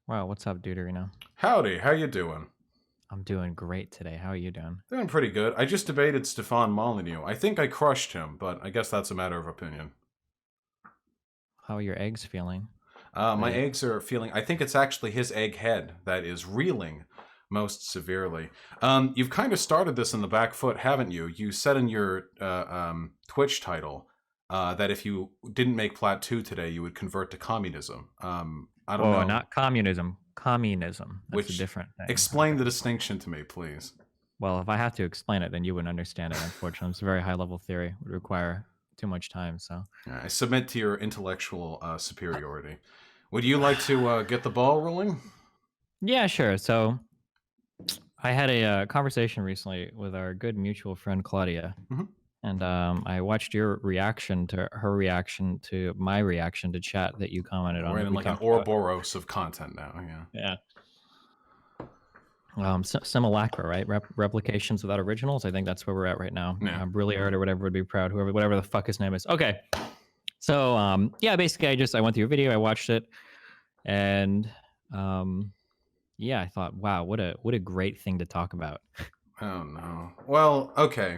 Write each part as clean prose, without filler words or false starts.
Wow, what's up, Deuterino? Howdy, how you doing? I'm doing great today. How are you doing? Doing pretty good. I just debated Stefan Molyneux. I think I crushed him, but I guess that's a matter of opinion. How are your eggs feeling? My They eggs are feeling. I think it's actually his egg head that is reeling most severely. You've kind of started this in the back foot, haven't you? You said in your Twitch title that if you didn't make Plat 2 today, you would convert to communism. I don't Whoa, know. not communism. Communism. That's a Which, different thing. explain Okay. the distinction to me, please. Well, if I have to explain it, then you wouldn't understand it. Unfortunately, it's a very high-level theory. It would require too much time. So, I submit to your intellectual superiority. Would you like to get the ball rolling? yeah, sure. So, I had a conversation recently with our good mutual friend Claudia, Hmm. and I watched your reaction to her reaction to my reaction to chat that you commented on We're that in we like an talked about. Ouroboros of content now. Yeah. Yeah. Simulacra, right? Replications without originals. I think that's where we're at right now. Yeah. Brilliard or whatever would be proud. Whoever, whatever the fuck his name is. Okay. So, yeah, basically, I went through your video, I watched it, and yeah, I thought, wow, what a great thing to talk about. Oh no. Well, okay.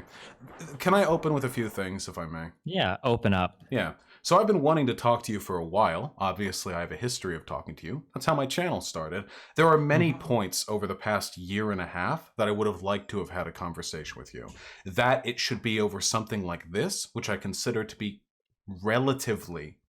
Can I open with a few things, if I may? Yeah, open up. Yeah. So I've been wanting to talk to you for a while. Obviously, I have a history of talking to you. That's how my channel started. There are many Mhm. points over the past year and a half that I would have liked to have had a conversation with you. That it should be over something like this, which I consider to be relatively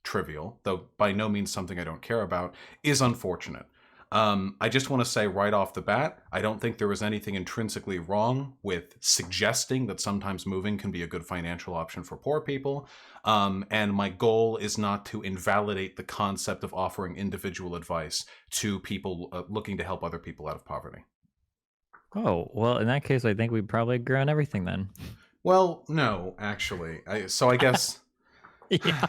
trivial, though by no means something I don't care about, is unfortunate. I just want to say right off the bat, I don't think there was anything intrinsically wrong with suggesting that sometimes moving can be a good financial option for poor people. And my goal is not to invalidate the concept of offering individual advice to people looking to help other people out of poverty. Oh, well, in that case, I think we probably agree on everything then. Well, no, actually. So I guess. Yeah.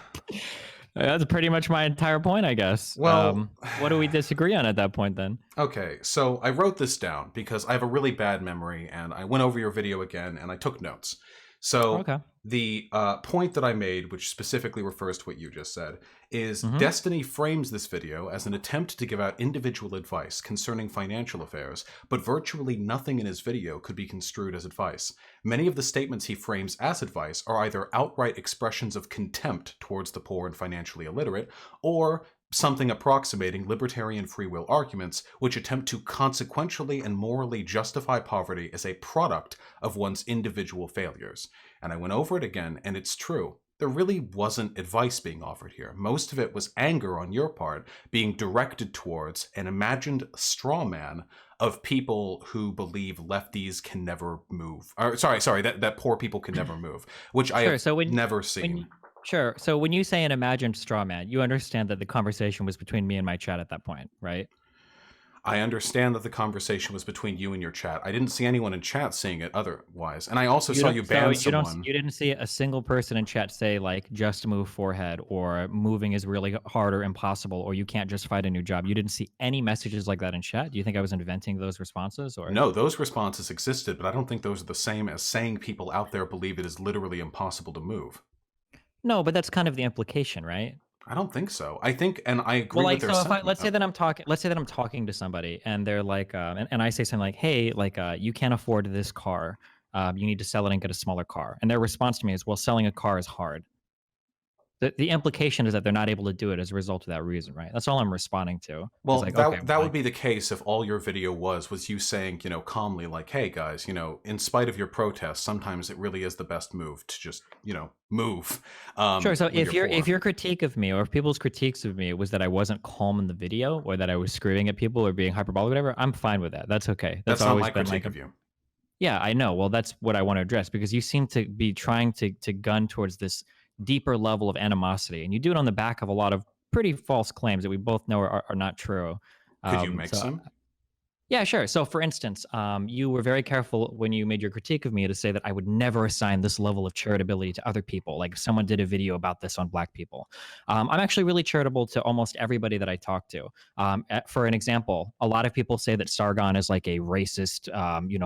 That's pretty much my entire point, I guess. Well, What do we disagree on at that point then? okay, so I wrote this down because I have a really bad memory and I went over your video again and I took notes. So Okay. the point that I made, which specifically refers to what you just said, is Mm-hmm. Destiny frames this video as an attempt to give out individual advice concerning financial affairs, but virtually nothing in his video could be construed as advice. Many of the statements he frames as advice are either outright expressions of contempt towards the poor and financially illiterate, or something approximating libertarian free will arguments, which attempt to consequentially and morally justify poverty as a product of one's individual failures. And I went over it again, and it's true. There really wasn't advice being offered here. Most of it was anger on your part being directed towards an imagined straw man of people who believe lefties can never move. Or, sorry, that poor people can never move, which I Sure. have So never when seen. sure. So when you say an imagined straw man, you understand that the conversation was between me and my chat at that point, right? I understand that the conversation was between you and your chat. I didn't see anyone in chat seeing it otherwise. And I also You saw don't. you So ban someone. you didn't see a single person in chat say like just move forehead or moving is really hard or impossible or you can't just find a new job. You didn't see any messages like that in chat. Do you think I was inventing those responses or? No, those responses existed, but I don't think those are the same as saying people out there believe it is literally impossible to move. No, but that's kind of the implication, right? I don't think so. I think, and I Well, agree with like, their so if I sentiment. let's say that I'm talking to somebody and they're like, and I say something like, hey, like, you can't afford this car. You need to sell it and get a smaller car. And their response to me is, well, selling a car is hard. The implication is that they're not able to do it as a result of that reason, right? That's all I'm responding to. Is Well, like, okay, that well, would like, be the case if all your video was you saying, calmly, like, hey guys, in spite of your protests, sometimes it really is the best move to just, move sure. So when you're if poor. your critique of me or if people's critiques of me was that I wasn't calm in the video or that I was screaming at people or being hyperbolic, or whatever, I'm fine with that. That's okay. That's That's not always my been critique like of you. yeah, I know. Well, that's what I want to address because you seem to be trying to gun towards this deeper level of animosity, and you do it on the back of a lot of pretty false claims that we both know are not true. Could you make So some? Yeah, sure. So, for instance, you were very careful when you made your critique of me to say that I would never assign this level of charitability to other people. Like, if someone did a video about this on Black people, I'm actually really charitable to almost everybody that I talk to. For an example, a lot of people say that Sargon is like a racist,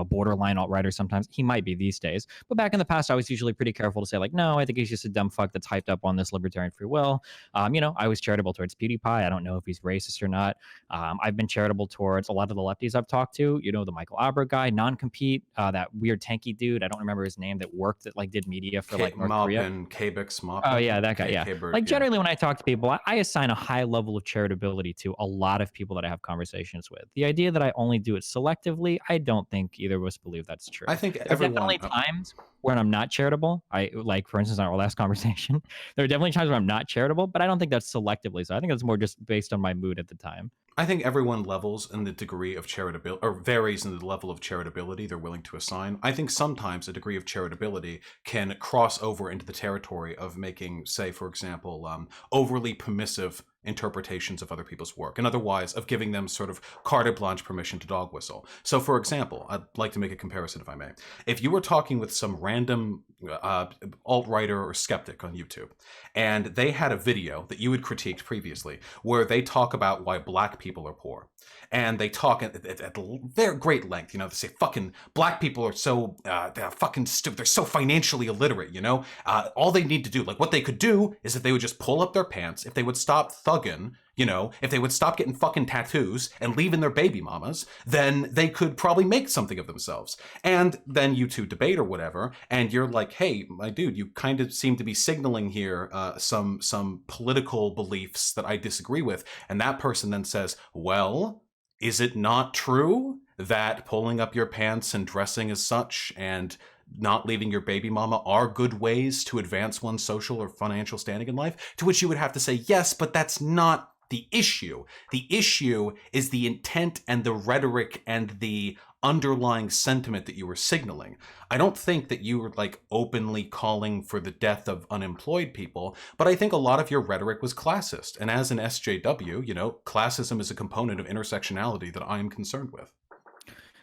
borderline alt righter. Sometimes he might be these days, but back in the past, I was usually pretty careful to say like, no, I think he's just a dumb fuck that's hyped up on this libertarian free will. I was charitable towards PewDiePie. I don't know if he's racist or not. I've been charitable towards a lot of the lefties I've talked to. The Michael Abra guy, non-compete, that weird tanky dude. I don't remember his name that worked that like did media for like North Korea. Maupin, Kabix Oh Maupin, yeah, that guy. Yeah, K-Bird, like yeah. generally when I talk to people, I assign a high level of charitability to a lot of people that I have conversations with. The idea that I only do it selectively, I don't think either of us believe that's true. I think There are definitely everyone. Oh, times when I'm not charitable. I like, for instance, our last conversation. There are definitely times when I'm not charitable, but I don't think that's selectively. So I think it's more just based on my mood at the time. I think everyone levels in the degree of charitability, or varies in the level of charitability they're willing to assign. I think sometimes a degree of charitability can cross over into the territory of making, say, for example, overly permissive interpretations of other people's work, and otherwise of giving them sort of carte blanche permission to dog whistle. So, for example, I'd like to make a comparison, if I may. If you were talking with some random alt-writer or skeptic on YouTube, and they had a video that you had critiqued previously, where they talk about why black people are poor, and they talk at their great length. They say fucking black people are so they're fucking stupid. They're so financially illiterate. All they need to do, like what they could do, is if they would just pull up their pants, if they would stop thugging, if they would stop getting fucking tattoos and leaving their baby mamas, then they could probably make something of themselves. And then you two debate or whatever, and you're like, hey, my dude, you kind of seem to be signaling here some political beliefs that I disagree with. And that person then says, well, is it not true that pulling up your pants and dressing as such and not leaving your baby mama are good ways to advance one's social or financial standing in life? To which you would have to say, yes, but that's not the issue. The issue is the intent and the rhetoric and the underlying sentiment that you were signaling. I don't think that you were like openly calling for the death of unemployed people, but I think a lot of your rhetoric was classist. And as an SJW, classism is a component of intersectionality that I am concerned with.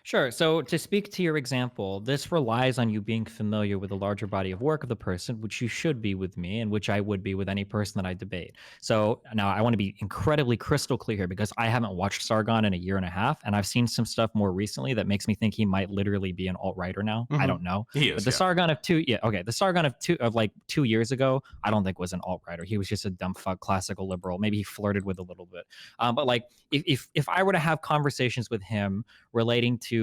Sure. So, to speak to your example, this relies on you being familiar with the larger body of work of the person, which you should be with me, and which I would be with any person that I debate. So, now I want to be incredibly crystal clear here because I haven't watched Sargon in a year and a half, and I've seen some stuff more recently that makes me think he might literally be an alt righter now. I Mm-hmm. don't know. He But is, the yeah. Sargon of two, yeah, okay. The Sargon of like 2 years ago, I don't think was an alt righter. He was just a dumb fuck, classical liberal. Maybe he flirted with a little bit. But like, if I were to have conversations with him relating to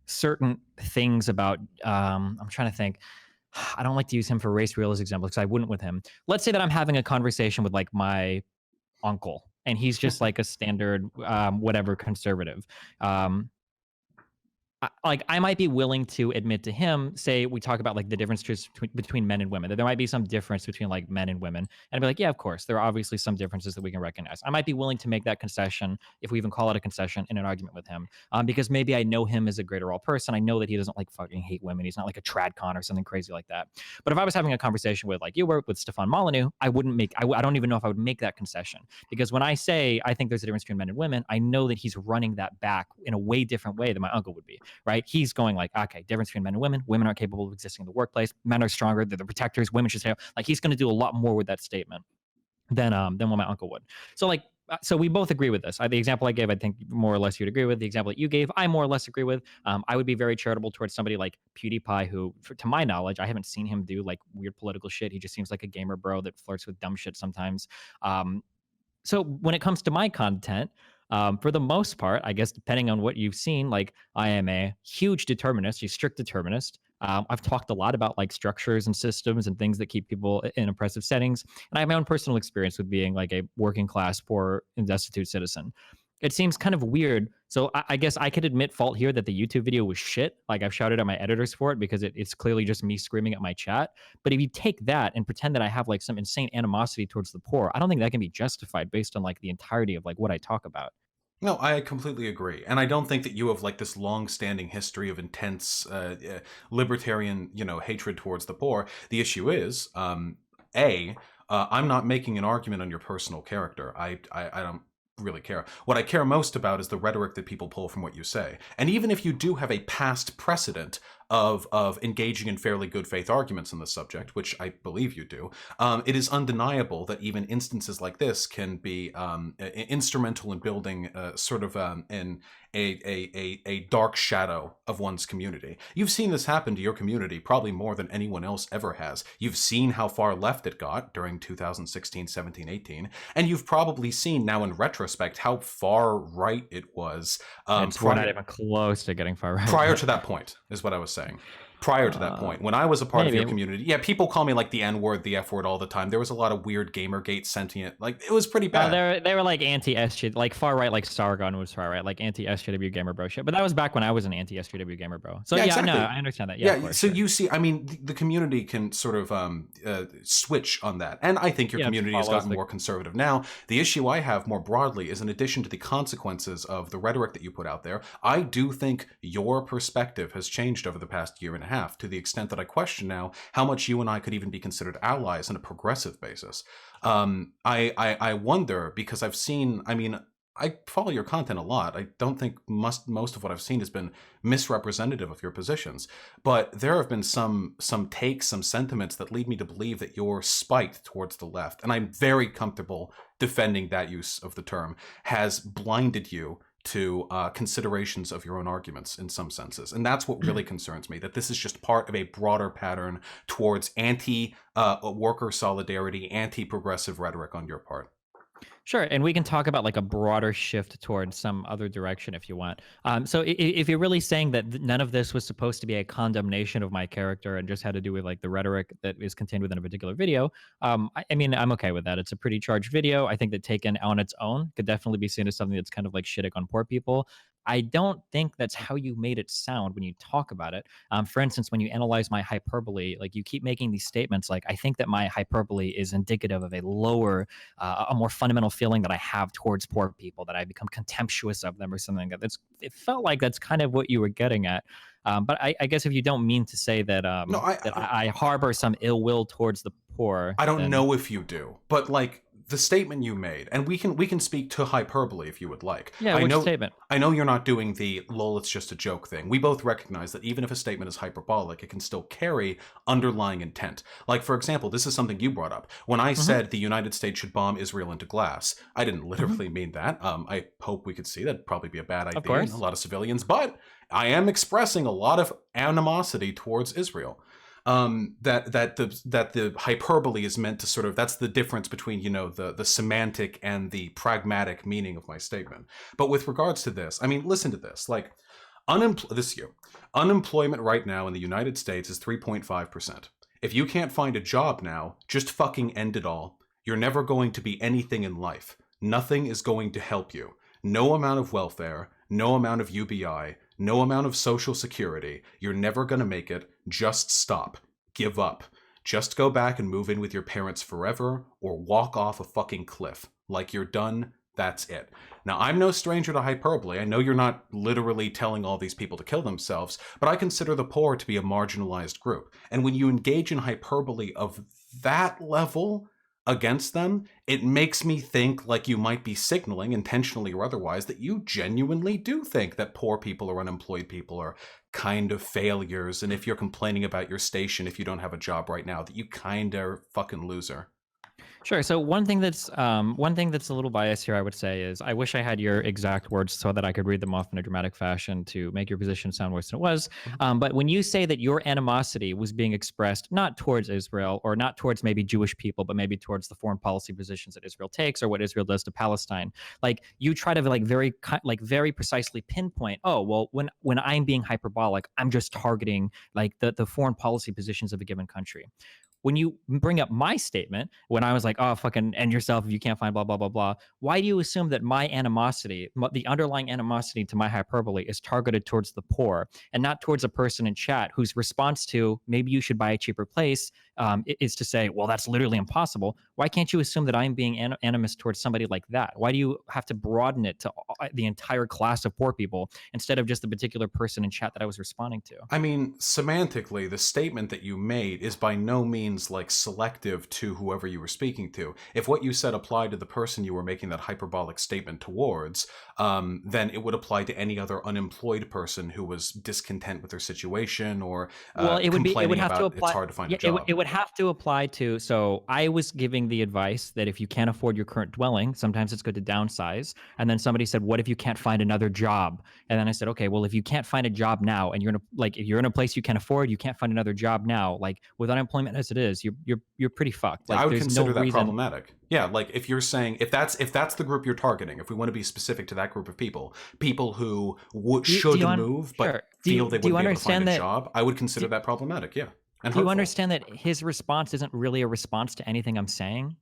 certain things about I'm trying to think. I don't like to use him for race real as example because I wouldn't with him. Let's say that I'm having a conversation with like my uncle and he's just like a standard whatever conservative. Like I might be willing to admit to him, say we talk about like the difference between men and women, that there might be some difference between like men and women. And I'd be like, yeah, of course, there are obviously some differences that we can recognize. I might be willing to make that concession, if we even call it a concession, in an argument with him, because maybe I know him as a greater all person. I know that he doesn't like fucking hate women. He's not like a tradcon or something crazy like that. But if I was having a conversation with like you were with Stefan Molyneux, I wouldn't make, I don't even know if I would make that concession because when I say I think there's a difference between men and women, I know that he's running that back in a way different way than my uncle would be. Right? He's going like, okay, difference between men and women. Women aren't capable of existing in the workplace. Men are stronger. They're the protectors. Women should stay. Like he's going to do a lot more with that statement than what my uncle would. So like, so we both agree with this. The example I gave, I think more or less you'd agree with. The example that you gave, I more or less agree with. I would be very charitable towards somebody like PewDiePie, who, to my knowledge, I haven't seen him do like weird political shit. He just seems like a gamer bro that flirts with dumb shit sometimes. So when it comes to my content, for the most part, I guess depending on what you've seen, like I am a huge determinist, a strict determinist. I've talked a lot about like structures and systems and things that keep people in oppressive settings, and I have my own personal experience with being like a working class, poor, and destitute citizen. It seems kind of weird. So I guess I could admit fault here that the YouTube video was shit. Like I've shouted at my editors for it because it's clearly just me screaming at my chat. But if you take that and pretend that I have like some insane animosity towards the poor, I don't think that can be justified based on like the entirety of like what I talk about. No, I completely agree, and I don't think that you have like this long-standing history of intense libertarian, hatred towards the poor. The issue is, I'm not making an argument on your personal character. I don't. really care. What I care most about is the rhetoric that people pull from what you say. And even if you do have a past precedent of engaging in fairly good faith arguments on the subject, which I believe you do, it is undeniable that even instances like this can be instrumental in building sort of a dark shadow of one's community. You've seen this happen to your community probably more than anyone else ever has. You've seen how far left it got during 2016, 17, 18, and you've probably seen now in retrospect how far right it was We're not even close to getting far right prior yet. to that point, is what I was saying. Prior to that point, when I was a part of Maybe. your community, yeah, people call me like the N word, the F word all the time. There was a lot of weird Gamergate sentient, like it was pretty bad. They were like anti-SJ, like far right, like Sargon was far right, like anti-SJW gamer bro shit. But that was back when I was an anti-SJW gamer bro. So Yeah, yeah, no, exactly. I understand that. Yeah, of Yeah, course, so sure. you see, I mean, the community can sort of switch on that. And I think your Yeah, it community has follows gotten the more conservative now. The issue I have more broadly is in addition to the consequences of the rhetoric that you put out there, I do think your perspective has changed over the past year and a half to the extent that I question now how much you and I could even be considered allies on a progressive basis. I wonder because I've seen, I mean, I follow your content a lot. I don't think most of what I've seen has been misrepresentative of your positions, but there have been some takes, some sentiments that lead me to believe that you're spiked towards the left, and I'm very comfortable defending that use of the term, has blinded you to considerations of your own arguments in some senses. And that's what really concerns me, that this is just part of a broader pattern towards anti-worker solidarity, anti-progressive rhetoric on your part. Sure, and we can talk about like a broader shift towards some other direction if you want. So if you're really saying that none of this was supposed to be a condemnation of my character and just had to do with like the rhetoric that is contained within a particular video, I mean, I'm okay with that. It's a pretty charged video. I think that taken on its own could definitely be seen as something that's kind of like shitting on poor people. I don't think that's how you made it sound when you talk about it. For instance, when you analyze my hyperbole, like you keep making these statements like, I think that my hyperbole is indicative of a lower a more fundamental feeling that I have towards poor people, that I become contemptuous of them or something. It felt like that's kind of what you were getting at. But I guess if you don't mean to say that No, I harbor some ill will towards the poor, I don't then know if you do, but like the statement you made, and we can speak to hyperbole if you would like. yeah, which statement? I know you're not doing the lol, it's just a joke thing. We both recognize that even if a statement is hyperbolic, it can still carry underlying intent. Like, for example, this is something you brought up. When I Hmm. said the United States should bomb Israel into glass, I didn't Hmm. literally mean that. I hope we could see that'd probably be a bad Of idea in a course. lot of civilians, but I am expressing a lot of animosity towards Israel. That the hyperbole is meant to sort of, that's the difference between, you know, the semantic and the pragmatic meaning of my statement. But with regards to this, I mean, listen to this. Like, this year, unemployment right now in the United States is 3.5%. If you can't find a job now, just fucking end it all. You're never going to be anything in life. Nothing is going to help you. No amount of welfare, no amount of UBI, no amount of social security. You're never going to make it. Just stop. Give up. Just go back and move in with your parents forever or walk off a fucking cliff. Like you're done. That's it. Now, I'm no stranger to hyperbole. I know you're not literally telling all these people to kill themselves, but I consider the poor to be a marginalized group. And when you engage in hyperbole of that level against them, it makes me think like you might be signaling, intentionally or otherwise, that you genuinely do think that poor people or unemployed people are kind of failures. And if you're complaining about your station, if you don't have a job right now, that you kind of fucking loser. Sure. So one thing that's a little biased here, I would say, is I wish I had your exact words so that I could read them off in a dramatic fashion to make your position sound worse than it was. Mhm. But when you say that your animosity was being expressed not towards Israel or not towards maybe Jewish people, but maybe towards the foreign policy positions that Israel takes or what Israel does to Palestine, like you try to like very precisely pinpoint. Oh well, when I'm being hyperbolic, I'm just targeting like the foreign policy positions of a given country. When you bring up my statement, when I was like, oh, fucking end yourself if you can't find blah, blah, blah, blah, why do you assume that my animosity, the underlying animosity to my hyperbole is targeted towards the poor and not towards a person in chat whose response to maybe you should buy a cheaper place is to say, well, that's literally impossible. Why can't you assume that I'm being animus towards somebody like that? Why do you have to broaden it to the entire class of poor people instead of just the particular person in chat that I was responding to? I mean, semantically, the statement that you made is by no means like selective to whoever you were speaking to. If what you said applied to the person you were making that hyperbolic statement towards, then it would apply to any other unemployed person who was discontent with their situation or Well, it would complaining have to about it's apply. hard to find a Yeah, job. it would have to apply to. So I was giving the advice that if you can't afford your current dwelling, sometimes it's good to downsize. And then somebody said, "What if you can't find another job?" And then I said, "Okay, well, if you can't find a job now, and if you're in a place you can't afford, you can't find another job now. Like with unemployment as it is, you're pretty fucked. I Like would there's no consider that reason." problematic. Yeah, like if you're saying if that's the group you're targeting, if we want to be specific to that group of people, people who Do should you move but sure? feel they Do you wouldn't be able to find a understand that? job, I would consider that problematic. Yeah, and Do you hurtful. understand that his response isn't really a response to anything I'm saying?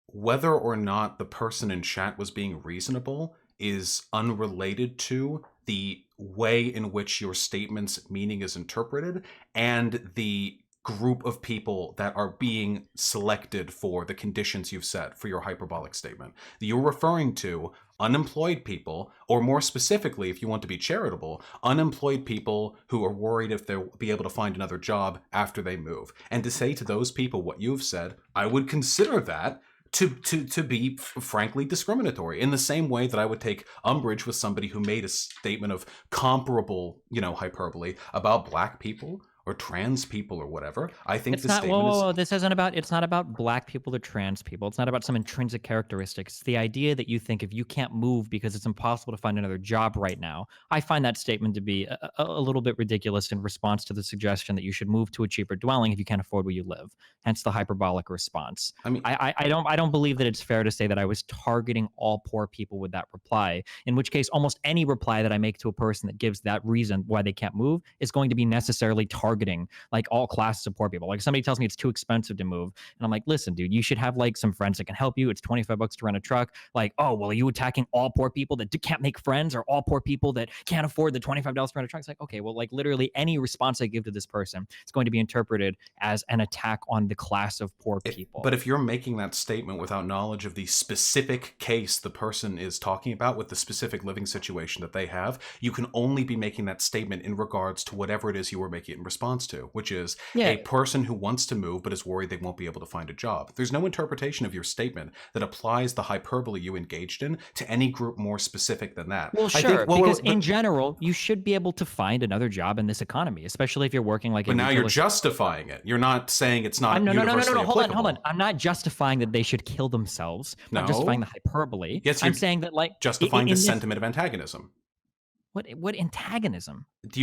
Whether or not the person in chat was being reasonable is unrelated to the way in which your statement's meaning is interpreted and the group of people that are being selected for the conditions you've set for your hyperbolic statement. You're referring to unemployed people, or more specifically, if you want to be charitable, unemployed people who are worried if they'll be able to find another job after they move. And to say to those people what you've said, I would consider that to be frankly discriminatory in the same way that I would take umbrage with somebody who made a statement of comparable, hyperbole about black people or trans people or whatever. I think It's the not. Whoa, statement whoa, is whoa! This isn't about. It's not about black people or trans people. It's not about some intrinsic characteristics. It's the idea that you think if you can't move because it's impossible to find another job right now. I find that statement to be a little bit ridiculous in response to the suggestion that you should move to a cheaper dwelling if you can't afford where you live. Hence the hyperbolic response. I mean, I don't believe that it's fair to say that I was targeting all poor people with that reply. In which case, almost any reply that I make to a person that gives that reason why they can't move is going to be necessarily targeting like all classes of poor people. Like somebody tells me it's too expensive to move, and I'm like, listen, dude, you should have like some friends that can help you. It's $25 to rent a truck. Like, oh, well, are you attacking all poor people that can't make friends, or all poor people that can't afford the $25 to rent a truck? It's like, okay, well, like literally any response I give to this person, it's going to be interpreted as an attack on the class of poor people. But if you're making that statement without knowledge of the specific case the person is talking about with the specific living situation that they have, you can only be making that statement in regards to whatever it is you were making it in response to, which is a person who wants to move but is worried they won't be able to find a job. There's no interpretation of your statement that applies the hyperbole you engaged in to any group more specific than that. Well, sure, because in general, you should be able to find another job in this economy, especially if you're working like. But now you're justifying it. You're not saying it's not universally applicable. Hold on. I'm not justifying that they should kill themselves. No. I'm justifying the hyperbole. Yes, I'm saying that like justifying the sentiment of antagonism. What antagonism? Would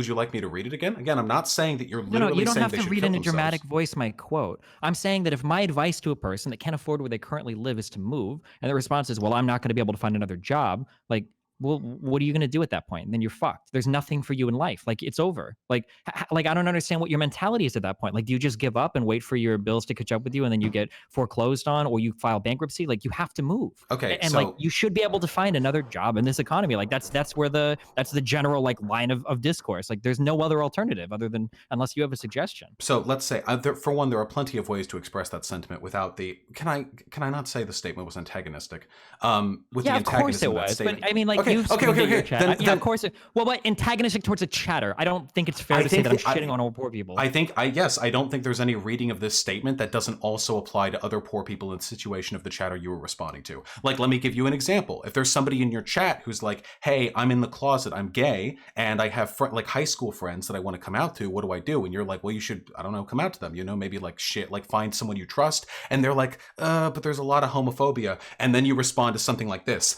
you like me to read it again? Again, I'm not saying that you're literally you don't saying have they to should read kill in a themselves. dramatic voice my quote. I'm saying that if my advice to a person that can't afford where they currently live is to move, and the response is, well, I'm not going to be able to find another job, like, well, what are you going to do at that point? And then you're fucked. There's nothing for you in life. Like, it's over. Like I don't understand what your mentality is at that point. Like, do you just give up and wait for your bills to catch up with you, and then you get foreclosed on, or you file bankruptcy? Like, you have to move. Okay, and so, like, you should be able to find another job in this economy. Like, that's the general like line of discourse. Like, there's no other alternative other than unless you have a suggestion. So let's say, for one, there are plenty of ways to express that sentiment without the. Can I not say the statement was antagonistic? With the of course it was. But I mean, like, okay. Then, of course. But antagonistic towards a chatter. I don't think it's fair to say that I'm shitting on all poor people. I don't think there's any reading of this statement that doesn't also apply to other poor people in the situation of the chatter you were responding to. Like, let me give you an example. If there's somebody in your chat who's like, hey, I'm in the closet, I'm gay, and I have like high school friends that I want to come out to, what do I do? And you're like, well, you should, I don't know, come out to them, maybe like shit, like find someone you trust. And they're like, but there's a lot of homophobia. And then you respond to something like this.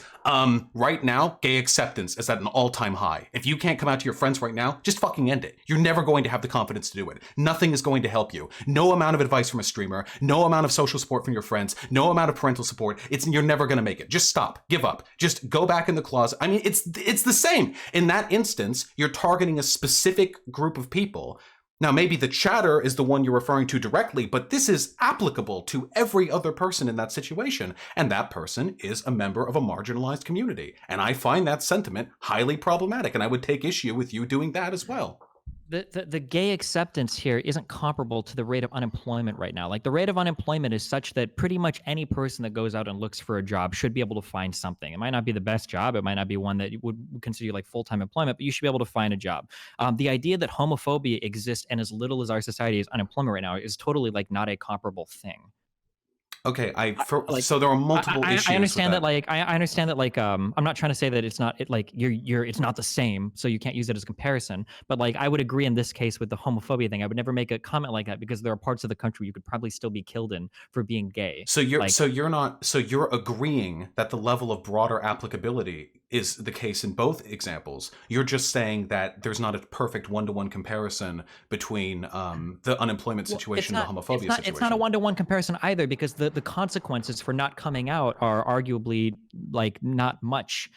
Right now, gay acceptance is at an all-time high. If you can't come out to your friends right now, just fucking end it. You're never going to have the confidence to do it. Nothing is going to help you. No amount of advice from a streamer, no amount of social support from your friends, no amount of parental support. You're never going to make it. Just stop. Give up. Just go back in the closet. I mean, it's the same. In that instance, you're targeting a specific group of people. Now, maybe the chatter is the one you're referring to directly, but this is applicable to every other person in that situation, and that person is a member of a marginalized community. And I find that sentiment highly problematic, and I would take issue with you doing that as well. the gay acceptance here isn't comparable to the rate of unemployment right now. Like the rate of unemployment is such that pretty much any person that goes out and looks for a job should be able to find something. It might not be the best job. It might not be one that you would consider you like full-time employment, but you should be able to find a job. The idea that homophobia exists and as little as our society is unemployment right now is totally like not a comparable thing. Okay, Like so there are multiple I issues with understand that that. like I understand that like I'm not trying to say that it's not like you're it's not the same, so you can't use it as comparison. But like I would agree in this case with the homophobia thing. I would never make a comment like that because there are parts of the country you could probably still be killed in for being gay. Like So you're agreeing that the level of broader applicability is the case in both examples. You're just saying that there's not a perfect one-to-one comparison between the unemployment well, situation and the homophobia it's not a situation. one-to-one comparison either because the consequences for not coming out are arguably like not much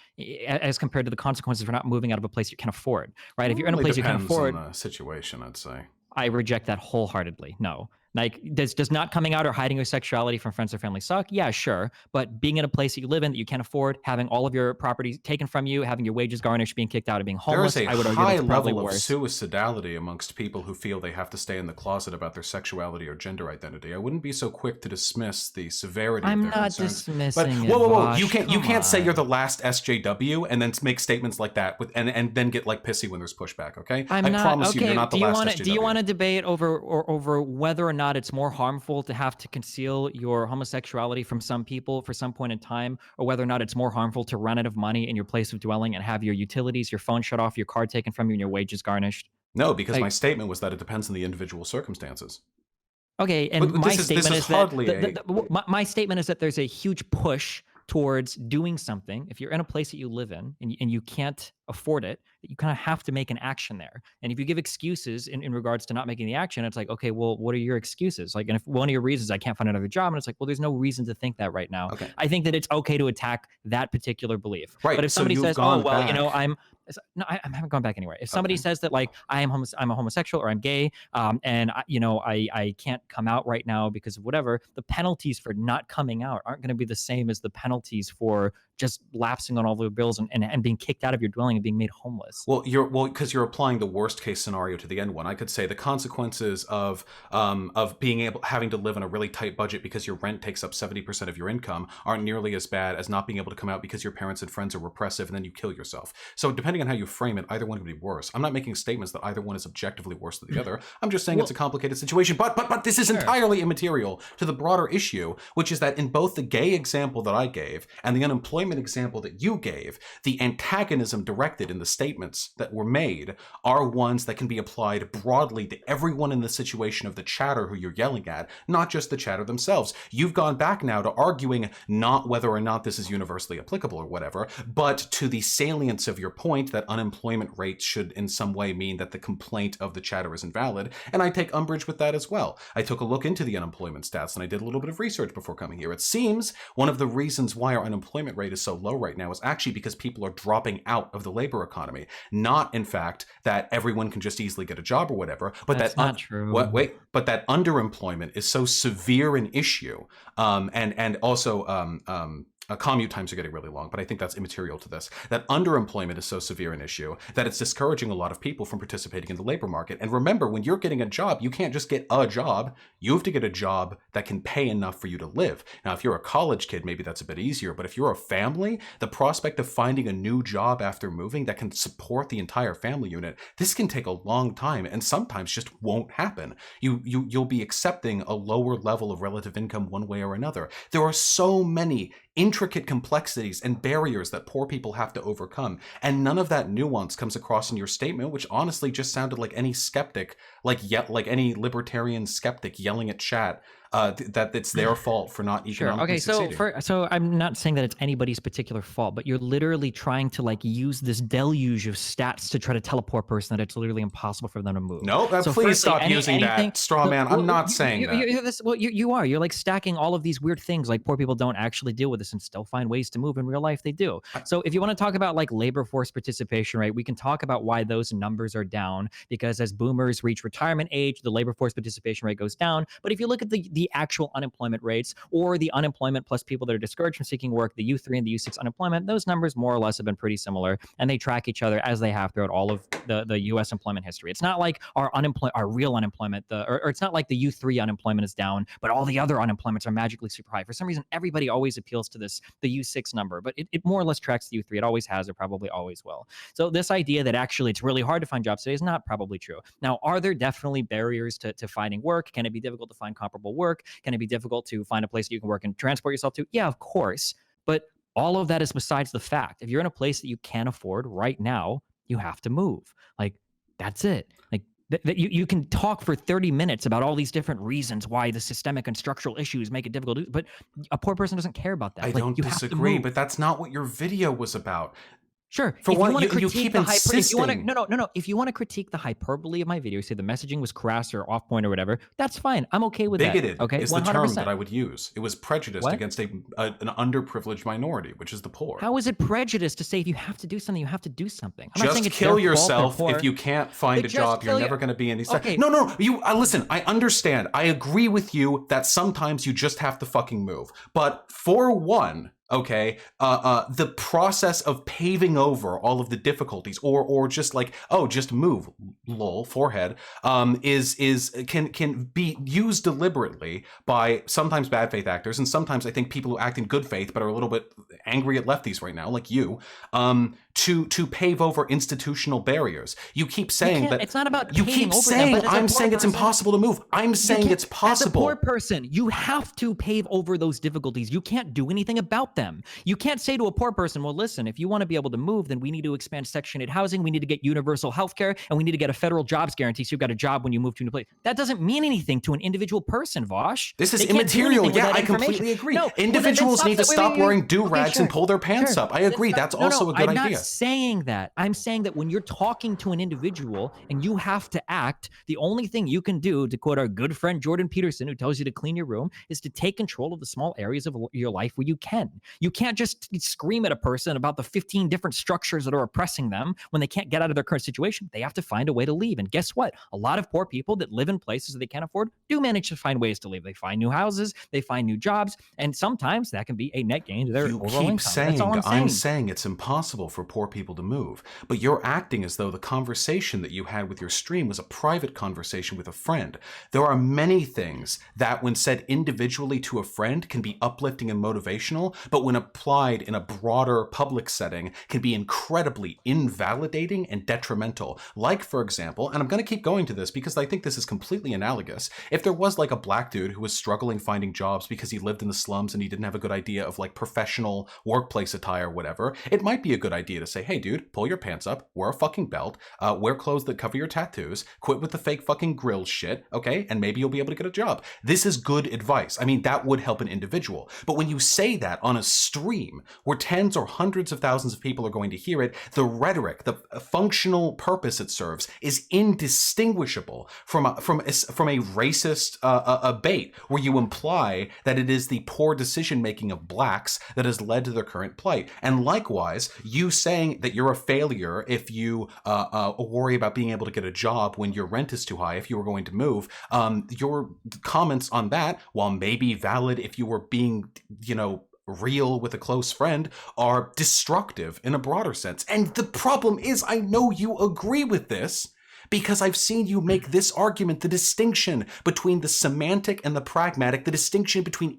as compared to the consequences for not moving out of a place you can afford, right? If Well, it you're in a really place you can depends on afford, the situation, I'd say. I reject that wholeheartedly. No. Like, does not coming out or hiding your sexuality from friends or family suck? Yeah, sure. But being in a place that you live in that you can't afford, having all of your property taken from you, having your wages garnished, being kicked out, and being There is homeless, a I would argue high that's probably level of worse. suicidality amongst people who feel they have to stay in the closet about their sexuality or gender identity. I wouldn't be so quick to dismiss the severity of I'm their not concerns. But dismissing whoa, it, whoa, whoa! Vosh. You Come can't say you're the on. last SJW and then make statements like that with and then get like pissy when there's pushback. Okay, I I'm not promise you're okay. not the last Do you want SJW. to debate over whether or not it's more harmful to have to conceal your homosexuality from some people for some point in time, or whether or not it's more harmful to run out of money in your place of dwelling and have your utilities, your phone shut off, your card taken from you, and your wages garnished? No, because my Like, statement was that it depends on the individual circumstances. okay, and my This statement is is that hardly a my statement is that there's a huge push towards doing something. If you're in a place that you live in and you can't afford it, that you kind of have to make an action there. And if you give excuses in regards to not making the action, it's like, okay, well, what are your excuses? Like, and if one of your reasons I can't find another job, and it's like, well, there's no reason to think that right now. okay. I think that it's okay to attack that particular belief. But Right. if So somebody you've says, oh, gone well, you know, back. no, I haven't gone back anywhere. If somebody Okay. says that like I'm a homosexual or I'm gay, and you know I can't come out right now because of whatever, the penalties for not coming out aren't going to be the same as the penalties for just lapsing on all the bills and being kicked out of your dwelling and being made homeless. Well, because you're applying the worst case scenario to the end one. I could say the consequences of being able having to live in a really tight budget because your rent takes up 70% of your income aren't nearly as bad as not being able to come out because your parents and friends are repressive and then you kill yourself. So depending on how you frame it, either one could be worse. I'm not making statements that either one is objectively worse than the other. I'm just saying it's a Well, complicated situation. But this is sure. entirely immaterial to the broader issue, which is that in both the gay example that I gave and the unemployment example that you gave, the antagonism directed in the statements that were made are ones that can be applied broadly to everyone in the situation of the chatter who you're yelling at, not just the chatter themselves. You've gone back now to arguing not whether or not this is universally applicable or whatever, but to the salience of your point that unemployment rates should in some way mean that the complaint of the chatter is invalid. And I take umbrage with that as well. I took a look into the unemployment stats and I did a little bit of research before coming here. It seems one of the reasons why our unemployment rate is so low right now is actually because people are dropping out of the labor economy. Not, in fact, that everyone can just easily get a job or whatever, but That's not true. but that underemployment is so severe an issue, and also commute times are getting really long, but I think that's immaterial to this. That underemployment is so severe an issue that it's discouraging a lot of people from participating in the labor market. And remember, when you're getting a job, you can't just get a job. You have to get a job that can pay enough for you to live. Now, if you're a college kid, maybe that's a bit easier, but if you're a family, the prospect of finding a new job after moving that can support the entire family unit, this can take a long time and sometimes just won't happen. You'll be accepting a lower level of relative income one way or another. There are so many intricate complexities and barriers that poor people have to overcome. And none of that nuance comes across in your statement, which honestly just sounded like any skeptic, like any libertarian skeptic yelling at chat that it's their fault for not Sure. economically Okay. succeeding. So I'm not saying that it's anybody's particular fault, but you're literally trying to like use this deluge of stats to try to tell a poor person that it's literally impossible for them to move. No, So please firstly, stop using anything. that straw man. I'm not saying that. You are. You're like stacking all of these weird things. Like poor people don't actually deal with this and still find ways to move in real life. They do. So if you want to talk about like labor force participation rate, we can talk about why those numbers are down because as boomers reach retirement age, the labor force participation rate goes down. But if you look at the the actual unemployment rates or the unemployment plus people that are discouraged from seeking work, the U3 and the U6 unemployment, those numbers more or less have been pretty similar, and they track each other as they have throughout all of the U.S. employment history. It's not like our real unemployment, or it's not like the U3 unemployment is down, but all the other unemployments are magically super high. For some reason, everybody always appeals to the U6 number, but it more or less tracks the U3. It always has, it probably always will. So this idea that actually it's really hard to find jobs today is not probably true. Now, are there definitely barriers to finding work? Can it be difficult to find comparable work? Can it be difficult to find a place that you can work and transport yourself to? Yeah, of course. But all of that is besides the fact. If you're in a place that you can't afford right now, you have to move. Like, that's it. Like, you can talk for 30 minutes about all these different reasons why the systemic and structural issues make it difficult, but a poor person doesn't care about that. I Like, don't you have to disagree, move. but that's not what your video was about. Sure. For If you one, want to you critique keep the if you want to, insisting. no. If you want to critique the hyperbole of my video, say the messaging was crass or off point or whatever, that's fine. I'm okay with that. Bigoted Okay, is the term 100%. that I would use. It was prejudiced What? against an underprivileged minority, which is the poor. How is it prejudice to say if you have to do something, you have to do something? I'm not saying Just it's kill their fault they're yourself poor. if you can't find But a just job. You're kill never your- going to be any. Okay. No. You listen. I understand. I agree with you that sometimes you just have to fucking move. But for one, okay, the process of paving over all of the difficulties, or just like, oh, just move, lol, forehead, can be used deliberately by sometimes bad faith actors, and sometimes I think people who act in good faith but are a little bit angry at lefties right now, like you, to pave over institutional barriers. You keep saying that it's not about you paving keep over saying them, but as a I'm poor saying it's person- impossible to move. I'm saying it's As a possible. poor person, you have to pave over those difficulties. You can't do anything about them. You can't say to a poor person, well, listen, if you want to be able to move, then we need to expand Section 8 housing, we need to get universal health care, and we need to get a federal jobs guarantee so you've got a job when you move to a new place. That doesn't mean anything to an individual person, Vosh. This is They can't do immaterial. anything with Yeah, that I information. completely agree. No, Individuals well, then need to wait, stop wait, wait. wearing do-rags Okay, and pull their pants sure. up. I agree. That's also a good I'm idea. not saying that. I'm saying that when you're talking to an individual and you have to act, the only thing you can do, to quote our good friend Jordan Peterson, who tells you to clean your room, is to take control of the small areas of your life where you can. You can't just scream at a person about the 15 different structures that are oppressing them when they can't get out of their current situation. They have to find a way to leave. And guess what? A lot of poor people that live in places that they can't afford do manage to find ways to leave. They find new houses, they find new jobs, and sometimes that can be a net gain to their You overall keep income. saying That's all I'm saying. it's impossible for poor people to move, but you're acting as though the conversation that you had with your stream was a private conversation with a friend. There are many things that, when said individually to a friend, can be uplifting and motivational, but when applied in a broader public setting, can be incredibly invalidating and detrimental. Like, for example, and I'm going to keep going to this because I think this is completely analogous. If there was like a black dude who was struggling finding jobs because he lived in the slums and he didn't have a good idea of like professional workplace attire or whatever, it might be a good idea to say, hey dude, pull your pants up, wear a fucking belt, wear clothes that cover your tattoos, quit with the fake fucking grill shit, okay? And maybe you'll be able to get a job. This is good advice. I mean, that would help an individual. But when you say that on a stream where tens or hundreds of thousands of people are going to hear it, the rhetoric, the functional purpose it serves is indistinguishable from a racist bait where you imply that it is the poor decision making of blacks that has led to their current plight. And likewise, you saying that you're a failure if you worry about being able to get a job when your rent is too high, if you were going to move, your comments on that, while maybe valid if you were being, real with a close friend, are destructive in a broader sense. And the problem is, I know you agree with this, because I've seen you make this argument, the distinction between the semantic and the pragmatic, the distinction between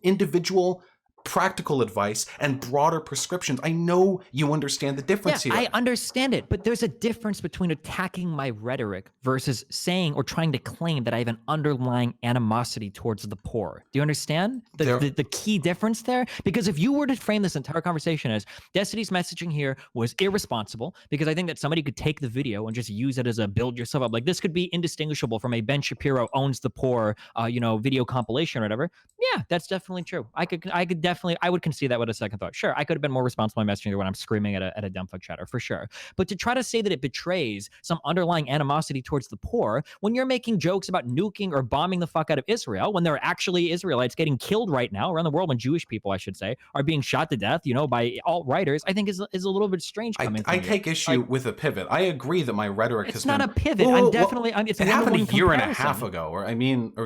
individual practical advice and broader prescriptions. I know you understand the difference here. I understand it, but there's a difference between attacking my rhetoric versus saying or trying to claim that I have an underlying animosity towards the poor. Do you understand the key difference there? Because if you were to frame this entire conversation as Destiny's messaging here was irresponsible, because I think that somebody could take the video and just use it as a build yourself up. Like, this could be indistinguishable from a Ben Shapiro owns the poor, video compilation or whatever. Yeah, that's definitely true. I could I would concede that with a second thought. Sure, I could have been more responsible in messaging when I'm screaming at a dumb fuck chatter, for sure. But to try to say that it betrays some underlying animosity towards the poor when you're making jokes about nuking or bombing the fuck out of Israel, when there are actually Israelites getting killed right now around the world, when Jewish people, I should say, are being shot to death, by alt-righters, I think is a little bit strange coming I from you. take issue with a pivot. I agree that my rhetoric has It's not been. a pivot. It's a it happened a one-to-one year and a half comparison. ago, or a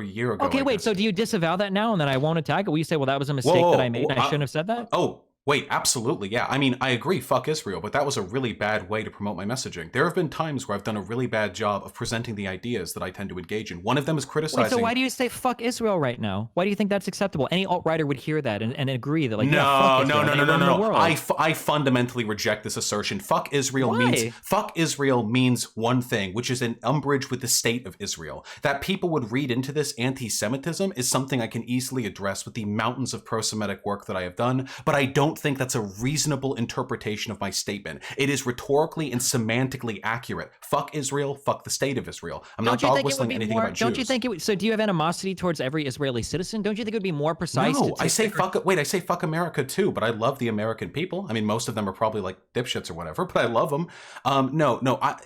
year ago. Okay, I wait. guess. So do you disavow that now, and then I won't attack it? Will you say, well, that was a mistake that I made, and I shouldn't have said that? Oh, wait, absolutely, yeah. I mean, I agree, fuck Israel, but that was a really bad way to promote my messaging. There have been times where I've done a really bad job of presenting the ideas that I tend to engage in. One of them is criticizing. Wait, so why do you say fuck Israel right now? Why do you think that's acceptable? Any alt-righter would hear that and agree that, like, no, yeah, fuck Israel, no. I fundamentally reject this assertion. Fuck Israel means one thing, which is an umbrage with the state of Israel. That people would read into this anti-Semitism is something I can easily address with the mountains of pro-Semitic work that I have done, but I don't think that's a reasonable interpretation of my statement. It is rhetorically and semantically accurate. Fuck Israel, fuck the state of Israel. I'm not dog whistling anything about Jews. Don't you think it would, so do you have animosity towards every Israeli citizen? Don't you think it would be more precise? No, I say fuck America too, but I love the American people. I mean, most of them are probably like dipshits or whatever, but I love them.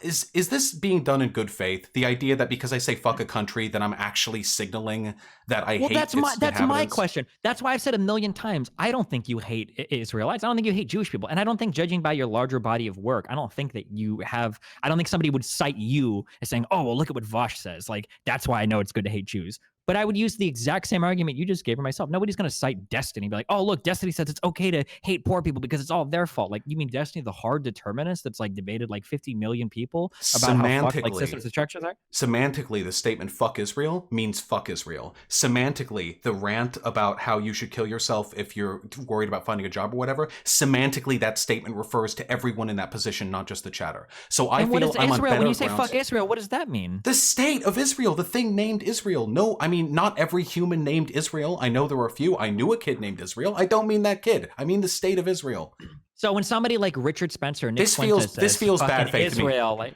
Is this being done in good faith? The idea that because I say fuck a country, then I'm actually signaling that I hate its inhabitants? That's my question. That's why I've said a million times, I don't think you hate Israelites. I don't think you hate Jewish people. And I don't think, judging by your larger body of work, I don't think somebody would cite you as saying, oh, well, look at what Vosh says. Like, that's why I know it's good to hate Jews. But I would use the exact same argument you just gave for myself. Nobody's going to cite Destiny, be like, oh, look, Destiny says it's okay to hate poor people because it's all their fault. Like, you mean Destiny, the hard determinist that's like debated like 50 million people about how fucked like systems of structures are? Semantically, the statement fuck Israel means fuck Israel. Semantically, the rant about how you should kill yourself if you're worried about finding a job or whatever, semantically, that statement refers to everyone in that position, not just the chatter. So I feel I'm on better grounds. When you say fuck Israel, what does that mean? The state of Israel, the thing named Israel. No, I mean, not every human named Israel. I know there were a few. I knew a kid named Israel. I don't mean that kid. I mean the state of Israel. So when somebody like Richard Spencer, Nick this feels bad faith Israel, to me.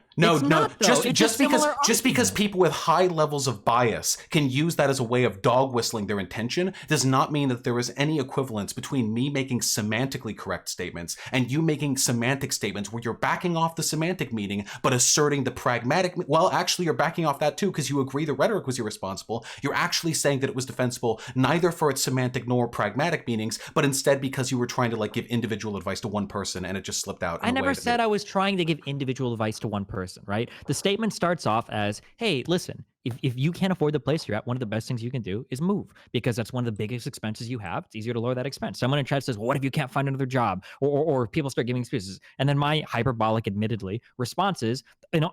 Just because people with high levels of bias can use that as a way of dog whistling their intention does not mean that there is any equivalence between me making semantically correct statements and you making semantic statements where you're backing off the semantic meaning but asserting the pragmatic. Well, actually, you're backing off that too because you agree the rhetoric was irresponsible. You're actually saying that it was defensible neither for its semantic nor pragmatic meanings, but instead because you were trying to like give individual advice to one person and it just slipped out. I never said I was trying to give individual advice to one person, right? The statement starts off as, hey, listen, if you can't afford the place you're at, one of the best things you can do is move because that's one of the biggest expenses you have. It's easier to lower that expense. Someone in chat says, well, what if you can't find another job? Or people start giving excuses. And then my hyperbolic, admittedly, response is,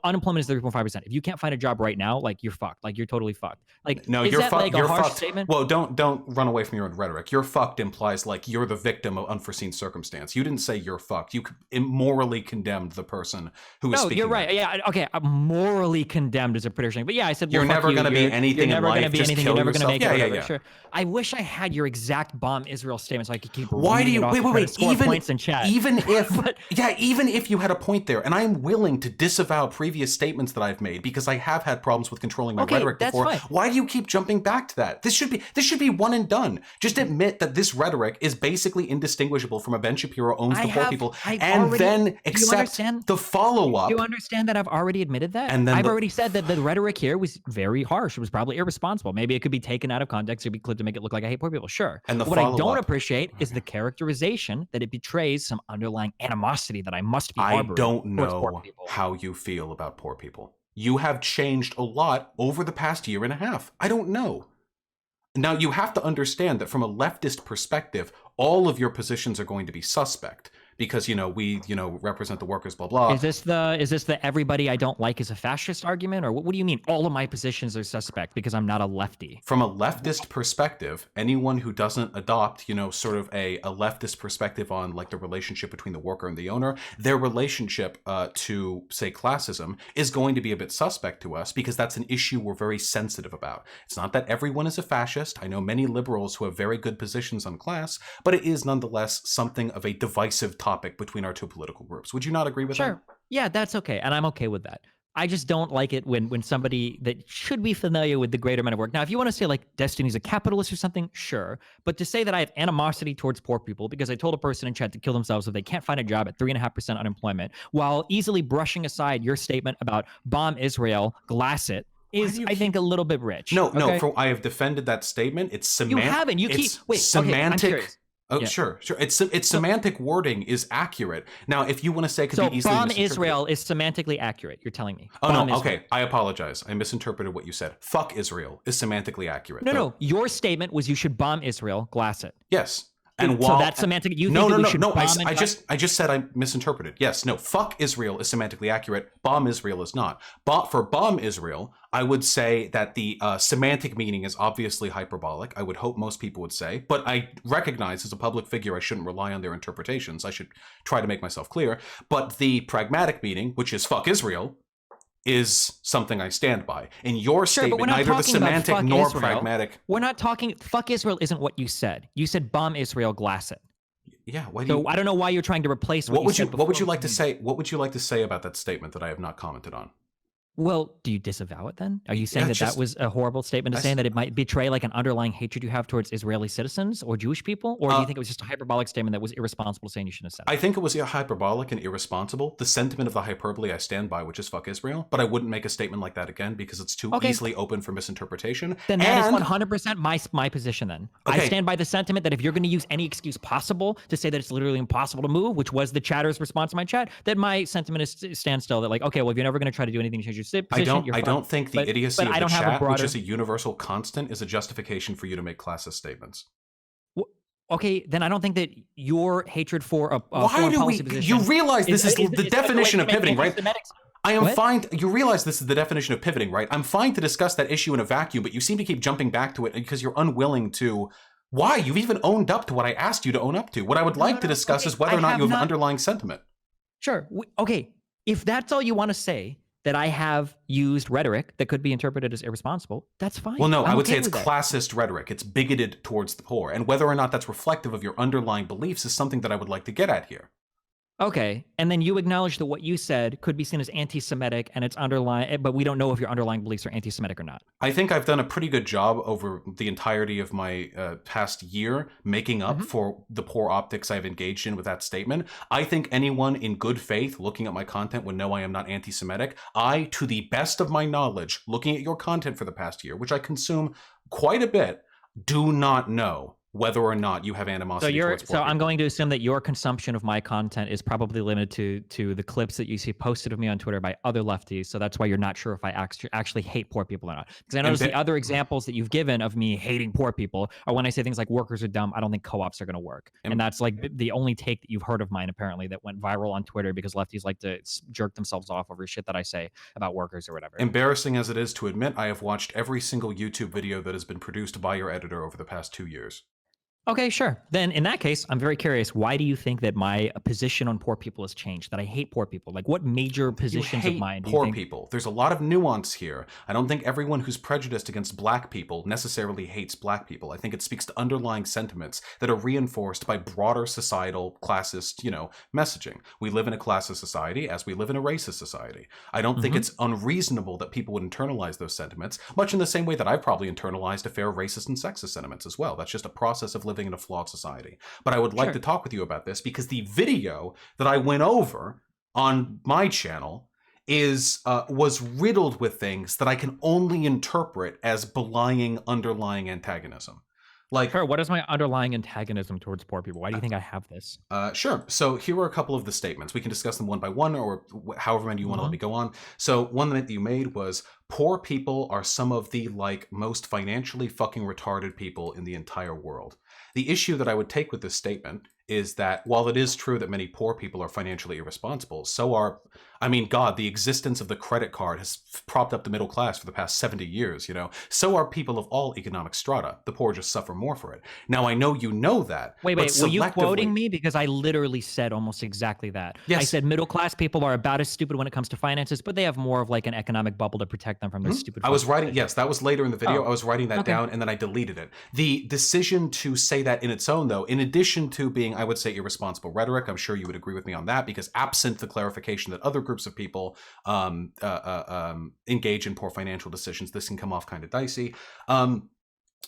unemployment is 3.5%. If you can't find a job right now, like you're fucked. Like you're totally fucked. Like, no, you're fucked. You're harsh fucked. Statement? Well, don't run away from your own rhetoric. You're fucked implies like you're the victim of unforeseen circumstance. You didn't say you're fucked. You immorally condemned the person who was speaking. No, you're right. Yeah, okay. Morally condemned is a pretty thing. But yeah, I said, well, you're never going to be anything in life. Just kill yourself. You're never going to make it. Yeah. Sure. I wish I had your exact bomb Israel statement so I could keep. Why do you wait? Points in chat. Even if you had a point there, and I'm willing to disavow previous statements that I've made because I have had problems with controlling my rhetoric before. Fine. Why do you keep jumping back to that? This should be one and done. Just admit that this rhetoric is basically indistinguishable from a Ben Shapiro owns the poor people, and then accept the follow up. Do you understand that I've already admitted that? And then I've already said that the rhetoric here was very harsh. It was probably irresponsible. Maybe it could be taken out of context. It could be clipped to make it look like I hate poor people. Sure. And what I don't appreciate is the characterization that it betrays some underlying animosity that I must be harboring. I don't know how you feel about poor people. You have changed a lot over the past year and a half. I don't know. Now, you have to understand that from a leftist perspective, all of your positions are going to be suspect. Because we represent the workers, blah blah. Is this the everybody I don't like is a fascist argument, or what do you mean? All of my positions are suspect because I'm not a lefty. From a leftist perspective, anyone who doesn't adopt sort of a leftist perspective on like the relationship between the worker and the owner, their relationship to say classism is going to be a bit suspect to us because that's an issue we're very sensitive about. It's not that everyone is a fascist. I know many liberals who have very good positions on class, but it is nonetheless something of a divisive topic between our two political groups. Would you not agree with that? Sure. Yeah, that's okay. And I'm okay with that. I just don't like it when somebody that should be familiar with the greater amount of work. Now, if you want to say like Destiny's a capitalist or something, sure. But to say that I have animosity towards poor people because I told a person in chat to kill themselves if they can't find a job at 3.5% unemployment, while easily brushing aside your statement about bomb Israel, glass it, is I think a little bit rich. No, okay? no. I have defended that statement. It's semantic. You haven't. You keep wait. Semantic. Okay, I'm curious. Oh, yeah. Sure. It's semantic wording is accurate. Now, if you want to say it could be easily bomb Israel is semantically accurate. You're telling me. Oh, bomb no. Israel. Okay. I apologize. I misinterpreted what you said. Fuck Israel is semantically accurate. No. Your statement was you should bomb Israel, glass it. Yes. And so that's semantic. You think we should bomb I just said I misinterpreted. Yes. No. Fuck Israel is semantically accurate. Bomb Israel is not. For bomb Israel, I would say that the semantic meaning is obviously hyperbolic. I would hope most people would say, but I recognize as a public figure, I shouldn't rely on their interpretations. I should try to make myself clear. But the pragmatic meaning, which is fuck Israel, is something I stand by. In your statement, neither the semantic nor pragmatic. We're not talking. Fuck Israel isn't what you said. You said bomb Israel, glass it. Yeah. So I don't know why you're trying to replace what you said before. What would you like to say? What would you like to say about that statement that I have not commented on? Well, do you disavow it then? Are you saying that was a horrible statement to say, that it might betray like an underlying hatred you have towards Israeli citizens or Jewish people? Or do you think it was just a hyperbolic statement that was irresponsible saying you shouldn't have said it? I think it was hyperbolic and irresponsible. The sentiment of the hyperbole I stand by, which is fuck Israel, but I wouldn't make a statement like that again because it's too easily open for misinterpretation. Then that is 100% my position then. Okay. I stand by the sentiment that if you're going to use any excuse possible to say that it's literally impossible to move, which was the chatter's response to my chat, that my sentiment is standstill, that like, okay, well, if you're never going to try to do anything to change your position, I don't think the idiocy of the chat, which is a universal constant, is a justification for you to make classist statements. Okay, then I don't think that your hatred for a foreign policy position... You realize this is the definition of pivoting, right? I am fine. You realize this is the definition of pivoting, right? I'm fine to discuss that issue in a vacuum, but you seem to keep jumping back to it because you're unwilling to... Why? You've even owned up to what I asked you to own up to. What I would like to discuss is whether or not you have an underlying sentiment. Sure. Okay, if that's all you want to say... that I have used rhetoric that could be interpreted as irresponsible, that's fine. Well, no, I would say it's classist rhetoric. It's bigoted towards the poor. And whether or not that's reflective of your underlying beliefs is something that I would like to get at here. Okay, and then you acknowledge that what you said could be seen as anti-Semitic and it's underlying, but we don't know if your underlying beliefs are anti-Semitic or not. I think I've done a pretty good job over the entirety of my past year making up for the poor optics I've engaged in with that statement. I think anyone in good faith looking at my content would know I am not anti-Semitic. I, to the best of my knowledge, looking at your content for the past year, which I consume quite a bit, do not know whether or not you have animosity towards poor people. I'm going to assume that your consumption of my content is probably limited to the clips that you see posted of me on Twitter by other lefties. So that's why you're not sure if I actually hate poor people or not. Because I notice the other examples that you've given of me hating poor people are when I say things like workers are dumb, I don't think co-ops are going to work. And that's like the only take that you've heard of mine, apparently, that went viral on Twitter because lefties like to jerk themselves off over shit that I say about workers or whatever. Embarrassing as it is to admit, I have watched every single YouTube video that has been produced by your editor over the past 2 years. Okay, sure. Then in that case, I'm very curious. Why do you think that my position on poor people has changed? That I hate poor people? Like, what major positions of mine do you think? Poor people. There's a lot of nuance here. I don't think everyone who's prejudiced against black people necessarily hates black people. I think it speaks to underlying sentiments that are reinforced by broader societal classist, messaging. We live in a classist society as we live in a racist society. I don't think it's unreasonable that people would internalize those sentiments, much in the same way that I've probably internalized a fair racist and sexist sentiments as well. That's just a process of living in a flawed society. But I would like to talk with you about this because the video that I went over on my channel was riddled with things that I can only interpret as belying underlying antagonism. Like, sure, what is my underlying antagonism towards poor people? Why do you think I have this? Sure. So here are a couple of the statements. We can discuss them one by one or however many you want to let me go on. So one that you made was, poor people are some of the most financially fucking retarded people in the entire world. The issue that I would take with this statement is that while it is true that many poor people are financially irresponsible, so are, the existence of the credit card has propped up the middle class for the past 70 years, So are people of all economic strata. The poor just suffer more for it. Now, I know you know that. Wait, were you quoting me? Because I literally said almost exactly that. Yes. I said middle class people are about as stupid when it comes to finances, but they have more of an economic bubble to protect them from those stupid. I was writing, yes, that was later in the video. I was writing that down and then I deleted it. The decision to say that in its own, though, in addition to being, I would say, irresponsible rhetoric, I'm sure you would agree with me on that, because absent the clarification that other groups of people engage in poor financial decisions, this can come off kind of dicey.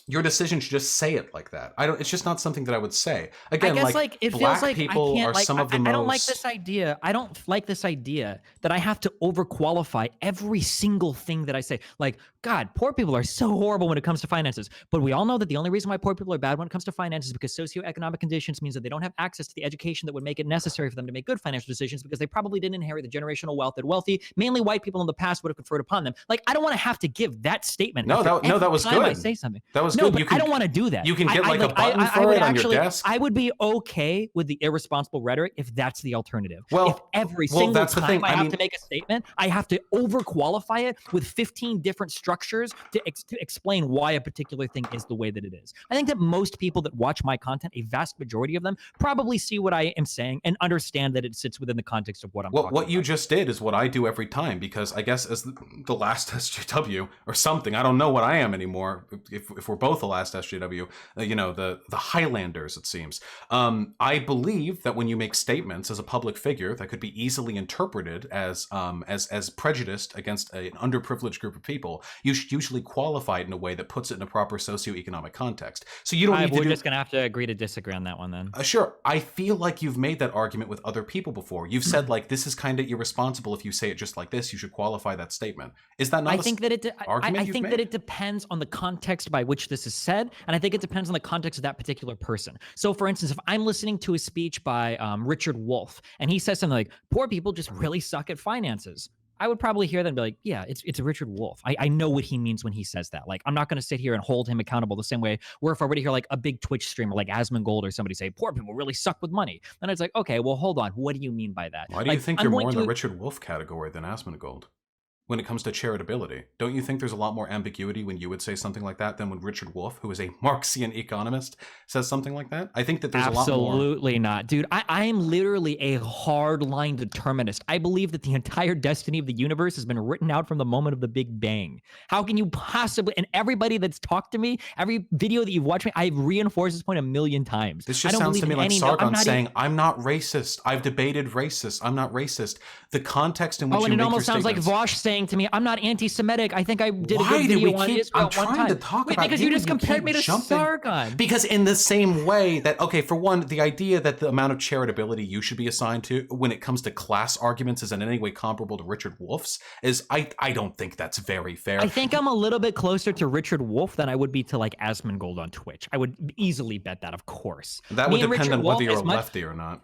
Your decision should just say it like that. It's just not something that I would say. Again, I guess like it black feels like people I can't are like some of the most. I don't like this idea. I don't like this idea that I have to overqualify every single thing that I say. Like, God, poor people are so horrible when it comes to finances. But we all know that the only reason why poor people are bad when it comes to finances is because socioeconomic conditions means that they don't have access to the education that would make it necessary for them to make good financial decisions, because they probably didn't inherit the generational wealth that wealthy, mainly white people in the past, would have conferred upon them. Like, I don't want to have to give that statement. No, that was good. I say something. That was no, good. But I don't want to do that. You can get a button for it on your desk. I would be okay with the irresponsible rhetoric if that's the alternative. Well, if every single that's the time thing. I have to make a statement, I have to overqualify it with 15 different structures to explain why a particular thing is the way that it is. I think that most people that watch my content, a vast majority of them, probably see what I am saying and understand that it sits within the context of what I'm talking about. What you just did is what I do every time, because I guess as the last SJW or something, I don't know what I am anymore, if we're both the last SJW, the Highlanders, it seems. I believe that when you make statements as a public figure that could be easily interpreted as prejudiced against an underprivileged group of people, you should usually qualify it in a way that puts it in a proper socioeconomic context. So you don't need to We're just going to have to agree to disagree on that one then. Sure. I feel like you've made that argument with other people before. You've said, like, this is kind of irresponsible if you say it just like this. You should qualify that statement. Is that not I think that it it depends on the context by which this is said, and I think it depends on the context of that particular person. So, for instance, if I'm listening to a speech by Richard Wolff, and he says something like, poor people just really suck at finances, I would probably hear that and be like, yeah, it's Richard Wolff. I know what he means when he says that. Like, I'm not going to sit here and hold him accountable the same way where if I were to hear like a big Twitch streamer like Asmongold or somebody say, poor people really suck with money, then it's like, okay, well, hold on. What do you mean by that? Why do you think you're more in the Richard Wolff category than Asmongold? When it comes to charitability, don't you think there's a lot more ambiguity when you would say something like that than when Richard Wolff, who is a Marxian economist, says something like that? I think that there's a lot more. Absolutely not. Dude, I am literally a hardline determinist. I believe that the entire destiny of the universe has been written out from the moment of the Big Bang. How can you possibly, and everybody that's talked to me, every video that you've watched me, I've reinforced this point a million times. This just sounds to me like Sargon saying, I'm not racist. I've debated racist. I'm not racist. The context in which you make your statements. Oh, and it almost sounds like Vosh saying to me, I'm not anti-Semitic. I think I did a good video on Israel one time. I'm trying to talk about because you just compared me to Sargon. Because in the same way that, okay, for one, the idea that the amount of charitability you should be assigned to when it comes to class arguments is in any way comparable to Richard Wolff's is, I don't think that's very fair. I think I'm a little bit closer to Richard Wolff than I would be to like Asmongold on Twitch. I would easily bet that, of course. That would depend on whether you're a lefty or not.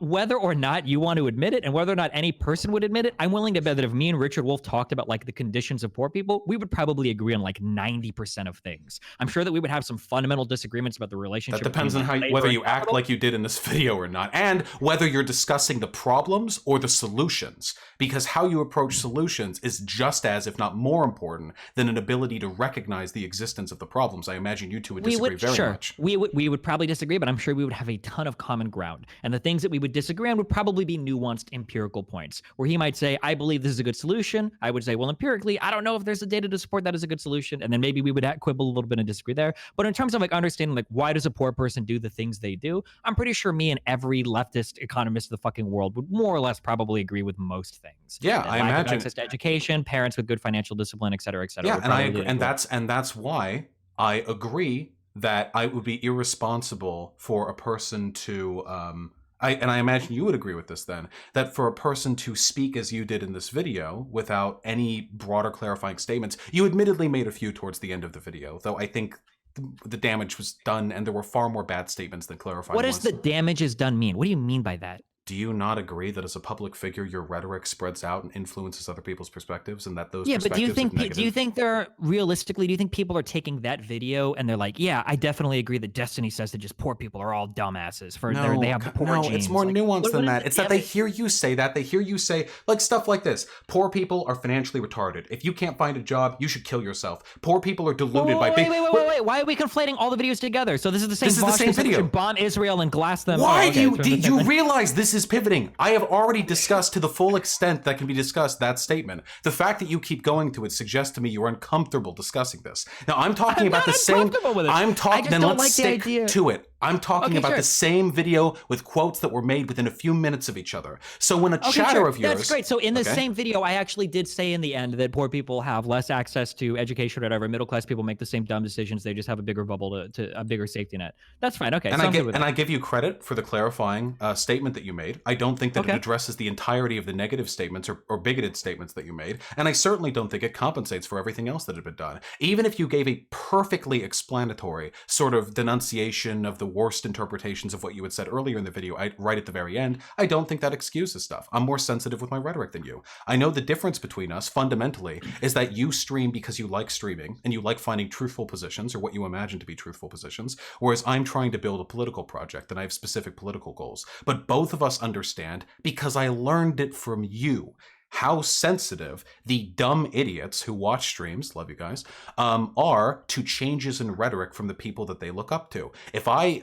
Whether or not you want to admit it and whether or not any person would admit it, I'm willing to bet that if me and Richard Wolff talked about like the conditions of poor people, we would probably agree on like 90% of things. I'm sure that we would have some fundamental disagreements about the relationship. That depends on whether you act like you did in this video or not, and whether you're discussing the problems or the solutions, because how you approach solutions is just as, if not more important than an ability to recognize the existence of the problems. I imagine you two would disagree very much. We would probably disagree, but I'm sure we would have a ton of common ground. And the things that we would disagree on would probably be nuanced empirical points where he might say, I believe this is a good solution. I would say, well, empirically, I don't know if there's the data to support that as a good solution. And then maybe we would quibble a little bit and disagree there. But in terms of like understanding, like, why does a poor person do the things they do? I'm pretty sure me and every leftist economist of the fucking world would more or less probably agree with most things. Yeah, I imagine access to education, parents with good financial discipline, et cetera, et cetera. Yeah, and I agree, and that's why I agree that it would be irresponsible for a person to I imagine you would agree with this then, that for a person to speak as you did in this video without any broader clarifying statements, you admittedly made a few towards the end of the video, though I think the damage was done and there were far more bad statements than clarifying ones. What does the damage is done mean? What do you mean by that? Do you not agree that as a public figure, your rhetoric spreads out and influences other people's perspectives, and that those perspectives but do you think they're realistically? Do you think people are taking that video and they're like, yeah, I definitely agree that Destiny says that just poor people are all dumbasses they have poor genes. It's more nuanced than that. It's that they hear you say that. They hear you say like stuff like this: poor people are financially retarded. If you can't find a job, you should kill yourself. Poor people are deluded by big. Wait! Why are we conflating all the videos together? So this is the same. This is the same video. Bomb Israel and glass them. Why do you realize this this is pivoting. I have already discussed to the full extent that can be discussed that statement. The fact that you keep going to it suggests to me you're uncomfortable discussing this. Now, I'm talking about the same. I'm talking. Then let's stick to it. I'm talking about the same video with quotes that were made within a few minutes of each other. So when a chatter of yours... That's great. So in the same video, I actually did say in the end that poor people have less access to education or whatever. Middle class people make the same dumb decisions. They just have a bigger bubble to a bigger safety net. That's fine. Okay. And I give you credit for the clarifying statement that you made. I don't think that it addresses the entirety of the negative statements or bigoted statements that you made. And I certainly don't think it compensates for everything else that had been done. Even if you gave a perfectly explanatory sort of denunciation of the worst interpretations of what you had said earlier in the video, right at the very end, I don't think that excuses stuff. I'm more sensitive with my rhetoric than you. I know the difference between us fundamentally is that you stream because you like streaming and you like finding truthful positions or what you imagine to be truthful positions, whereas I'm trying to build a political project and I have specific political goals. But both of us understand, because I learned it from you, how sensitive the dumb idiots who watch streams, love you guys, are to changes in rhetoric from the people that they look up to. If I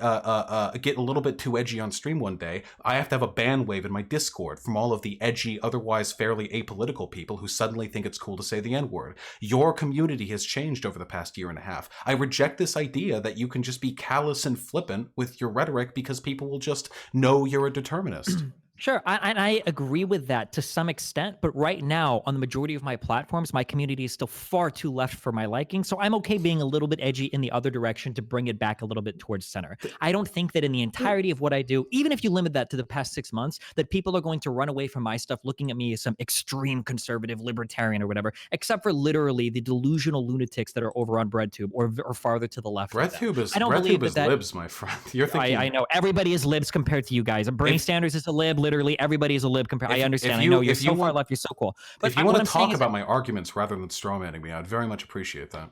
get a little bit too edgy on stream one day, I have to have a ban wave in my Discord from all of the edgy, otherwise fairly apolitical people who suddenly think it's cool to say the N-word. Your community has changed over the past year and a half. I reject this idea that you can just be callous and flippant with your rhetoric because people will just know you're a determinist. Sure, and I agree with that to some extent, but right now, on the majority of my platforms, my community is still far too left for my liking, so I'm okay being a little bit edgy in the other direction to bring it back a little bit towards center. I don't think that in the entirety of what I do, even if you limit that to the past 6 months, that people are going to run away from my stuff looking at me as some extreme conservative libertarian or whatever, except for literally the delusional lunatics that are over on BreadTube or farther to the left. BreadTube is libs, my friend. You're thinking... I know, everybody is libs compared to you guys. Bernie Sanders is a lib, literally everybody is a lib compared. I understand. I know you're so far left. You're so cool. But if you want to talk about my arguments rather than strawmanning me, I'd very much appreciate that.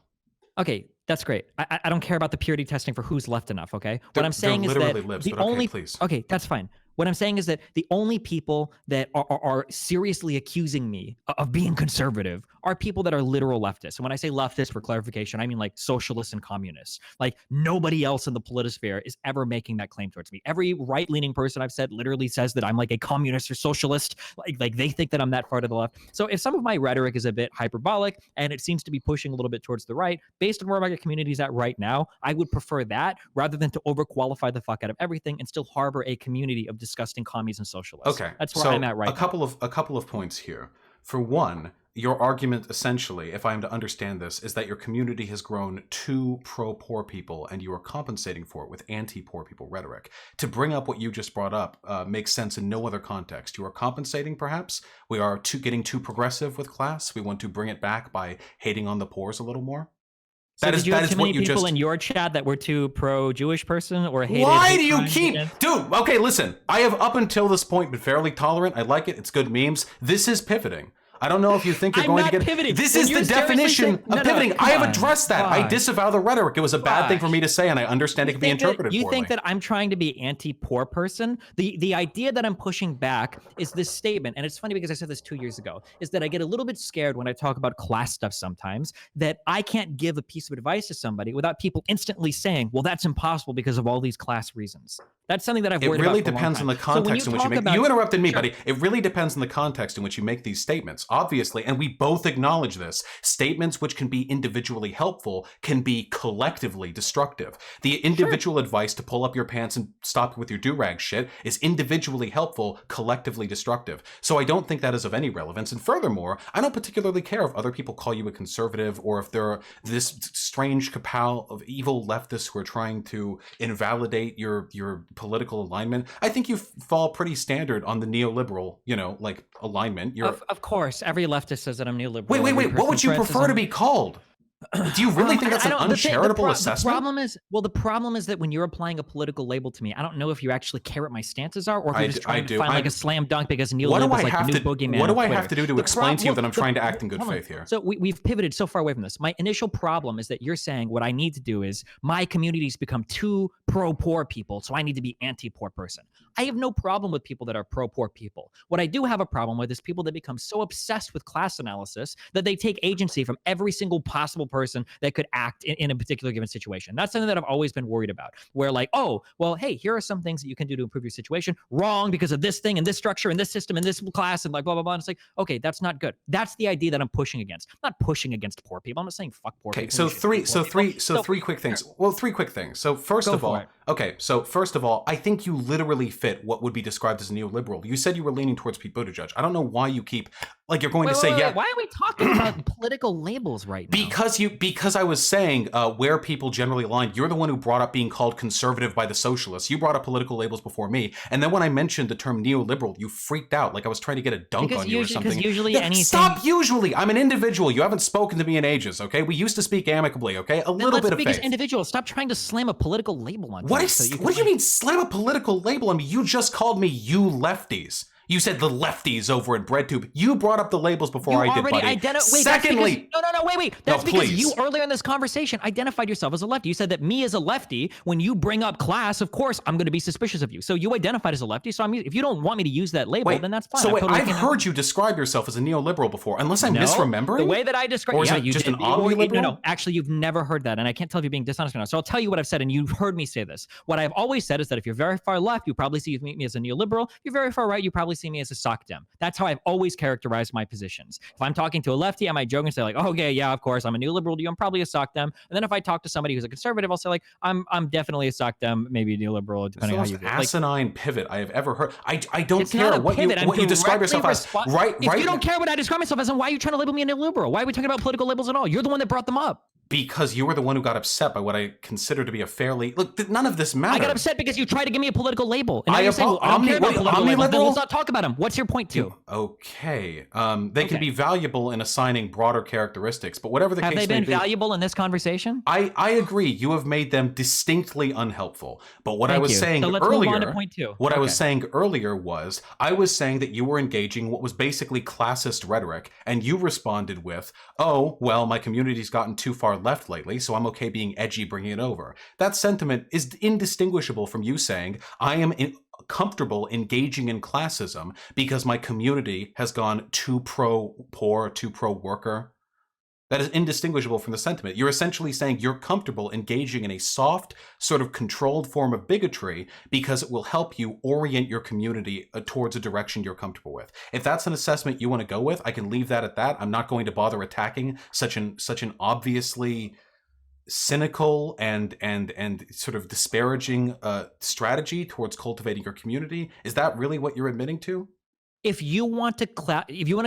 Okay, that's great. I don't care about the purity testing for who's left enough. Okay, what I'm saying is that libs, the only okay, that's fine. What I'm saying is that the only people that are seriously accusing me of being conservative are people that are literal leftists. And when I say leftists, for clarification, I mean like socialists and communists. Like nobody else in the politisphere is ever making that claim towards me. Every right-leaning person I've said literally says that I'm like a communist or socialist. Like they think that I'm that far to the left. So if some of my rhetoric is a bit hyperbolic and it seems to be pushing a little bit towards the right, based on where my community is at right now, I would prefer that rather than to overqualify the fuck out of everything and still harbor a community of disgusting commies and socialists. Okay, that's where I'm at right now. A couple of points here. For one, your argument essentially, if I am to understand this, is that your community has grown too pro-poor people and you are compensating for it with anti-poor people rhetoric. To bring up what you just brought up makes sense in no other context. You are compensating, perhaps. We are getting too progressive with class. We want to bring it back by hating on the poors a little more. So did you have too many people in your chat that were too pro-Jewish person or hated? Why do you keep... Dude, okay, listen. I have up until this point been fairly tolerant. I like it. It's good memes. This is pivoting. I don't know if you think you're going to get... Pivoting. This is the definition of pivoting. I have addressed that. I disavow the rhetoric. It was a bad thing for me to say, and I understand it can be interpreted You think that I'm trying to be anti-poor person? The idea that I'm pushing back is this statement, and it's funny because I said this 2 years ago, is that I get a little bit scared when I talk about class stuff sometimes, that I can't give a piece of advice to somebody without people instantly saying, well, that's impossible because of all these class reasons. That's something that I've worried about. It really depends on the context in which you make... You interrupted me, buddy. It really depends on the context in which you make these statements. Obviously, and we both acknowledge this, statements which can be individually helpful can be collectively destructive. The individual advice to pull up your pants and stop with your do-rag shit is individually helpful, collectively destructive. So I don't think that is of any relevance. And furthermore, I don't particularly care if other people call you a conservative or if they're this strange cabal of evil leftists who are trying to invalidate your political alignment. I think you fall pretty standard on the neoliberal, like alignment. Of course, every leftist says that I'm neoliberal. Wait. What would you prefer to be called? Do you really think that's an uncharitable assessment? The problem is that when you're applying a political label to me, I don't know if you actually care what my stances are, or if you're just trying to find like a slam dunk because neoliberalism is like the new boogeyman. What do I have to do to explain to you that I'm trying to act in good faith here? So we've pivoted so far away from this. My initial problem is that you're saying what I need to do is my community's become too pro-poor people, so I need to be anti-poor person. I have no problem with people that are pro-poor people. What I do have a problem with is people that become so obsessed with class analysis that they take agency from every single possible person that could act in a particular given situation. That's something that I've always been worried about, where like, oh, well, hey, here are some things that you can do to improve your situation. Wrong because of this thing and this structure and this system and this class and like blah, blah, blah. And it's like, okay, that's not good. That's the idea that I'm pushing against. I'm not pushing against poor people. I'm not saying fuck poor Okay, people. so three quick things. Well, three quick things. So first of all, I think you literally fit what would be described as a neoliberal. You said you were leaning towards Pete Buttigieg. I don't know why you keep like you're going to say yeah. Why are we talking about political labels right now? Because I was saying where people generally align. You're the one who brought up being called conservative by the socialists. You brought up political labels before me, and then when I mentioned the term neoliberal, you freaked out like I was trying to get a dunk on you or something. Because usually anything. Stop. Usually, I'm an individual. You haven't spoken to me in ages. Okay, we used to speak amicably. Okay, a little bit of faith. Let's speak as individuals. Stop trying to slam a political label on. What do you mean slam a political label on me? You just called me you lefties. You said the lefties over at BreadTube. You brought up the labels before I did, buddy. Secondly, wait. That's because you earlier in this conversation identified yourself as a lefty. You said that me as a lefty, when you bring up class, of course, I'm going to be suspicious of you. So you identified as a lefty. So if you don't want me to use that label, then that's fine. So I've heard you describe yourself as a neoliberal before, unless I'm misremembering. The way that I describe, or is it just an omniliberal? No, actually, you've never heard that, and I can't tell if you're being dishonest or not. So I'll tell you what I've said, and you've heard me say this. What I've always said is that if you're very far left, you probably see me as a neoliberal. If you're very far right, you probably see me as a sock dem. That's how I've always characterized my positions. If I'm talking to a lefty, I might joke and say like, oh, okay, yeah, of course, I'm a neoliberal to you. I'm probably a sock dem. And then if I talk to somebody who's a conservative, I'll say like, I'm definitely a sock dem, maybe a neoliberal, depending on how you feel. It's the most asinine pivot I have ever heard. I don't care what you describe yourself as. Right. If you don't care what I describe myself as, then why are you trying to label me a neoliberal? Why are we talking about political labels at all? You're the one that brought them up. Because you were the one who got upset by what I consider to be a fairly... Look, none of this matters. I got upset because you tried to give me a political label. And now you're saying, well, I don't care about political labels. Then let's not talk about them. What's your point to? Okay. They can be valuable in assigning broader characteristics, but whatever the case may be... Have they been valuable in this conversation? I agree. You have made them distinctly unhelpful. But what I was saying earlier... Move on to point two. What I was saying earlier was, I was saying that you were engaging what was basically classist rhetoric, and you responded with, oh, well, my community's gotten too far left lately, so I'm okay being edgy bringing it over. That sentiment is indistinguishable from you saying, I am comfortable engaging in classism because my community has gone too pro-poor, too pro-worker. That is indistinguishable from the sentiment. You're essentially saying you're comfortable engaging in a soft, sort of controlled form of bigotry because it will help you orient your community towards a direction you're comfortable with. If that's an assessment you want to go with, I can leave that at that. I'm not going to bother attacking such an obviously cynical and sort of disparaging strategy towards cultivating your community. Is that really what you're admitting to? If you want to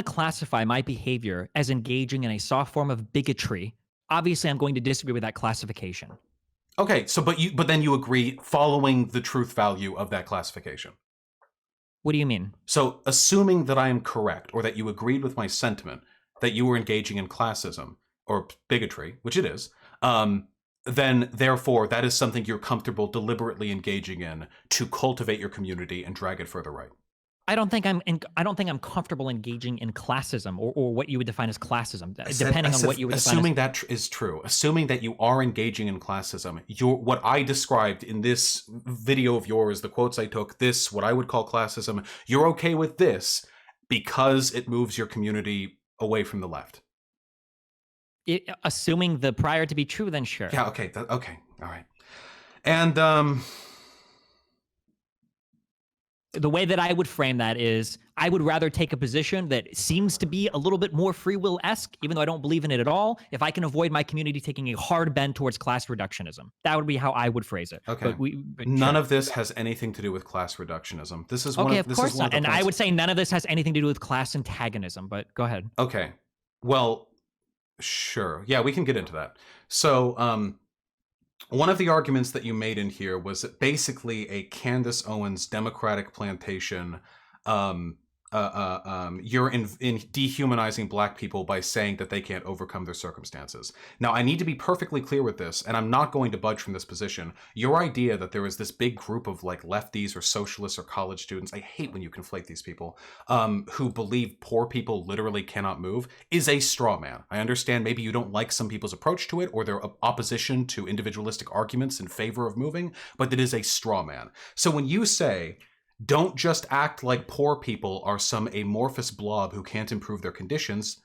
classify my behavior as engaging in a soft form of bigotry, obviously I'm going to disagree with that classification. Okay, so but then you agree following the truth value of that classification. What do you mean? So assuming that I am correct, or that you agreed with my sentiment that you were engaging in classism or bigotry, which it is, then therefore that is something you're comfortable deliberately engaging in to cultivate your community and drag it further right. I don't think I'm comfortable engaging in classism or what you would define as classism, depending on what you would define. Assuming that is true, assuming that you are engaging in classism, what I described in this video of yours, the quotes I took, this, what I would call classism, you're okay with this because it moves your community away from the left. Assuming the prior to be true, then sure. Yeah, okay, okay, all right. And the way that I would frame that is I would rather take a position that seems to be a little bit more free will-esque, even though I don't believe in it at all, if I can avoid my community taking a hard bend towards class reductionism. That would be how I would phrase it. Okay. But none of this has anything to do with class reductionism. This is one of course not. And I would say none of this has anything to do with class antagonism, but go ahead. Okay. Well, sure. Yeah, we can get into that. So, one of the arguments that you made in here was that basically a Candace Owens Democratic plantation, you're in dehumanizing Black people by saying that they can't overcome their circumstances. Now, I need to be perfectly clear with this, and I'm not going to budge from this position. Your idea that there is this big group of like lefties or socialists or college students, I hate when you conflate these people, who believe poor people literally cannot move, is a straw man. I understand maybe you don't like some people's approach to it or their opposition to individualistic arguments in favor of moving, but it is a straw man. So when you say, don't just act like poor people are some amorphous blob who can't improve their conditions, ...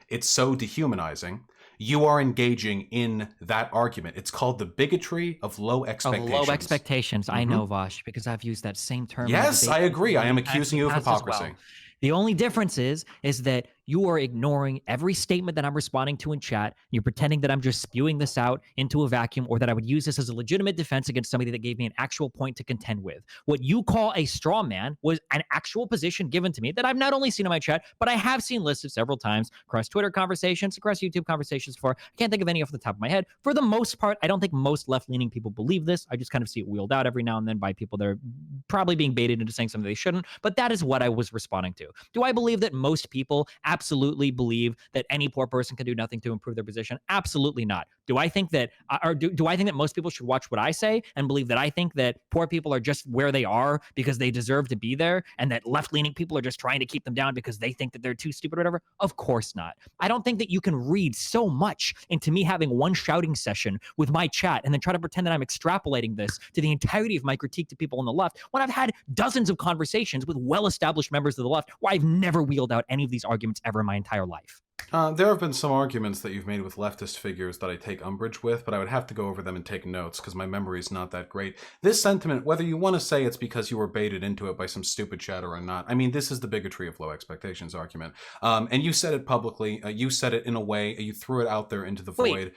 it's so dehumanizing, you are engaging in that argument. It's called the bigotry of low Of low expectations. expectations. I know, Vosh, because I've used that same term in a Yes, I debate agree. I many am times in accusing the you of past as well. hypocrisy. The only difference is that you are ignoring every statement that I'm responding to in chat. You're pretending that I'm just spewing this out into a vacuum, or that I would use this as a legitimate defense against somebody that gave me an actual point to contend with. What you call a straw man was an actual position given to me that I've not only seen in my chat, but I have seen listed several times across Twitter conversations, across YouTube conversations before. I can't think of any off the top of my head. For the most part, I don't think most left-leaning people believe this. I just kind of see it wheeled out every now and then by people that are probably being baited into saying something they shouldn't, but that is what I was responding to. Do I believe that most people absolutely believe that any poor person can do nothing to improve their position? Absolutely not. Do I think that, or do I think that most people should watch what I say and believe that I think that poor people are just where they are because they deserve to be there, and that left-leaning people are just trying to keep them down because they think that they're too stupid or whatever? Of course not. I don't think that you can read so much into me having one shouting session with my chat and then try to pretend that I'm extrapolating this to the entirety of my critique to people on the left, when I've had dozens of conversations with well-established members of the left where I've never wheeled out any of these arguments ever in my entire life. There have been some arguments that you've made with leftist figures that I take umbrage with, but I would have to go over them and take notes because my memory is not that great. This sentiment, whether you want to say it's because you were baited into it by some stupid chatter or not, I mean, this is the bigotry of low expectations argument. And you said it publicly. You said it in a way. You threw it out there into the void.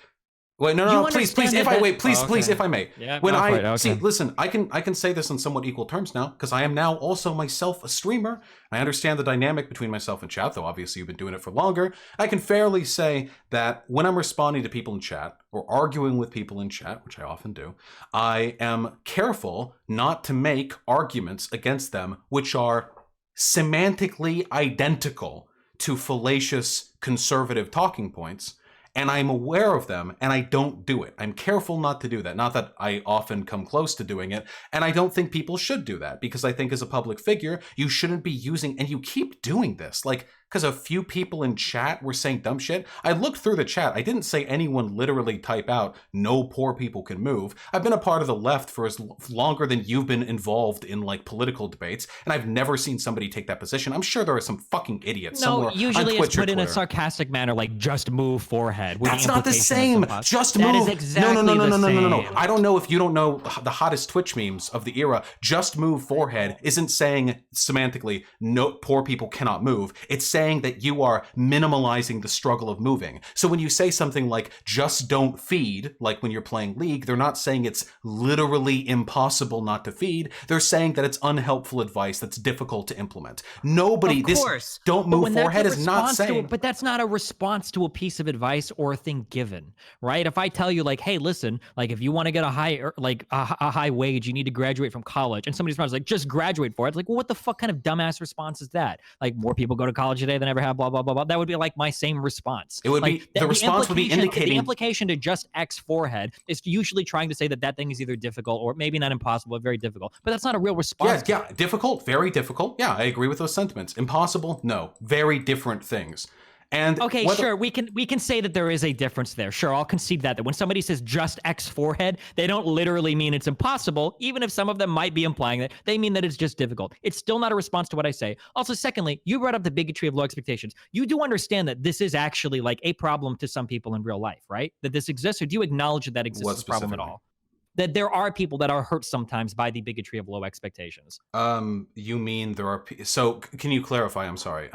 Wait, no, please, if I wait, please, if I may. Yeah, when I okay. see, listen, I can say this in somewhat equal terms now because I am now also myself a streamer. I understand the dynamic between myself and chat, though obviously you've been doing it for longer. I can fairly say that when I'm responding to people in chat or arguing with people in chat, which I often do, I am careful not to make arguments against them which are semantically identical to fallacious conservative talking points. And I'm aware of them, and I don't do it. I'm careful not to do that. Not that I often come close to doing it, and I don't think people should do that, because I think as a public figure, you shouldn't be using, and you keep doing this, like, because a few people in chat were saying dumb shit. I looked through the chat. I didn't say anyone literally type out, no poor people can move. I've been a part of the left for as longer than you've been involved in, like, political debates, and I've never seen somebody take that position. I'm sure there are some fucking idiots somewhere on Twitch or Twitter. No, usually it's put in a sarcastic manner, like, just move forehead. That's not the same. Just move. That is exactly No. I don't know if you don't know the hottest Twitch memes of the era. Just move forehead isn't saying semantically, no, poor people cannot move. It's saying that you are minimalizing the struggle of moving. So when you say something like, just don't feed, like when you're playing League, they're not saying it's literally impossible not to feed. They're saying that it's unhelpful advice that's difficult to implement. Nobody, this don't move forehead is not saying. But that's not a response to a piece of advice or a thing given, right? If I tell you, like, hey, listen, like, if you want to get a high wage, you need to graduate from college, and somebody responds like, just graduate for it. It's like, well, what the fuck kind of dumbass response is that? Like, more people go to college today than ever have, blah blah blah blah. That would be like my same response. It would like, be the response would be indicating the implication to just X forehead is usually trying to say that that thing is either difficult or maybe not impossible, but very difficult. But that's not a real response. Yeah, difficult, very difficult. Yeah, I agree with those sentiments. Impossible, no, very different things. And okay, sure, we can say that there is a difference there. Sure, I'll concede that when somebody says just X forehead, they don't literally mean it's impossible, even if some of them might be implying that. They mean that it's just difficult. It's still not a response to what I say. Also, secondly, you brought up the bigotry of low expectations. You do understand that this is actually like a problem to some people in real life, right? That this exists, or do you acknowledge that that exists as a problem at all? That there are people that are hurt sometimes by the bigotry of low expectations. You mean there are? So can you clarify? I'm sorry.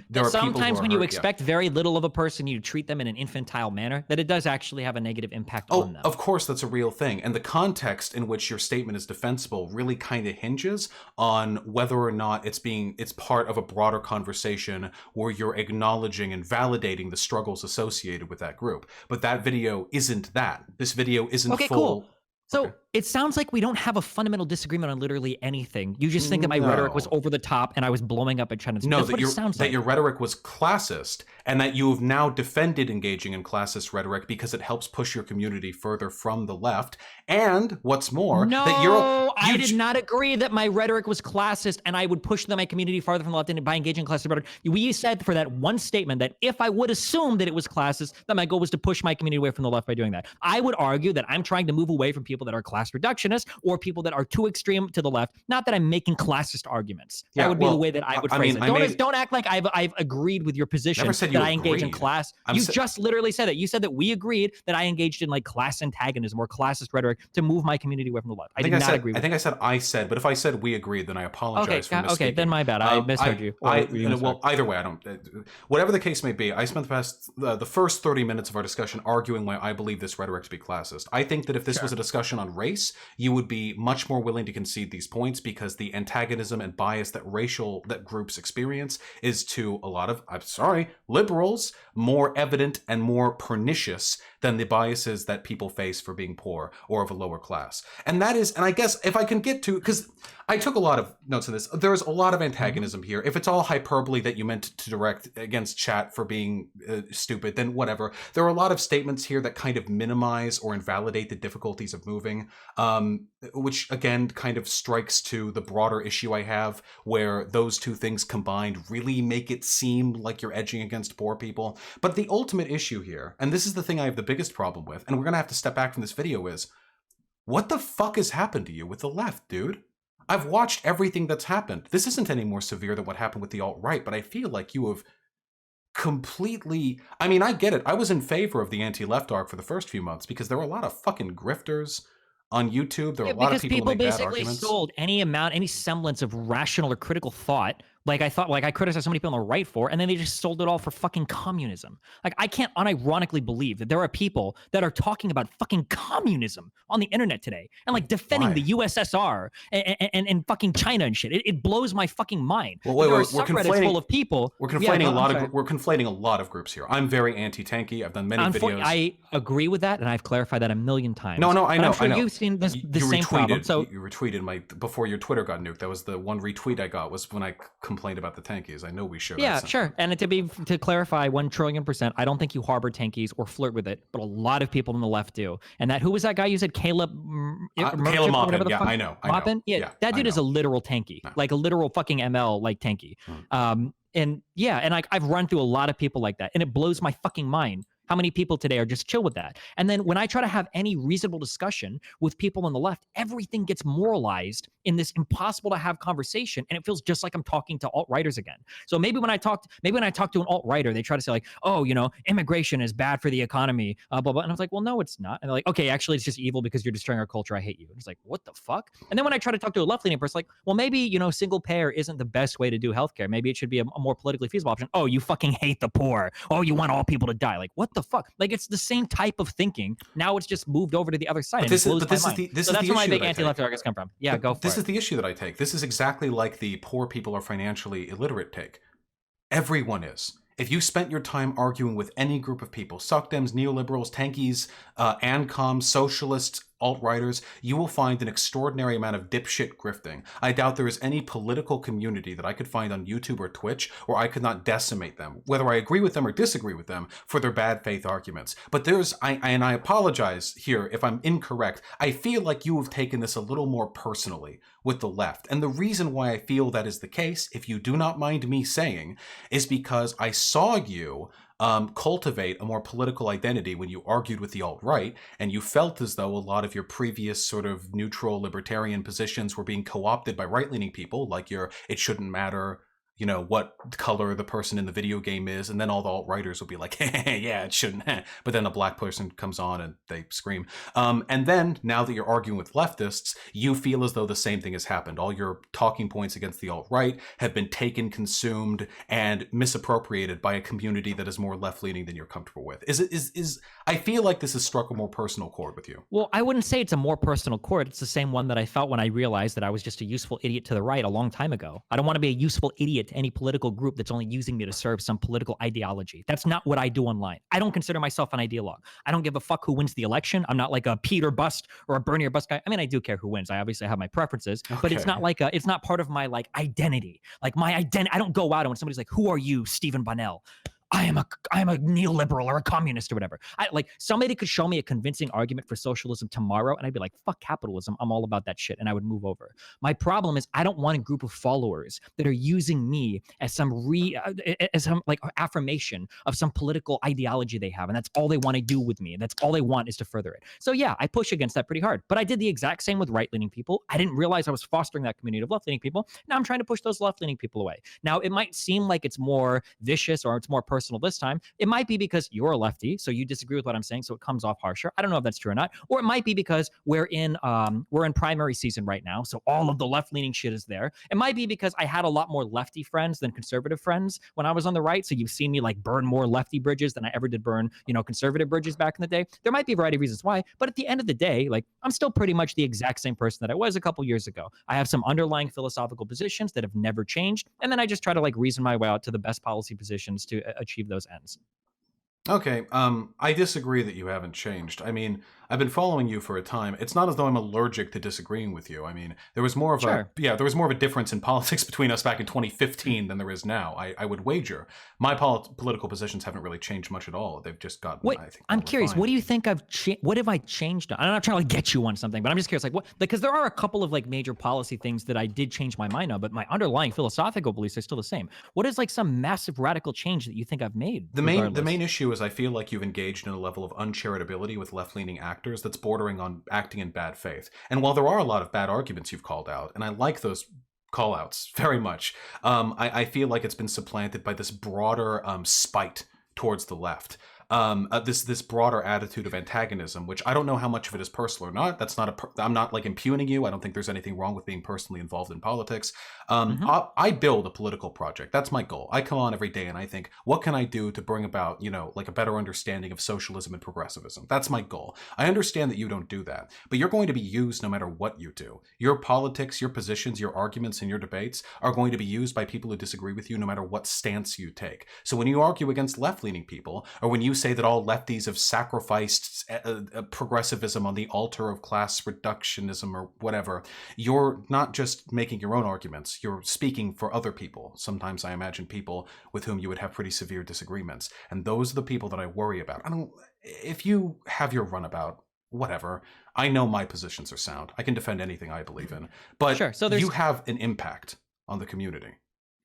There are sometimes when you expect very little of a person, you treat them in an infantile manner. That it does actually have a negative impact on them. Of course, that's a real thing. And the context in which your statement is defensible really kind of hinges on whether or not it's part of a broader conversation where you're acknowledging and validating the struggles associated with that group. But that video isn't that. This video isn't full. Cool. So it sounds like we don't have a fundamental disagreement on literally anything. You just think that my rhetoric was over the top and I was blowing up at China. No, that your rhetoric was classist, and that you have now defended engaging in classist rhetoric because it helps push your community further from the left. And what's more, I did not agree that my rhetoric was classist and I would push my community farther from the left by engaging in classist rhetoric. We said for that one statement that if I would assume that it was classist, then my goal was to push my community away from the left by doing that. I would argue that I'm trying to move away from people that are classist class reductionists or people that are too extreme to the left. Not that I'm making classist arguments. That Yeah, would be the well, way that I would I phrase mean, it. I made Don't act like I've agreed with your position never said that you I engage in agreed. class. You just literally said that. You said that we agreed that I engaged in like class antagonism or classist rhetoric to move my community away from the left. I did not agree with that. I said, but if I said we agreed, then I Okay, apologize for misspeaking. okay, then my bad. I misheard you. Or you misheard. Well, either way, I don't. Whatever the case may be, I spent the first 30 minutes of our discussion arguing why I believe this rhetoric to be classist. I think that if this was a discussion on race, you would be much more willing to concede these points because the antagonism and bias that groups experience is to a lot of, I'm sorry, liberals more evident and more pernicious than the biases that people face for being poor or of a lower class. And that is, and I guess if I can get to, because I took a lot of notes on this, there's a lot of antagonism here. If it's all hyperbole that you meant to direct against chat for being stupid, then whatever. There are a lot of statements here that kind of minimize or invalidate the difficulties of moving, which again kind of strikes to the broader issue I have where those two things combined really make it seem like you're edging against poor people. But the ultimate issue here, and this is the thing I have the biggest problem with, and we're going to have to step back from this video, is what the fuck has happened to you with the left, dude? I've watched everything that's happened. This isn't any more severe than what happened with the alt-right, but I feel like you have completely... I mean, I get it. I was in favor of the anti-left arc for the first few months because there were a lot of fucking grifters on YouTube. There were a lot of people who make bad arguments. Because people basically sold any amount, any semblance of rational or critical thought. Like I criticized so many people on the right for, and then they just sold it all for fucking communism. Like I can't unironically believe that there are people that are talking about fucking communism on the internet today and like defending the USSR and fucking China and shit. It blows my fucking mind. Well, wait, we're conflating full of people. We're conflating a lot of groups here. I'm very anti-tanky. I've done many videos. I agree with that, and I've clarified that a million times. No, I know. I'm sure you've seen the same problem. So you retweeted before your Twitter got nuked. That was the one retweet I got, was when I complained about the tankies. I know we share that. Yeah, sure. And to clarify 1,000,000,000%, I don't think you harbor tankies or flirt with it, but a lot of people on the left do. And who was that guy you said? Caleb Maupin. Yeah, I know. Maupin? Yeah, that dude is a literal tanky, like a literal fucking ML like tanky. And yeah, and I've run through a lot of people like that, and it blows my fucking mind how many people today are just chill with that. And then when I try to have any reasonable discussion with people on the left, everything gets moralized in this impossible to have conversation, and it feels just like I'm talking to alt-righters again. So maybe when I talk to an alt-righter, they try to say like, oh, immigration is bad for the economy, blah, blah. And I was like, well, no, it's not. And they're like, okay, actually, it's just evil because you're destroying our culture. I hate you. And it's like, what the fuck? And then when I try to talk to a left-leaning person, like, well, maybe, single payer isn't the best way to do healthcare. Maybe it should be a more politically feasible option. Oh, you fucking hate the poor. Oh, you want all people to die. Like, what the fuck? Like, it's the same type of thinking. Now it's just moved over to the other side. This is that's where my big anti-left arguments come from. Yeah, go for it. This is the issue that I take. This is exactly like the poor people are financially illiterate take. Everyone is. If you spent your time arguing with any group of people, suckdems, neoliberals, tankies, ANCOM, socialists, alt-righters, you will find an extraordinary amount of dipshit grifting. I doubt there is any political community that I could find on YouTube or Twitch where I could not decimate them, whether I agree with them or disagree with them, for their bad faith arguments. But I apologize here if I'm incorrect, I feel like you have taken this a little more personally with the left. And the reason why I feel that is the case, if you do not mind me saying, is because I saw you cultivate a more political identity when you argued with the alt-right, and you felt as though a lot of your previous sort of neutral libertarian positions were being co-opted by right-leaning people, like it shouldn't matter what color the person in the video game is, and then all the alt-righters will be like, hey, yeah, it shouldn't, but then a black person comes on and they scream. And then, now that you're arguing with leftists, you feel as though the same thing has happened. All your talking points against the alt-right have been taken, consumed, and misappropriated by a community that is more left-leaning than you're comfortable with. I feel like this has struck a more personal chord with you. Well, I wouldn't say it's a more personal chord. It's the same one that I felt when I realized that I was just a useful idiot to the right a long time ago. I don't want to be a useful idiot to any political group that's only using me to serve some political ideology. That's not what I do online. I don't consider myself an ideologue. I don't give a fuck who wins the election. I'm not like a Peter Bust or a Bernie or Bust guy. I mean, I do care who wins. I obviously have my preferences, but it's not like it's not part of my like identity. Like my identity, I don't go out and when somebody's like, who are you, Stephen Bunnell? I am a neoliberal or a communist or whatever. I like somebody could show me a convincing argument for socialism tomorrow, and I'd be like, fuck capitalism. I'm all about that shit, and I would move over. My problem is I don't want a group of followers that are using me as as some like affirmation of some political ideology they have, and that's all they want to do with me, and that's all they want is to further it. So yeah, I push against that pretty hard. But I did the exact same with right-leaning people. I didn't realize I was fostering that community of left-leaning people. Now I'm trying to push those left-leaning people away. Now it might seem like it's more vicious or it's more personal this time. It might be because you're a lefty, so you disagree with what I'm saying, so it comes off harsher. I don't know if that's true or not. Or it might be because we're in primary season right now, so all of the left-leaning shit is there. It might be because I had a lot more lefty friends than conservative friends when I was on the right, so you've seen me like burn more lefty bridges than I ever did burn, conservative bridges back in the day. There might be a variety of reasons why, but at the end of the day, like I'm still pretty much the exact same person that I was a couple years ago. I have some underlying philosophical positions that have never changed, and then I just try to like reason my way out to the best policy positions to achieve those ends. Okay, I disagree that you haven't changed. I mean, I've been following you for a time. It's not as though I'm allergic to disagreeing with you. I mean, there was more of Sure. there was more of a difference in politics between us back in 2015 than there is now. I would wager. My political positions haven't really changed much at all. They've just gotten, What I think, I'm more curious, what refined. do you think what have I changed on? I'm not trying to like get you on something, but I'm just curious, like what, because there are a couple of like major policy things that I did change my mind on, but my underlying philosophical beliefs are still the same. What is like some massive radical change that you think I've made The main regardless? issue is I feel like you've engaged in a level of uncharitability with left-leaning actors that's bordering on acting in bad faith. And while there are a lot of bad arguments you've called out, and I like those call-outs very much, I feel like it's been supplanted by this broader spite towards the left. This broader attitude of antagonism, which I don't know how much of it is personal or not. That's not I'm not like impugning you. I don't think there's anything wrong with being personally involved in politics. Hmm. I build a political project. That's my goal. I come on every day and I think, what can I do to bring about, like a better understanding of socialism and progressivism? That's my goal. I understand that you don't do that, but you're going to be used no matter what you do. Your politics, your positions, your arguments, and your debates are going to be used by people who disagree with you no matter what stance you take. So when you argue against left-leaning people, or when you say that all lefties have sacrificed progressivism on the altar of class reductionism or whatever, you're not just making your own arguments, you're speaking for other people. Sometimes I imagine people with whom you would have pretty severe disagreements. And those are the people that I worry about. If you have your runabout, whatever, I know my positions are sound. I can defend anything I believe in. But Sure. So you there's have an impact on the community.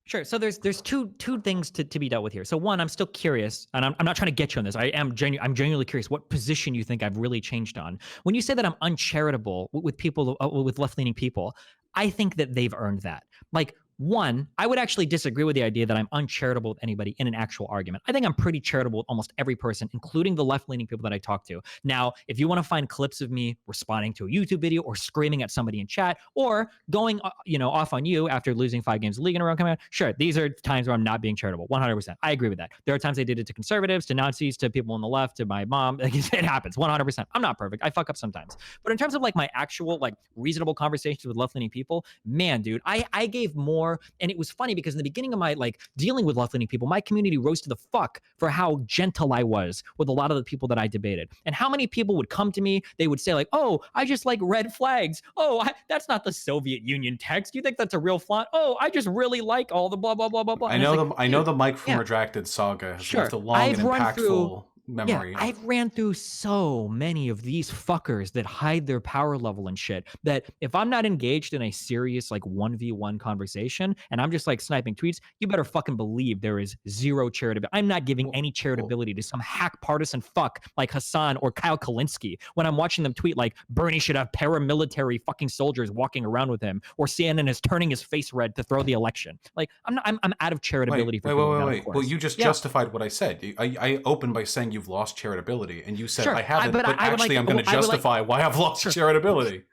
Sure. So there's two things to be dealt with here. So one, I'm still curious, and I'm not trying to get you on this. I'm genuinely curious what position you think I've really changed on. When you say that I'm uncharitable with people with left leaning people, I think that they've earned that. Like one, I would actually disagree with the idea that I'm uncharitable with anybody in an actual argument. I think I'm pretty charitable with almost every person, including the left leaning people that I talk to. Now, if you want to find clips of me responding to a YouTube video or screaming at somebody in chat or going, off on you after losing 5 games of league in a row coming out, sure, these are times where I'm not being charitable. 100%. I agree with that. There are times I did it to conservatives, to Nazis, to people on the left, to my mom. Like, it happens. 100%. I'm not perfect. I fuck up sometimes. But in terms of like my actual like reasonable conversations with left leaning people, man, dude, I gave more, and it was funny because in the beginning of my like dealing with left leaning people, my community rose to the fuck for how gentle I was with a lot of the people that I debated, and how many people would come to me. They would say like, "Oh, I just like red flags. Oh, that's not the Soviet Union text. You think that's a real font? Oh, I just really like all the blah blah blah blah blah." And it's like, I know dude, the Mike from yeah, Retracted saga has left sure. a long and impactful Yeah, memory. I've ran through so many of these fuckers that hide their power level and shit that if I'm not engaged in a serious like 1v1 conversation and I'm just like sniping tweets, you better fucking believe there is zero charitability. I'm not giving Well, any well, charitability to some hack partisan fuck like Hassan or Kyle Kalinske when I'm watching them tweet like Bernie should have paramilitary fucking soldiers walking around with him, or CNN is turning his face red to throw the election. Like I'm out of charitability for people now, of Well, course. you just Yeah, justified what I said. I opened by saying you've lost charitability, and you said I sure. haven't, but I would like actually I'm going to I would like justify why I've lost sure. charitability.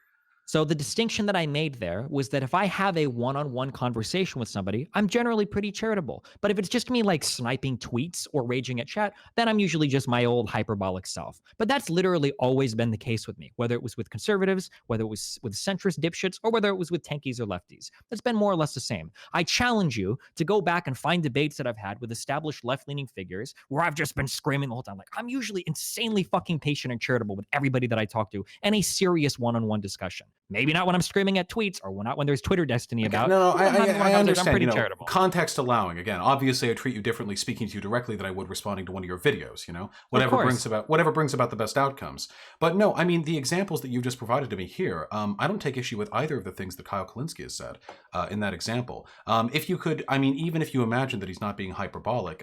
So the distinction that I made there was that if I have a one-on-one conversation with somebody, I'm generally pretty charitable. But if it's just me like sniping tweets or raging at chat, then I'm usually just my old hyperbolic self. But that's literally always been the case with me, whether it was with conservatives, whether it was with centrist dipshits, or whether it was with tankies or lefties. That's been more or less the same. I challenge you to go back and find debates that I've had with established left-leaning figures where I've just been screaming the whole time. Like, I'm usually insanely fucking patient and charitable with everybody that I talk to, and a serious one-on-one discussion. Maybe not when I'm screaming at tweets or not when there's Twitter destiny Okay, about. no, no, But when I'm having one I conversation, I'm understand. pretty charitable. Context allowing. Again, obviously, I treat you differently speaking to you directly than I would responding to one of your videos. Of course. Whatever brings about the best outcomes. But no, I mean the examples that you just provided to me here. I don't take issue with either of the things that Kyle Kalinske has said in that example. If you could, I mean, even if you imagine that he's not being hyperbolic,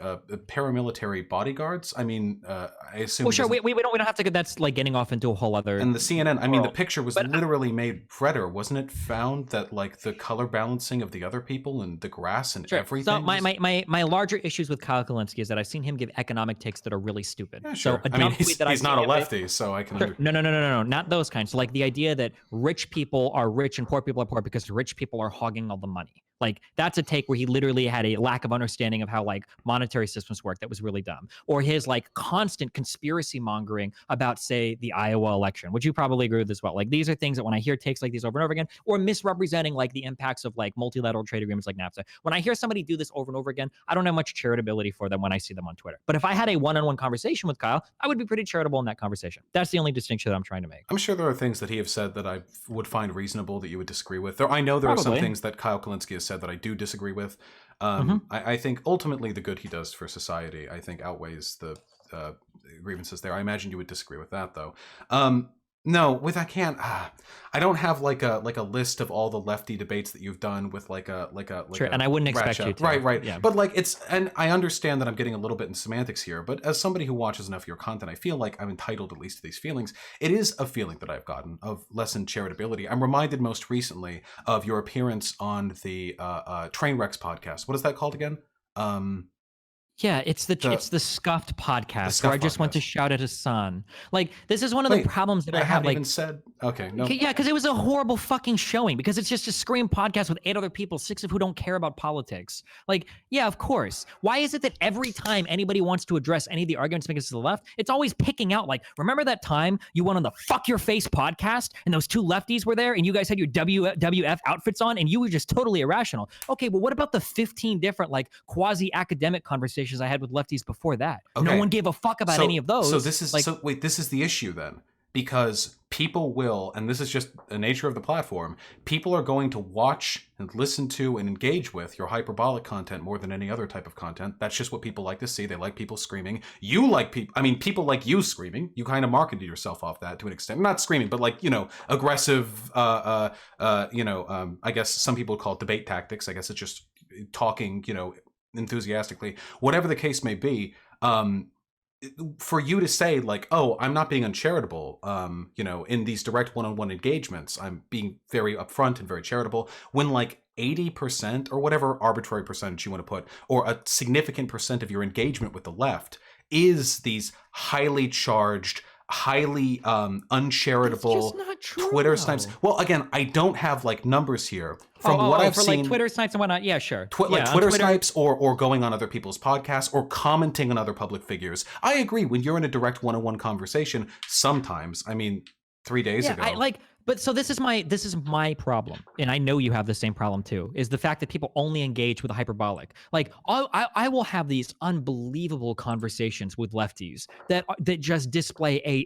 paramilitary bodyguards. I mean, I assume. Well, sure. We don't have to get that's like getting off into a whole other And the CNN, I mean, the world. picture was But literally made redder, wasn't it? Found that like the color balancing of the other people and the grass and sure. So everything. my larger issues with Kyle Kalinske is that I've seen him give economic takes that are really stupid. Yeah, So sure. a I mean, dumb tweet that I've he's not seen a him make. lefty, so I can. Sure. No, not those kinds. So like the idea that rich people are rich and poor people are poor because rich people are hogging all the money. Like that's a take where he literally had a lack of understanding of how like monetary systems work that was really dumb. Or his like constant conspiracy mongering about, say, the Iowa election, which you probably agree with as well. Like these are things that when I hear takes like these over and over again, or misrepresenting like the impacts of like multilateral trade agreements like NAFTA. When I hear somebody do this over and over again, I don't have much charitability for them when I see them on Twitter. But if I had a one-on-one conversation with Kyle, I would be pretty charitable in that conversation. That's the only distinction that I'm trying to make. I'm sure there are things that he have said that I would find reasonable that you would disagree with. I know there are some Probably. things that Kyle Kalinske has said that I do disagree with. Mhm. I think ultimately the good he does for society, I think, outweighs the grievances there. I imagine you would disagree with that, though. No, with I can't. I don't have like a list of all the lefty debates that you've done with Sure, and I wouldn't expect you to. Right. Yeah. But like and I understand that I'm getting a little bit in semantics here. But as somebody who watches enough of your content, I feel like I'm entitled at least to these feelings. It is a feeling that I've gotten of lessened charitability. I'm reminded most recently of your appearance on the Trainwrecks podcast. What is that called again? Yeah, it's the Scuffed podcast where I just went to shout at his son. Like this is one of the problems that I have. haven't Like, even said okay, no. yeah, because it was a horrible fucking showing. Because it's just a scream podcast with 8 other people, 6 of who don't care about politics. Like, yeah, of course. Why is it that every time anybody wants to address any of the arguments against the left, it's always picking out like, remember that time you went on the Fuck Your Face podcast and those 2 lefties were there and you guys had your WWF outfits on and you were just totally irrational. Okay, well, what about the 15 different like quasi-academic conversations I had with lefties before that? Okay. No one gave a fuck about any of those. So this is like, wait, this is the issue then. Because people will, and this is just the nature of the platform, people are going to watch and listen to and engage with your hyperbolic content more than any other type of content. That's just what people like to see. They like people screaming. You like people, I mean, people like you screaming. You kind of marketed yourself off that to an extent. Not screaming, but like, aggressive, I guess some people call it debate tactics. I guess it's just talking, enthusiastically. Whatever the case may be, for you to say like, oh, I'm not being uncharitable, in these direct one-on-one engagements, I'm being very upfront and very charitable, when like 80% or whatever arbitrary percentage you want to put, or a significant percent of your engagement with the left is these highly charged, highly uncharitable Twitter snipes. Well, again, I don't have like numbers here. From what I've seen, like Twitter snipes and whatnot. Yeah, sure. Twitter snipes or going on other people's podcasts or commenting on other public figures. I agree. When you're in a direct one-on-one conversation, sometimes, I mean, 3 days ago. But so this is my problem, and I know you have the same problem too, is the fact that people only engage with the hyperbolic. Like I will have these unbelievable conversations with lefties that just display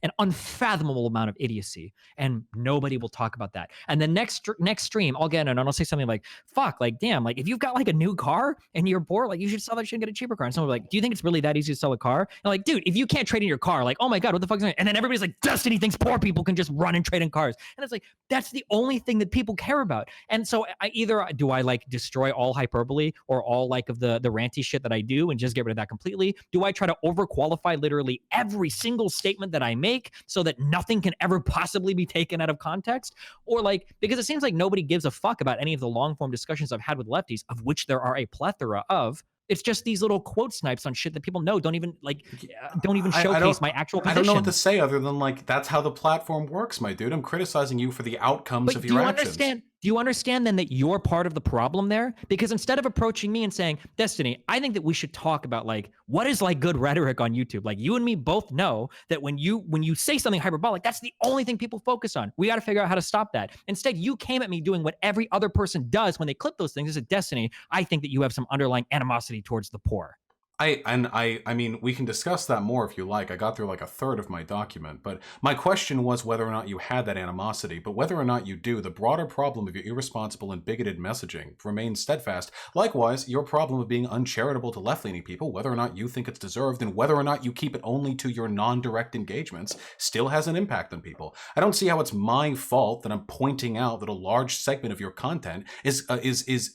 an unfathomable amount of idiocy, and nobody will talk about that. And the next stream, I'll get in and I'll say something like, "Fuck, like damn, like if you've got like a new car and you're bored, like you should sell that shit and get a cheaper car." And someone will be like, "Do you think it's really that easy to sell a car?" And like, dude, if you can't trade in your car, like, oh my god, what the fuck is that? And then everybody's like, Destiny thinks poor people can just run and trade in cars. And it's like, that's the only thing that people care about. And so I either do I like destroy all hyperbole or all like of the ranty shit that I do and just get rid of that completely? Do I try to overqualify literally every single statement that I make so that nothing can ever possibly be taken out of context? Or like, because it seems like nobody gives a fuck about any of the long form discussions I've had with lefties, of which there are a plethora of. It's just these little quote snipes on shit that people know don't even showcase my actual position. I don't know what to say other than like, that's how the platform works, my dude. I'm criticizing you for the outcomes of your actions. Do you understand then that you're part of the problem there? Because instead of approaching me and saying, Destiny, I think that we should talk about like what is like good rhetoric on YouTube. Like you and me both know that when you say something hyperbolic, that's the only thing people focus on. We got to figure out how to stop that. Instead, you came at me doing what every other person does when they clip those things. As a Destiny, I think that you have some underlying animosity towards the poor. I mean, we can discuss that more if you like. I got through like a third of my document, but my question was whether or not you had that animosity. But whether or not you do, the broader problem of your irresponsible and bigoted messaging remains steadfast. Likewise, your problem of being uncharitable to left-leaning people, whether or not you think it's deserved, and whether or not you keep it only to your non-direct engagements, still has an impact on people. I don't see how it's my fault that I'm pointing out that a large segment of your content is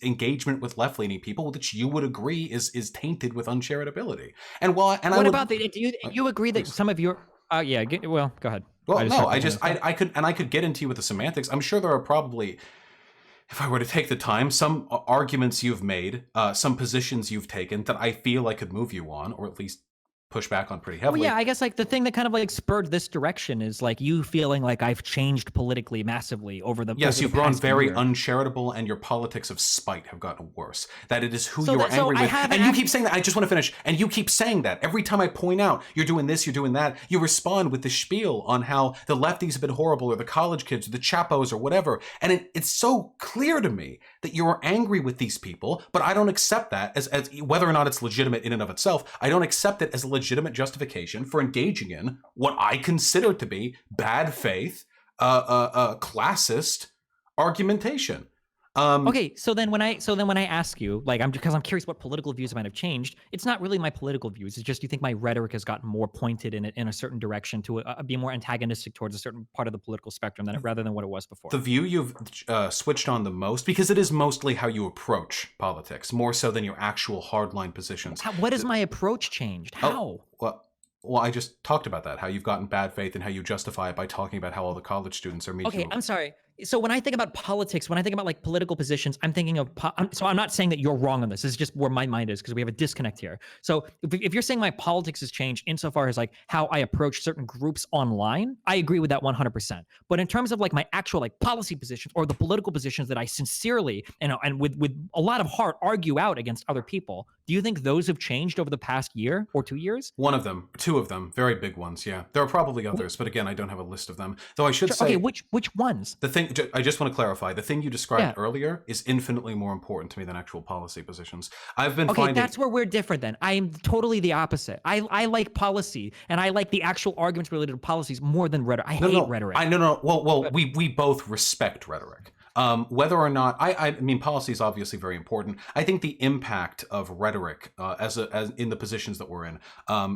engagement with left-leaning people, which you would agree is tainted with uncharitability. And while and I What would about the? Do you agree that please. some of your? Yeah. Well, go ahead. I Well, just no, started thinking this. Go ahead. I could get into you with the semantics. I'm sure there are probably, if I were to take the time, some arguments you've made, some positions you've taken that I feel I could move you on, or at least push back on pretty Well, heavily. yeah, I guess like the thing that kind of like spurred this direction is like you feeling like I've changed politically massively Yes, over the you've grown past very year. uncharitable, and your politics of spite have gotten worse. That it is who So you are that so angry I with. haven't And you keep saying that. I just want to finish. And you keep saying that. Every time I point out you're doing this, you're doing that, you respond with the spiel on how the lefties have been horrible, or the college kids, or the chapos, or whatever. And it's so clear to me that you are angry with these people, but I don't accept that as whether or not it's legitimate in and of itself. I don't accept it as a legitimate justification for engaging in what I consider to be bad faith, classist argumentation. Okay, so then when I ask you, like, I'm curious what political views might have changed. It's not really my political views. It's just you think my rhetoric has gotten more pointed in a certain direction to be more antagonistic towards a certain part of the political spectrum rather than what it was The before. view you've switched on the most, because it is mostly how you approach politics, more so than your actual hardline positions. What has my approach changed? Oh, How? well, I just talked about that, how you've gotten bad faith and how you justify it by talking about how all the college students are Okay, mediocre. I'm sorry. So when I think about politics, when I think about like political positions, I'm thinking of. So I'm not saying that you're wrong on this. This is just where my mind is because we have a disconnect here. So if you're saying my politics has changed insofar as like how I approach certain groups online, I agree with that 100%. But in terms of like my actual like policy positions or the political positions that I sincerely and with a lot of heart argue out against other people, do you think those have changed over the past year or 2 years? One of them, two of them, very big ones, yeah. There are probably others, but again, I don't have a list of them. Though I should Sure. Okay, say, which ones? the thing, I just want to clarify, the thing you described Yeah. earlier is infinitely more important to me than actual policy positions. I've been Okay, finding that's where we're different then. I'm totally the opposite. I like policy and I like the actual arguments related to policies more than rhetoric. I No, hate no, rhetoric. no. Well, But we both respect rhetoric. Whether or not I mean, policy is obviously very important. I think the impact of rhetoric, as in the positions that we're in,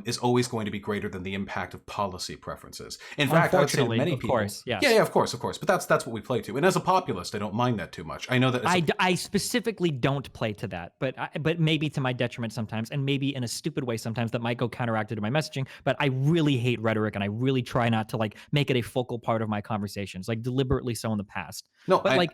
is always going to be greater than the impact of policy preferences. In fact, I would say that unfortunately, many of people. course, Yeah, yes. yeah, of course. But that's what we play to. And as a populist, I don't mind that too much. I know that as a I specifically don't play to that, but maybe to my detriment sometimes, and maybe in a stupid way sometimes that might go counteracted to my messaging. But I really hate rhetoric, and I really try not to like make it a focal part of my conversations, like deliberately so in the past. No, But like,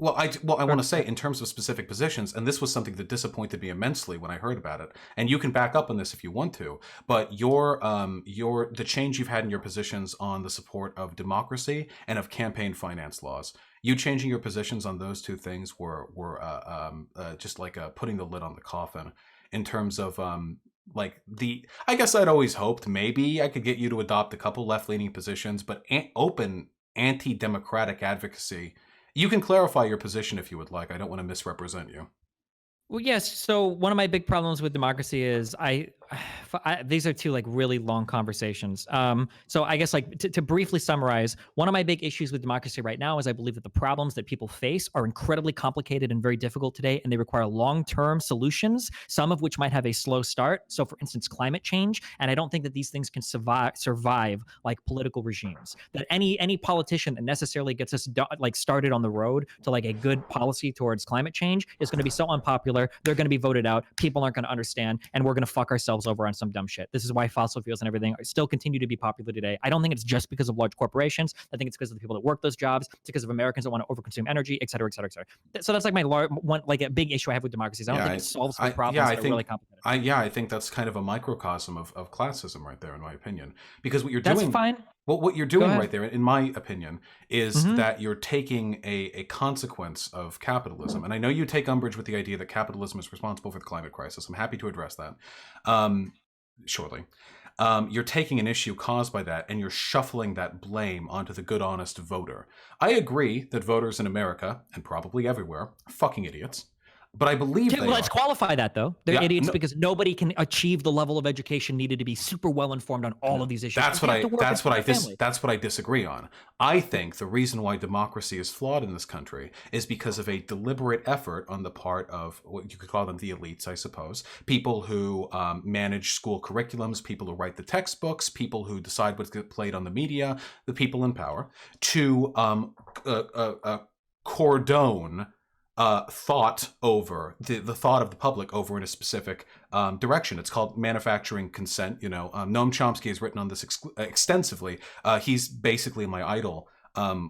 I want to say in terms of specific positions, and this was something that disappointed me immensely when I heard about it. And you can back up on this if you want to, but your the change you've had in your positions on the support of democracy and of campaign finance laws, you changing your positions on those two things were just like putting the lid on the coffin in terms of like the I guess I'd always hoped maybe I could get you to adopt a couple left-leaning positions, but open anti-democratic advocacy. You can clarify your position if you would like. I don't want to misrepresent you. well, yes. So one of my big problems with democracy is these are two like really long conversations. So I guess like to briefly summarize, one of my big issues with democracy right now is I believe that the problems that people face are incredibly complicated and very difficult today, and they require long-term solutions. Some of which might have a slow start. So, for instance, climate change, and I don't think that these things can survive like political regimes. That any politician that necessarily gets us like started on the road to like a good policy towards climate change is going to be so unpopular. They're going to be voted out. People aren't going to understand, and we're going to fuck ourselves over on some dumb shit. This is why fossil fuels and everything still continue to be popular today. I don't think it's just because of large corporations. I think it's because of the people that work those jobs. It's because of Americans that want to overconsume energy, et cetera, et cetera, et cetera. So that's like my one, like a big issue I have with democracies. I don't Yeah, think it solves the I problems yeah, I that are think really complicated. I think that's kind of a microcosm of classism right there, in my opinion. Because what you're That's doing, fine. what you're Go doing ahead. right there, in my opinion, is Hmm. that you're taking a consequence of capitalism. And I know you take umbrage with the idea that capitalism is responsible for the climate crisis. I'm happy to address that um, shortly. You're taking an issue caused by that and you're shuffling that blame onto the good, honest voter. I agree that voters in America, and probably everywhere, are fucking idiots. but I believe they Let's are. qualify that though. They're Yeah, idiots no, because nobody can achieve the level of education needed to be super well informed on all no. of these issues That's because you what have I to work and feed your family. that's what I disagree on. I think the reason why democracy is flawed in this country is because of a deliberate effort on the part of what you could call them the elites, I suppose, people who manage school curriculums, people who write the textbooks, people who decide what's get played on the media, the people in power, to cordon thought over the thought of the public over in a specific direction. It's called manufacturing consent. Noam Chomsky has written on this extensively. He's basically my idol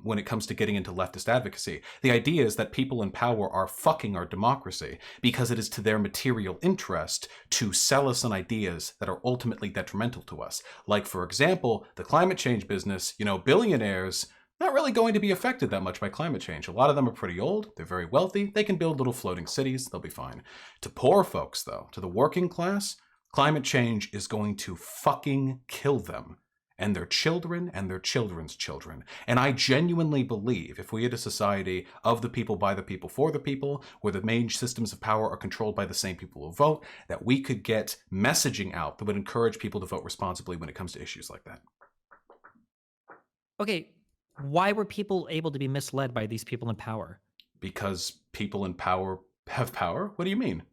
when it comes to getting into leftist advocacy. The idea is that people in power are fucking our democracy because it is to their material interest to sell us on ideas that are ultimately detrimental to us. Like, for example, the climate change business, billionaires not really going to be affected that much by climate change. A lot of them are pretty old, they're very wealthy, they can build little floating cities, they'll be fine. To poor folks, though, to the working class, climate change is going to fucking kill them and their children and their children's children. And I genuinely believe if we had a society of the people, by the people, for the people, where the main systems of power are controlled by the same people who vote, that we could get messaging out that would encourage people to vote responsibly when it comes to issues like that. Okay, why were people able to be misled by these people in power? Because people in power have power? What do you mean?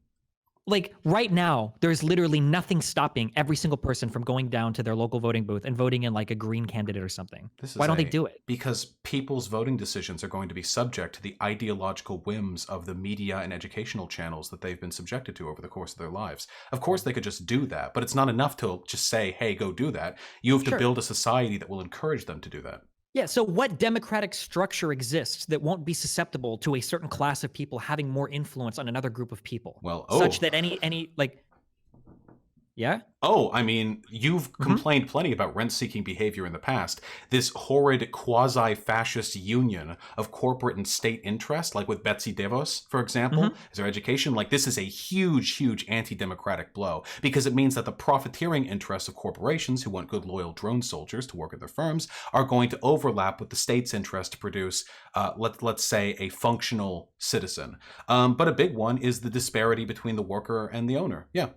Like right now, there's literally nothing stopping every single person from going down to their local voting booth and voting in like a green candidate or something. Why don't they do it? Because people's voting decisions are going to be subject to the ideological whims of the media and educational channels that they've been subjected to over the course of their lives. Of course, they could just do that, but it's not enough to just say, hey, go do that. You have to build a society that will encourage them to do that. Yeah, so what democratic structure exists that won't be susceptible to a certain class of people having more influence on another group of people? Well, such that any like, yeah? Oh, I mean, you've complained plenty about rent-seeking behavior in the past. This horrid quasi-fascist union of corporate and state interest, like with Betsy DeVos, for example, as our education, like this is a huge, huge anti-democratic blow because it means that the profiteering interests of corporations who want good, loyal drone soldiers to work at their firms are going to overlap with the state's interest to produce, let's say, a functional citizen. But a big one is the disparity between the worker and the owner. Yeah,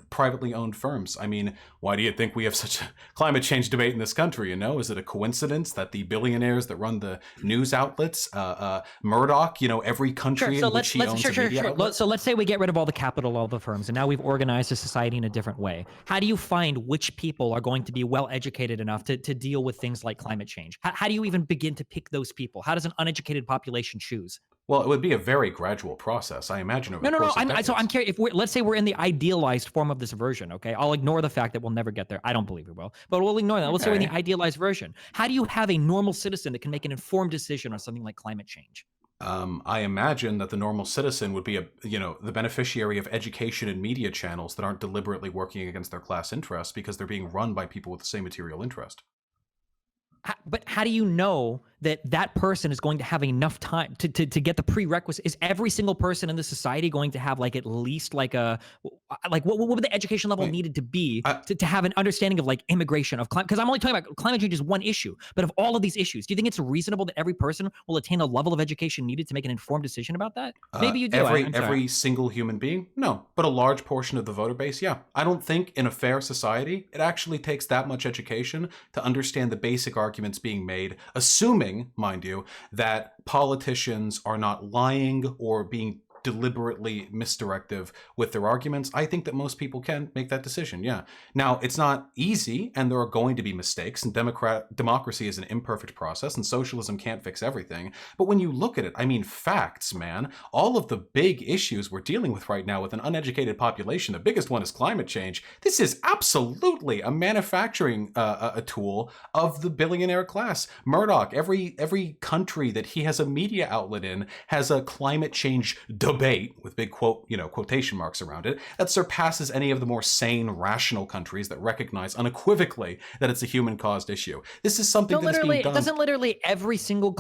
privately owned firms. I mean, why do you think we have such a climate change debate in this country? Is it a coincidence that the billionaires that run the news outlets, Murdoch, every country in which he owns a media outlet? So let's say we get rid of all the capital, all the firms, and now we've organized a society in a different way. How do you find which people are going to be well educated enough to deal with things like climate change? How do you even begin to pick those people? How does an uneducated population choose? Well, it would be a very gradual process, I imagine. Over the course of decades. So I'm curious. Let's say we're in the idealized form of this version, okay? I'll ignore the fact that we'll never get there. I don't believe we will, but we'll ignore that. Okay. Let's say we're in the idealized version. How do you have a normal citizen that can make an informed decision on something like climate change? I imagine that the normal citizen would be the beneficiary of education and media channels that aren't deliberately working against their class interests because they're being run by people with the same material interest. But how do you know that that person is going to have enough time to get the prerequisite? Is every single person in the society going to have like at least like what would the education level needed to be to have an understanding of like immigration of climate? Because I'm only talking about climate change is one issue, but of all of these issues, do you think it's reasonable that every person will attain a level of education needed to make an informed decision about that? Maybe you do. Every single human being? No, but a large portion of the voter base, yeah. I don't think in a fair society it actually takes that much education to understand the basic arguments being made, assuming, mind you, that politicians are not lying or being deliberately misdirective with their arguments. I think that most people can make that decision, yeah. Now, it's not easy, and there are going to be mistakes, and democracy is an imperfect process, and socialism can't fix everything. But when you look at it, I mean, facts, man. All of the big issues we're dealing with right now with an uneducated population, the biggest one is climate change. This is absolutely a manufacturing a tool of the billionaire class. Murdoch, every country that he has a media outlet in has a climate change debate with big quotation marks around it that surpasses any of the more sane, rational countries that recognize unequivocally that it's a human-caused issue. This is something that's being done. Doesn't literally every single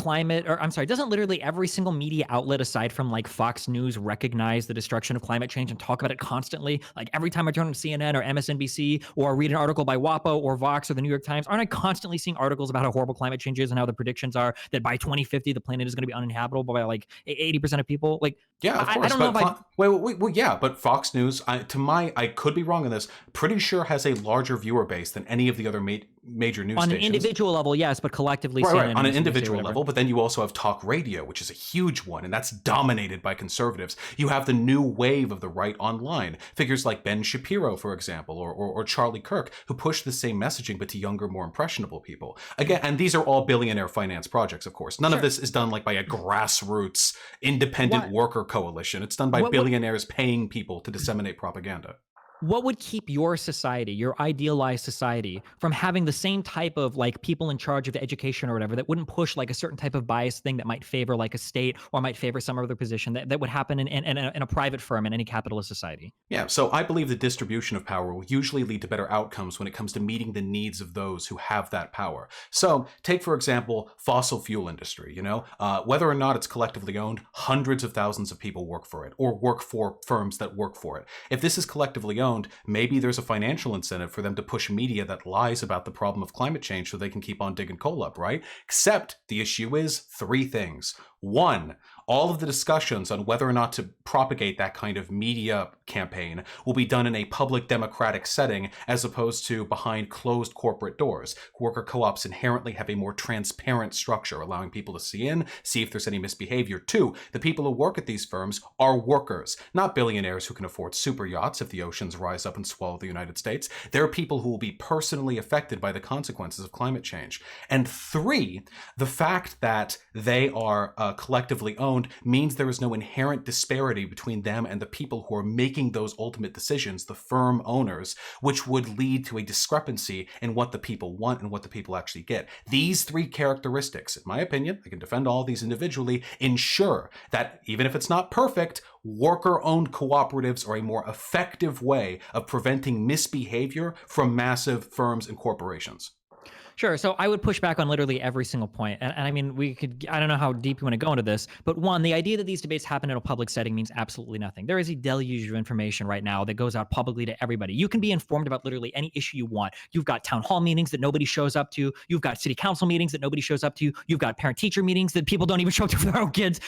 media outlet aside from like Fox News recognize the destruction of climate change and talk about it constantly? Like every time I turn on CNN or MSNBC or read an article by WAPO or Vox or the New York Times, aren't I constantly seeing articles about how horrible climate change is and how the predictions are that by 2050 the planet is going to be uninhabitable by like 80% of people? Like, yeah, of course. Well, yeah, but Fox News, I could be wrong on this, pretty sure has a larger viewer base than any of the other major news On an stations. individual level, yes, but collectively, Right, CNN, on an MSNBC, individual whatever. level, but then you also have talk radio, which is a huge one, and that's dominated by conservatives. You have the new wave of the right online. Figures like Ben Shapiro, for example, or Charlie Kirk, who push the same messaging but to younger, more impressionable people. Again, and these are all billionaire finance projects, of course. None of Sure. this is done like by a grassroots independent What worker coalition. It's done by what would billionaires paying people to disseminate propaganda. what would keep your society, your idealized society, from having the same type of like people in charge of education or whatever that wouldn't push like a certain type of bias thing that might favor like a state or might favor some other position that would happen in a private firm in any capitalist society? Yeah, so I believe the distribution of power will usually lead to better outcomes when it comes to meeting the needs of those who have that power. So, take for example, fossil fuel industry. Whether or not it's collectively owned, hundreds of thousands of people work for it, or work for firms that work for it. If this is collectively owned, maybe there's a financial incentive for them to push media that lies about the problem of climate change so they can keep on digging coal up, right? Except the issue is three things. One, all of the discussions on whether or not to propagate that kind of media campaign will be done in a public democratic setting as opposed to behind closed corporate doors. Worker co-ops inherently have a more transparent structure, allowing people to see if there's any misbehavior. Two, the people who work at these firms are workers, not billionaires who can afford super yachts if the oceans rise up and swallow the United States. They're people who will be personally affected by the consequences of climate change. And three, the fact that they are collectively owned means there is no inherent disparity between them and the people who are making those ultimate decisions, the firm owners, which would lead to a discrepancy in what the people want and what the people actually get. These three characteristics, in my opinion, I can defend all of these individually, ensure that even if it's not perfect, worker-owned cooperatives are a more effective way of preventing misbehavior from massive firms and corporations. Sure. So I would push back on literally every single point. And I mean, I don't know how deep you want to go into this, but one, the idea that these debates happen in a public setting means absolutely nothing. There is a deluge of information right now that goes out publicly to everybody. You can be informed about literally any issue you want. You've got town hall meetings that nobody shows up to. You've got city council meetings that nobody shows up to. You've got parent teacher meetings that people don't even show up to for their own kids.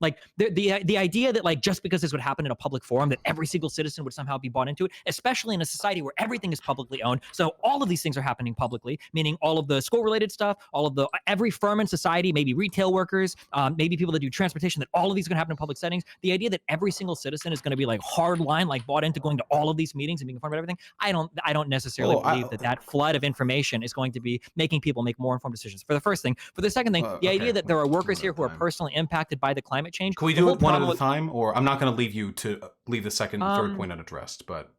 Like the idea that like just because this would happen in a public forum, that every single citizen would somehow be bought into it, especially in a society where everything is publicly owned. So all of these things are happening publicly, meaning all of the school-related stuff, all of the every firm in society, maybe retail workers, maybe people that do transportation, that all of these are going to happen in public settings. The idea that every single citizen is going to be like hard line, like bought into going to all of these meetings and being informed about everything, I don't necessarily believe that flood of information is going to be making people make more informed decisions. For the first thing. For the second thing, the idea that there are workers here who are personally impacted by the climate change. Can we do it one at a time? Or I'm not going to leave you to leave the second, third point unaddressed, but...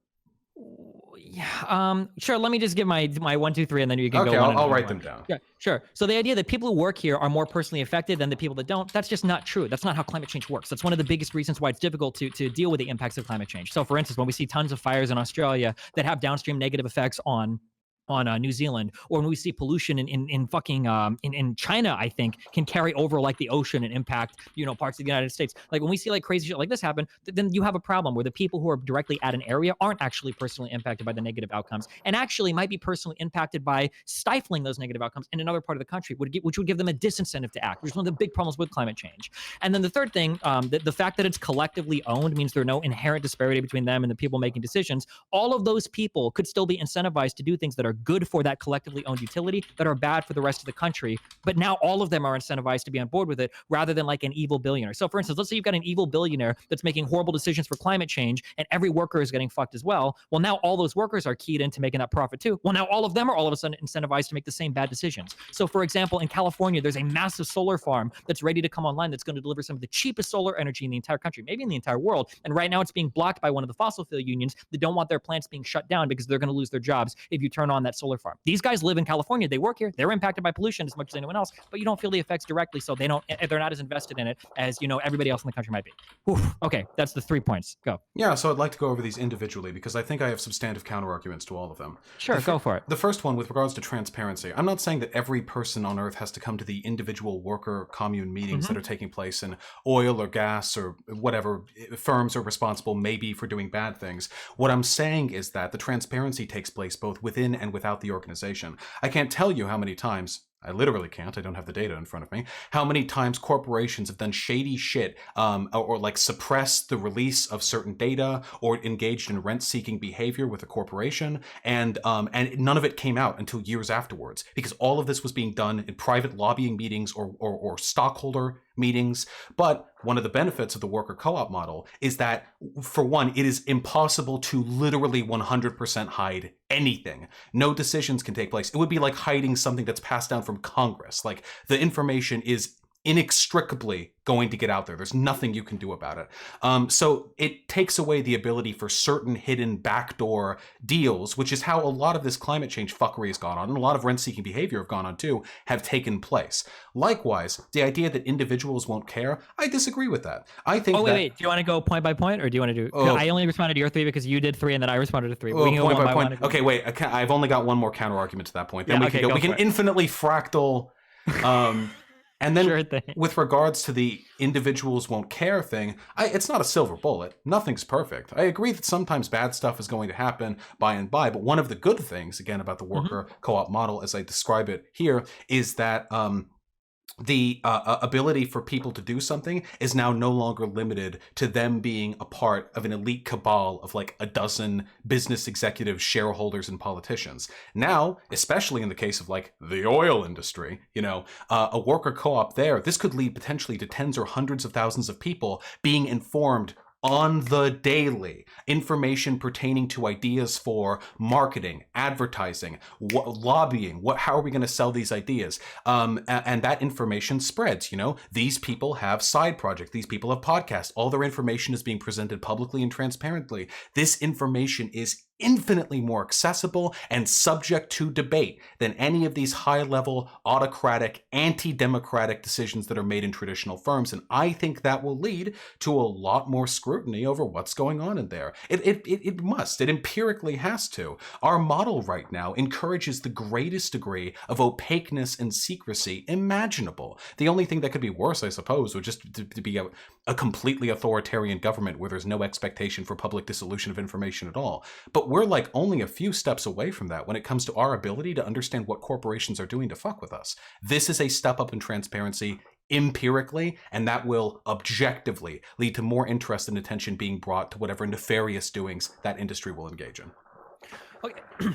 Yeah, sure. Let me just give my 1, 2, 3, and then you can go. Okay, on I'll write them down. Yeah, sure. So the idea that people who work here are more personally affected than the people that don't, that's just not true. That's not how climate change works. That's one of the biggest reasons why it's difficult to deal with the impacts of climate change. So for instance, when we see tons of fires in Australia that have downstream negative effects on New Zealand, or when we see pollution in fucking in China, I think can carry over like the ocean and impact parts of the United States. Like when we see like crazy shit like this happen, then you have a problem where the people who are directly at an area aren't actually personally impacted by the negative outcomes, and actually might be personally impacted by stifling those negative outcomes in another part of the country, which would give them a disincentive to act, which is one of the big problems with climate change. And then the third thing, the fact that it's collectively owned means there are no inherent disparity between them and the people making decisions. All of those people could still be incentivized to do things that are good for that collectively owned utility that are bad for the rest of the country. But now all of them are incentivized to be on board with it rather than like an evil billionaire. So for instance, let's say you've got an evil billionaire that's making horrible decisions for climate change and every worker is getting fucked as well. Well, now all those workers are keyed into making that profit too. Well, now all of them are all of a sudden incentivized to make the same bad decisions. So for example, in California, there's a massive solar farm that's ready to come online that's going to deliver some of the cheapest solar energy in the entire country, maybe in the entire world. And right now it's being blocked by one of the fossil fuel unions that don't want their plants being shut down because they're going to lose their jobs if you turn on that solar farm. These guys live in California. They work here. They're impacted by pollution as much as anyone else, but you don't feel the effects directly, so they're not as invested in it as everybody else in the country might be. Whew. Okay, that's the 3 points. Go. Yeah, so I'd like to go over these individually because I think I have substantive counter-arguments to all of them. Sure, go for it. The first one, with regards to transparency, I'm not saying that every person on Earth has to come to the individual worker commune meetings that are taking place in oil or gas or whatever firms are responsible maybe for doing bad things. What I'm saying is that the transparency takes place both within and without the organization. I can't tell you how many times I literally can't. I don't have the data in front of me. How many times corporations have done shady shit, or like suppressed the release of certain data, or engaged in rent-seeking behavior with a corporation, and none of it came out until years afterwards, because all of this was being done in private lobbying meetings or stockholder meetings. But one of the benefits of the worker co-op model is that, for one, it is impossible to literally 100% hide anything. No decisions can take place. It would be like hiding something that's passed down from Congress. Like, the information is inextricably going to get out there. There's nothing you can do about it. So it takes away the ability for certain hidden backdoor deals, which is how a lot of this climate change fuckery has gone on, and a lot of rent-seeking behavior have gone on too, have taken place. Likewise, the idea that individuals won't care, I disagree with that. I think wait. Do you want to go point by point, or do you want to do... I only responded to your 3 because you did 3 and then I responded to 3. We can go point one by point. one. Okay, wait. I've only got one more counter argument to that point. Then Yeah, we can infinitely fractal... And then Sure thing. with regards to the individuals won't care thing, it's not a silver bullet. Nothing's perfect. I agree that sometimes bad stuff is going to happen by and by, but one of the good things, again, about the worker co-op model, as I describe it here, is that the ability for people to do something is now no longer limited to them being a part of an elite cabal of like a dozen business executives, shareholders, and politicians. Now, especially in the case of like the oil industry, a worker co-op there, this could lead potentially to tens or hundreds of thousands of people being informed on the daily, information pertaining to ideas for marketing, advertising, lobbying, how are we going to sell these ideas? And that information spreads. These people have side projects, these people have podcasts, all their information is being presented publicly and transparently. This information is infinitely more accessible and subject to debate than any of these high-level, autocratic, anti-democratic decisions that are made in traditional firms. And I think that will lead to a lot more scrutiny over what's going on in there. It must. It empirically has to. Our model right now encourages the greatest degree of opaqueness and secrecy imaginable. The only thing that could be worse, I suppose, would just to be a completely authoritarian government where there's no expectation for public dissolution of information at all. But we're like only a few steps away from that when it comes to our ability to understand what corporations are doing to fuck with us. This is a step up in transparency empirically, and that will objectively lead to more interest and attention being brought to whatever nefarious doings that industry will engage in. Okay.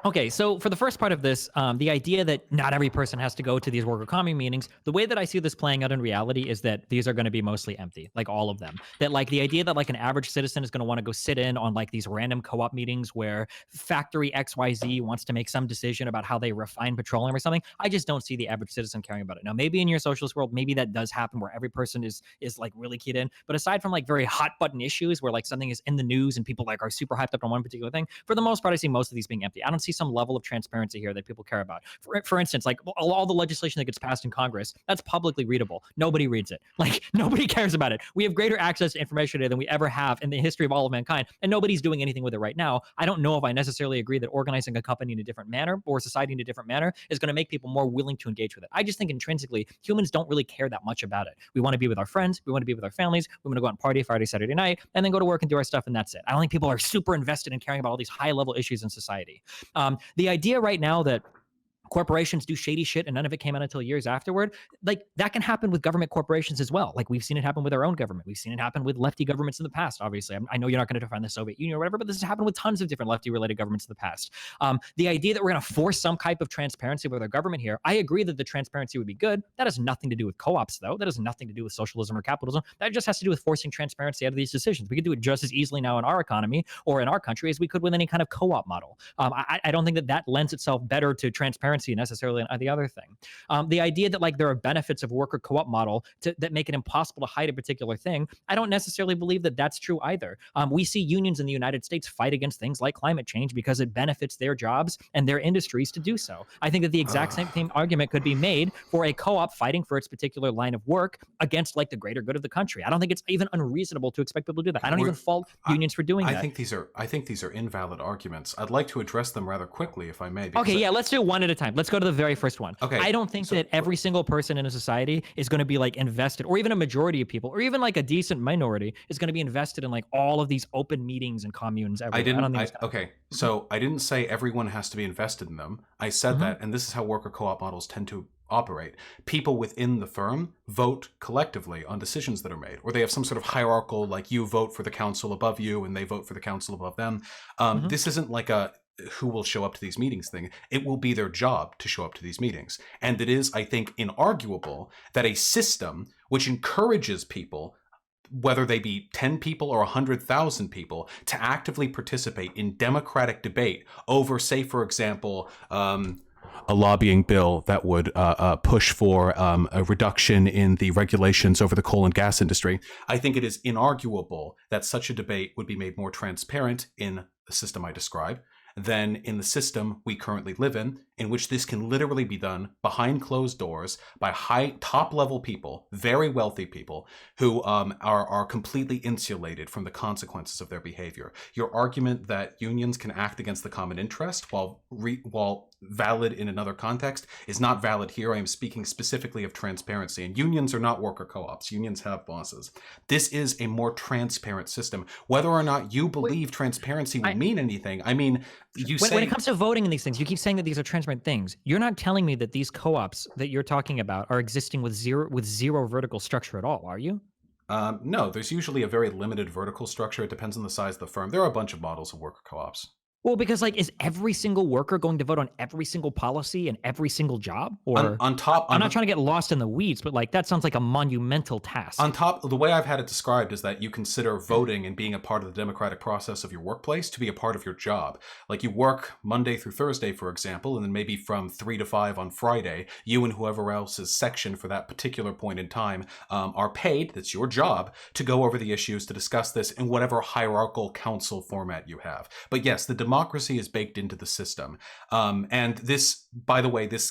Okay, so for the first part of this, the idea that not every person has to go to these worker commune meetings, the way that I see this playing out in reality is that these are going to be mostly empty, like all of them. That like the idea that like an average citizen is going to want to go sit in on like these random co-op meetings where factory XYZ wants to make some decision about how they refine petroleum or something, I just don't see the average citizen caring about it. Now, maybe in your socialist world, maybe that does happen where every person is like really keyed in. But aside from like very hot button issues where like something is in the news and people like are super hyped up on one particular thing, for the most part, I see most of these being empty. I don't see some level of transparency here that people care about. For instance, like all the legislation that gets passed in Congress, that's publicly readable. Nobody reads it. Like nobody cares about it. We have greater access to information today than we ever have in the history of all of mankind, and nobody's doing anything with it right now. I don't know if I necessarily agree that organizing a company in a different manner or society in a different manner is going to make people more willing to engage with it. I just think intrinsically, humans don't really care that much about it. We want to be with our friends. We want to be with our families. We want to go out and party Friday, Saturday night, and then go to work and do our stuff, and that's it. I don't think people are super invested in caring about all these high-level issues in society. The idea right now that corporations do shady shit and none of it came out until years afterward, like that can happen with government corporations as well. Like we've seen it happen with our own government. We've seen it happen with lefty governments in the past, obviously. I know you're not going to defend the Soviet Union or whatever, but this has happened with tons of different lefty related governments in the past. The idea that we're going to force some type of transparency with our government here, I agree that the transparency would be good. That has nothing to do with co-ops though. That has nothing to do with socialism or capitalism. That just has to do with forcing transparency out of these decisions. We could do it just as easily now in our economy or in our country as we could with any kind of co-op model. I don't think that lends itself better to transparency necessarily than the other thing. The idea that like there are benefits of worker co-op model that make it impossible to hide a particular thing, I don't necessarily believe that that's true either. We see unions in the United States fight against things like climate change because it benefits their jobs and their industries to do so. I think that the exact same argument could be made for a co-op fighting for its particular line of work against like the greater good of the country. I don't think it's even unreasonable to expect people to do that. I don't even fault unions for doing that. I think these are invalid arguments. I'd like to address them rather quickly, if I may. Okay, yeah, let's do one at a time. time. Let's go to the very first one. Okay, I don't think so that every single person in a society is going to be like invested, or even a majority of people, or even like a decent minority is going to be invested in like all of these open meetings and communes I everywhere. I didn't. don't think I it's going okay. to happen. So I didn't say everyone has to be invested in them. I said Hmm. that, and this is how worker co-op models tend to operate. People within the firm vote collectively on decisions that are made, or they have some sort of hierarchical, like you vote for the council above you, and they vote for the council above them. Hmm. This isn't like a who will show up to these meetings thing. It will be their job to show up to these meetings, and it is, I think, inarguable that a system which encourages people, whether they be 10 people or 100,000 people, to actively participate in democratic debate over, say, for example, a lobbying bill that would push for a reduction in the regulations over the coal and gas industry. I think it is inarguable that such a debate would be made more transparent in the system I describe than in the system we currently live in which this can literally be done behind closed doors by high top level people, very wealthy people who are completely insulated from the consequences of their behavior. Your argument that unions can act against the common interest while valid in another context is not valid here. I am speaking specifically of transparency, and unions are not worker co-ops. Unions have bosses. This is a more transparent system. Whether or not you Wait, believe transparency will I, mean anything, I mean, you when it say comes to voting and these things, you keep saying that these are transparent things. You're not telling me that these co-ops that you're talking about are existing with zero vertical structure at all, are you? no, there's usually a very limited vertical structure. It depends on the size of the firm. There are a bunch of models of worker co-ops. Well, because like, is every single worker going to vote on every single policy and every single job? On, Or on top, I'm on, not trying to get lost in the weeds, but like that sounds like a monumental on task. top, the way I've had it described is that you consider voting and being a part of the democratic process of your workplace to be a part of your job. Like you work Monday through Thursday, for example, and then maybe from 3 to 5 on Friday, you and whoever else's section for that particular point in time are paid, that's your job, to go over the issues, to discuss this in whatever hierarchical council format you have. But yes, the democracy is baked into the system. And this, by the way, this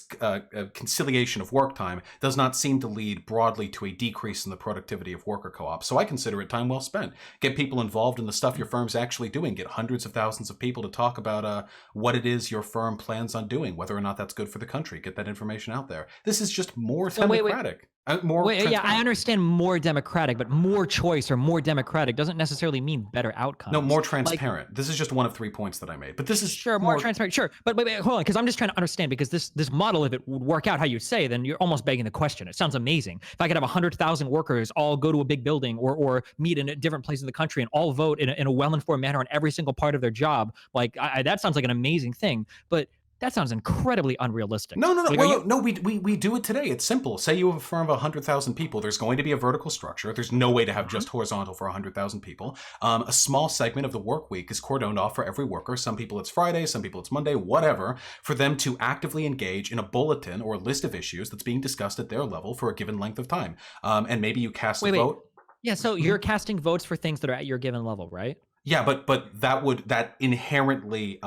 conciliation of work time does not seem to lead broadly to a decrease in the productivity of worker co-ops. So I consider it time well spent. Get people involved in the stuff your firm's actually doing. Get hundreds of thousands of people to talk about what it is your firm plans on doing, whether or not that's good for the country. Get that information out there. This is just more So wait, democratic, more wait, yeah, I transparent. understand more democratic, but more choice or more democratic doesn't necessarily mean better No, outcomes. more Like, transparent. This is just one of 3 points that I made. But this is sure, more more. transparent, sure, but wait, hold on, because I'm just trying to understand. Because this model, if it would work out how you say, then you're almost begging the question. It sounds amazing. If I could have 100,000 workers all go to a big building or meet in a different place in the country and all vote in a well-informed manner on every single part of their job, like that sounds like an amazing thing. But that sounds incredibly unrealistic. No, no, no. Like, are you? Well, no, we do it today. It's simple. Say you have a firm of 100,000 people. There's going to be a vertical structure. There's no way to have Mhm. just horizontal for 100,000 people. A small segment of the work week is cordoned off for every worker. Some people it's Friday, some people it's Monday, whatever, for them to actively engage in a bulletin or a list of issues that's being discussed at their level for a given length of time. And maybe you cast a Wait, wait. vote. Yeah, so Mhm. you're casting votes for things that are at your given level, right? Yeah, but that inherently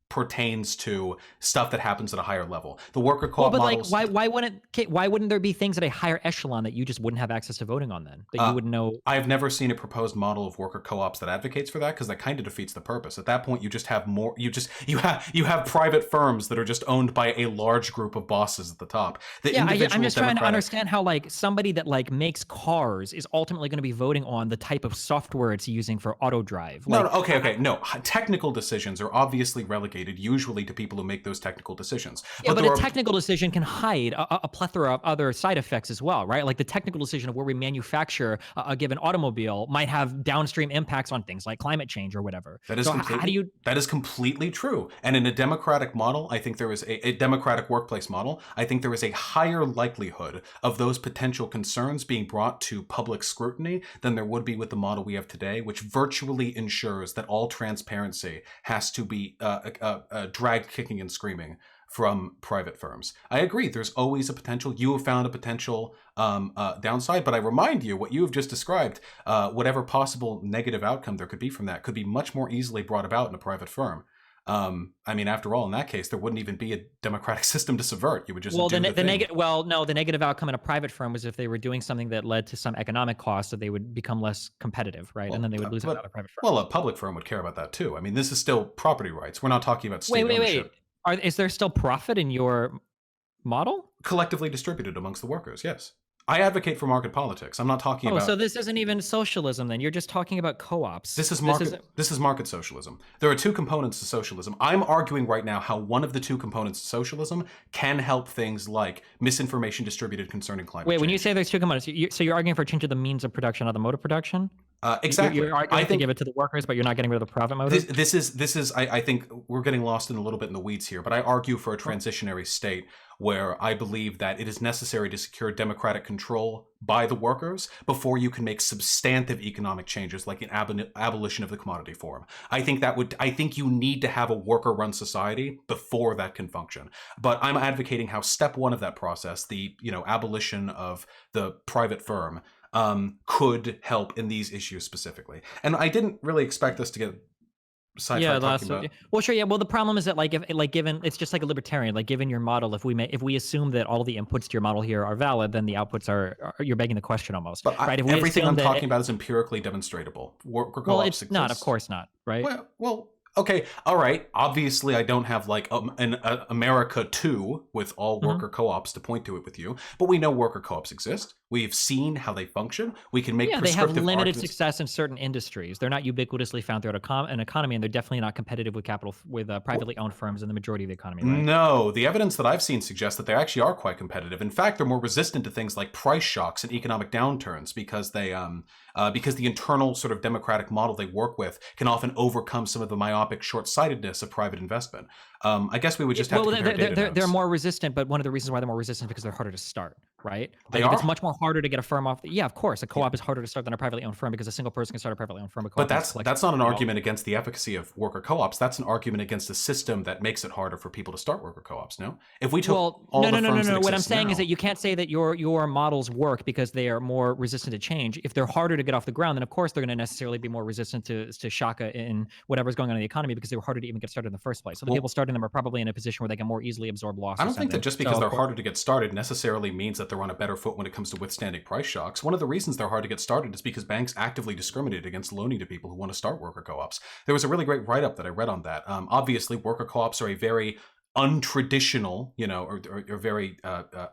pertains to stuff that happens at a higher level. The worker Well, co-op but like, models. why wouldn't there be things at a higher echelon that you just wouldn't have access to voting on then? That you Uh, would know. I have never seen a proposed model of worker co-ops that advocates for that because that kind of defeats the purpose. At that point, you just have more. You have private firms that are just owned by a large group of bosses at the top. The Yeah, I'm individual just trying to democratic. understand how like somebody that like makes cars is ultimately going to be voting on the type of software it's using for auto drive. No, no, Like, okay, okay. No, technical decisions are obviously relegated usually to people who make those technical decisions. yeah, but there a are technical decision can hide a plethora of other side effects as well, right? Like the technical decision of where we manufacture a given automobile might have downstream impacts on things like climate change or whatever. That is So how do completely you? that is completely true. And in a democratic model, I think there is a democratic workplace model. I think there is a higher likelihood of those potential concerns being brought to public scrutiny than there would be with the model we have today, which virtually ensures that all transparency has to be dragged kicking and screaming from private firms. I agree. There's always a potential. You have found a potential downside, but I remind you what you have just described. Whatever possible negative outcome there could be from that could be much more easily brought about in a private firm. I mean, after all, in that case, there wouldn't even be a democratic system to subvert. You would just Well, do the the thing. negative. Well, no, the negative outcome in a private firm was if they were doing something that led to some economic cost, that they would become less competitive, right? And Well, then they would lose out but of a private firm. well, a public firm would care about that too. I mean, this is still property rights. We're not talking about Wait, state wait, wait. ownership. Is there still profit in your model? Collectively distributed amongst the workers, yes. I advocate for market politics. I'm not talking Oh, so about this isn't even socialism then. You're just talking about co-ops. this is This market is this is market socialism. There are two components to socialism. I'm arguing right now how one of the two components to socialism can help things like misinformation distributed concerning climate Wait, change. when you say there's two components, so you're arguing for changing the means of production, not the mode of production? Exactly. You're I arguing to think give it to the workers, but you're not getting rid of the profit motive? this is I think we're getting lost in a little bit in the weeds here, but I argue for a transitionary state where I believe that it is necessary to secure democratic control by the workers before you can make substantive economic changes like an abolition of the commodity form. I think you need to have a worker-run society before that can function. But I'm advocating how step one of that process, the abolition of the private firm, could help in these issues specifically. And I didn't really expect us to get sidetracked talking about. Well, sure, yeah. Well, the problem is that given it's just like a libertarian, like given your model, if we assume that all the inputs to your model here are valid, then the outputs are you're begging the question almost, But right? everything I'm talking about is empirically demonstratable. Worker Well, co-ops it's exist. not, of course not, right? Well, okay, all right. Obviously, I don't have like an America 2 with all worker co-ops to point to it with you, but we know worker co-ops exist. We've seen how they function. We can make Yeah, they have prescriptive limited arguments. success in certain industries. They're not ubiquitously found throughout an economy, and they're definitely not competitive with privately owned firms in the majority of the economy, right? No, the evidence that I've seen suggests that they actually are quite competitive. In fact, they're more resistant to things like price shocks and economic downturns because because the internal sort of democratic model they work with can often overcome some of the myopic short-sightedness of private investment. I guess we would just have to compare data they're notes. more resistant, but one of the reasons why they're more resistant is because they're harder to start, right? They Like if it's are. much more harder to get a firm off. Yeah, of course, a co-op is harder to start than a privately owned firm because a single person can start a privately owned firm. But that's not an argument against the efficacy of worker co-ops. That's an argument against a system that makes it harder for people to start worker co-ops. No, if we took all the firms that What I'm exist saying now, is that you can't say that your models work because they are more resistant to change. If they're harder to get off the ground, then of course they're going to necessarily be more resistant to shock in whatever's going on in the economy because they were harder to even get started in the first place. So the people starting them are probably in a position where they can more easily absorb losses. I don't think that just because they're harder to get started necessarily means that they're on a better foot when it comes to withstanding price shocks. One of the reasons they're hard to get started is because banks actively discriminate against loaning to people who want to start worker co-ops. There was a really great write-up that I read on that. Obviously, worker co-ops are a very untraditional, or very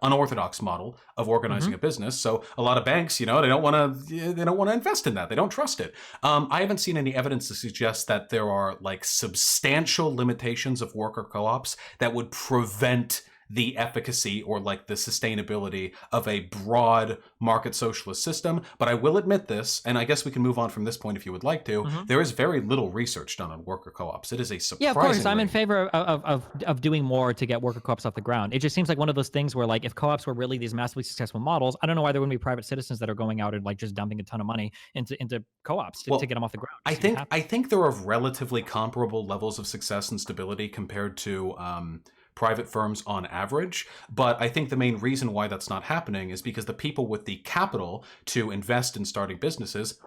unorthodox model of organizing a business. So a lot of banks, they don't want to invest in that. They don't trust it. I haven't seen any evidence to suggest that there are like substantial limitations of worker co-ops that would prevent the efficacy or like the sustainability of a broad market socialist system. But I will admit this, and I guess we can move on from this point if you would like to. There is very little research done on worker co-ops. It is a surprisingly... Yeah, of course. I'm in favor of doing more to get worker co-ops off the ground. It just seems like one of those things where like if co-ops were really these massively successful models, I don't know why there wouldn't be private citizens that are going out and like just dumping a ton of money into co-ops to get them off the ground. I think they're of relatively comparable levels of success and stability compared to private firms on average. But I think the main reason why that's not happening is because the people with the capital to invest in starting businesses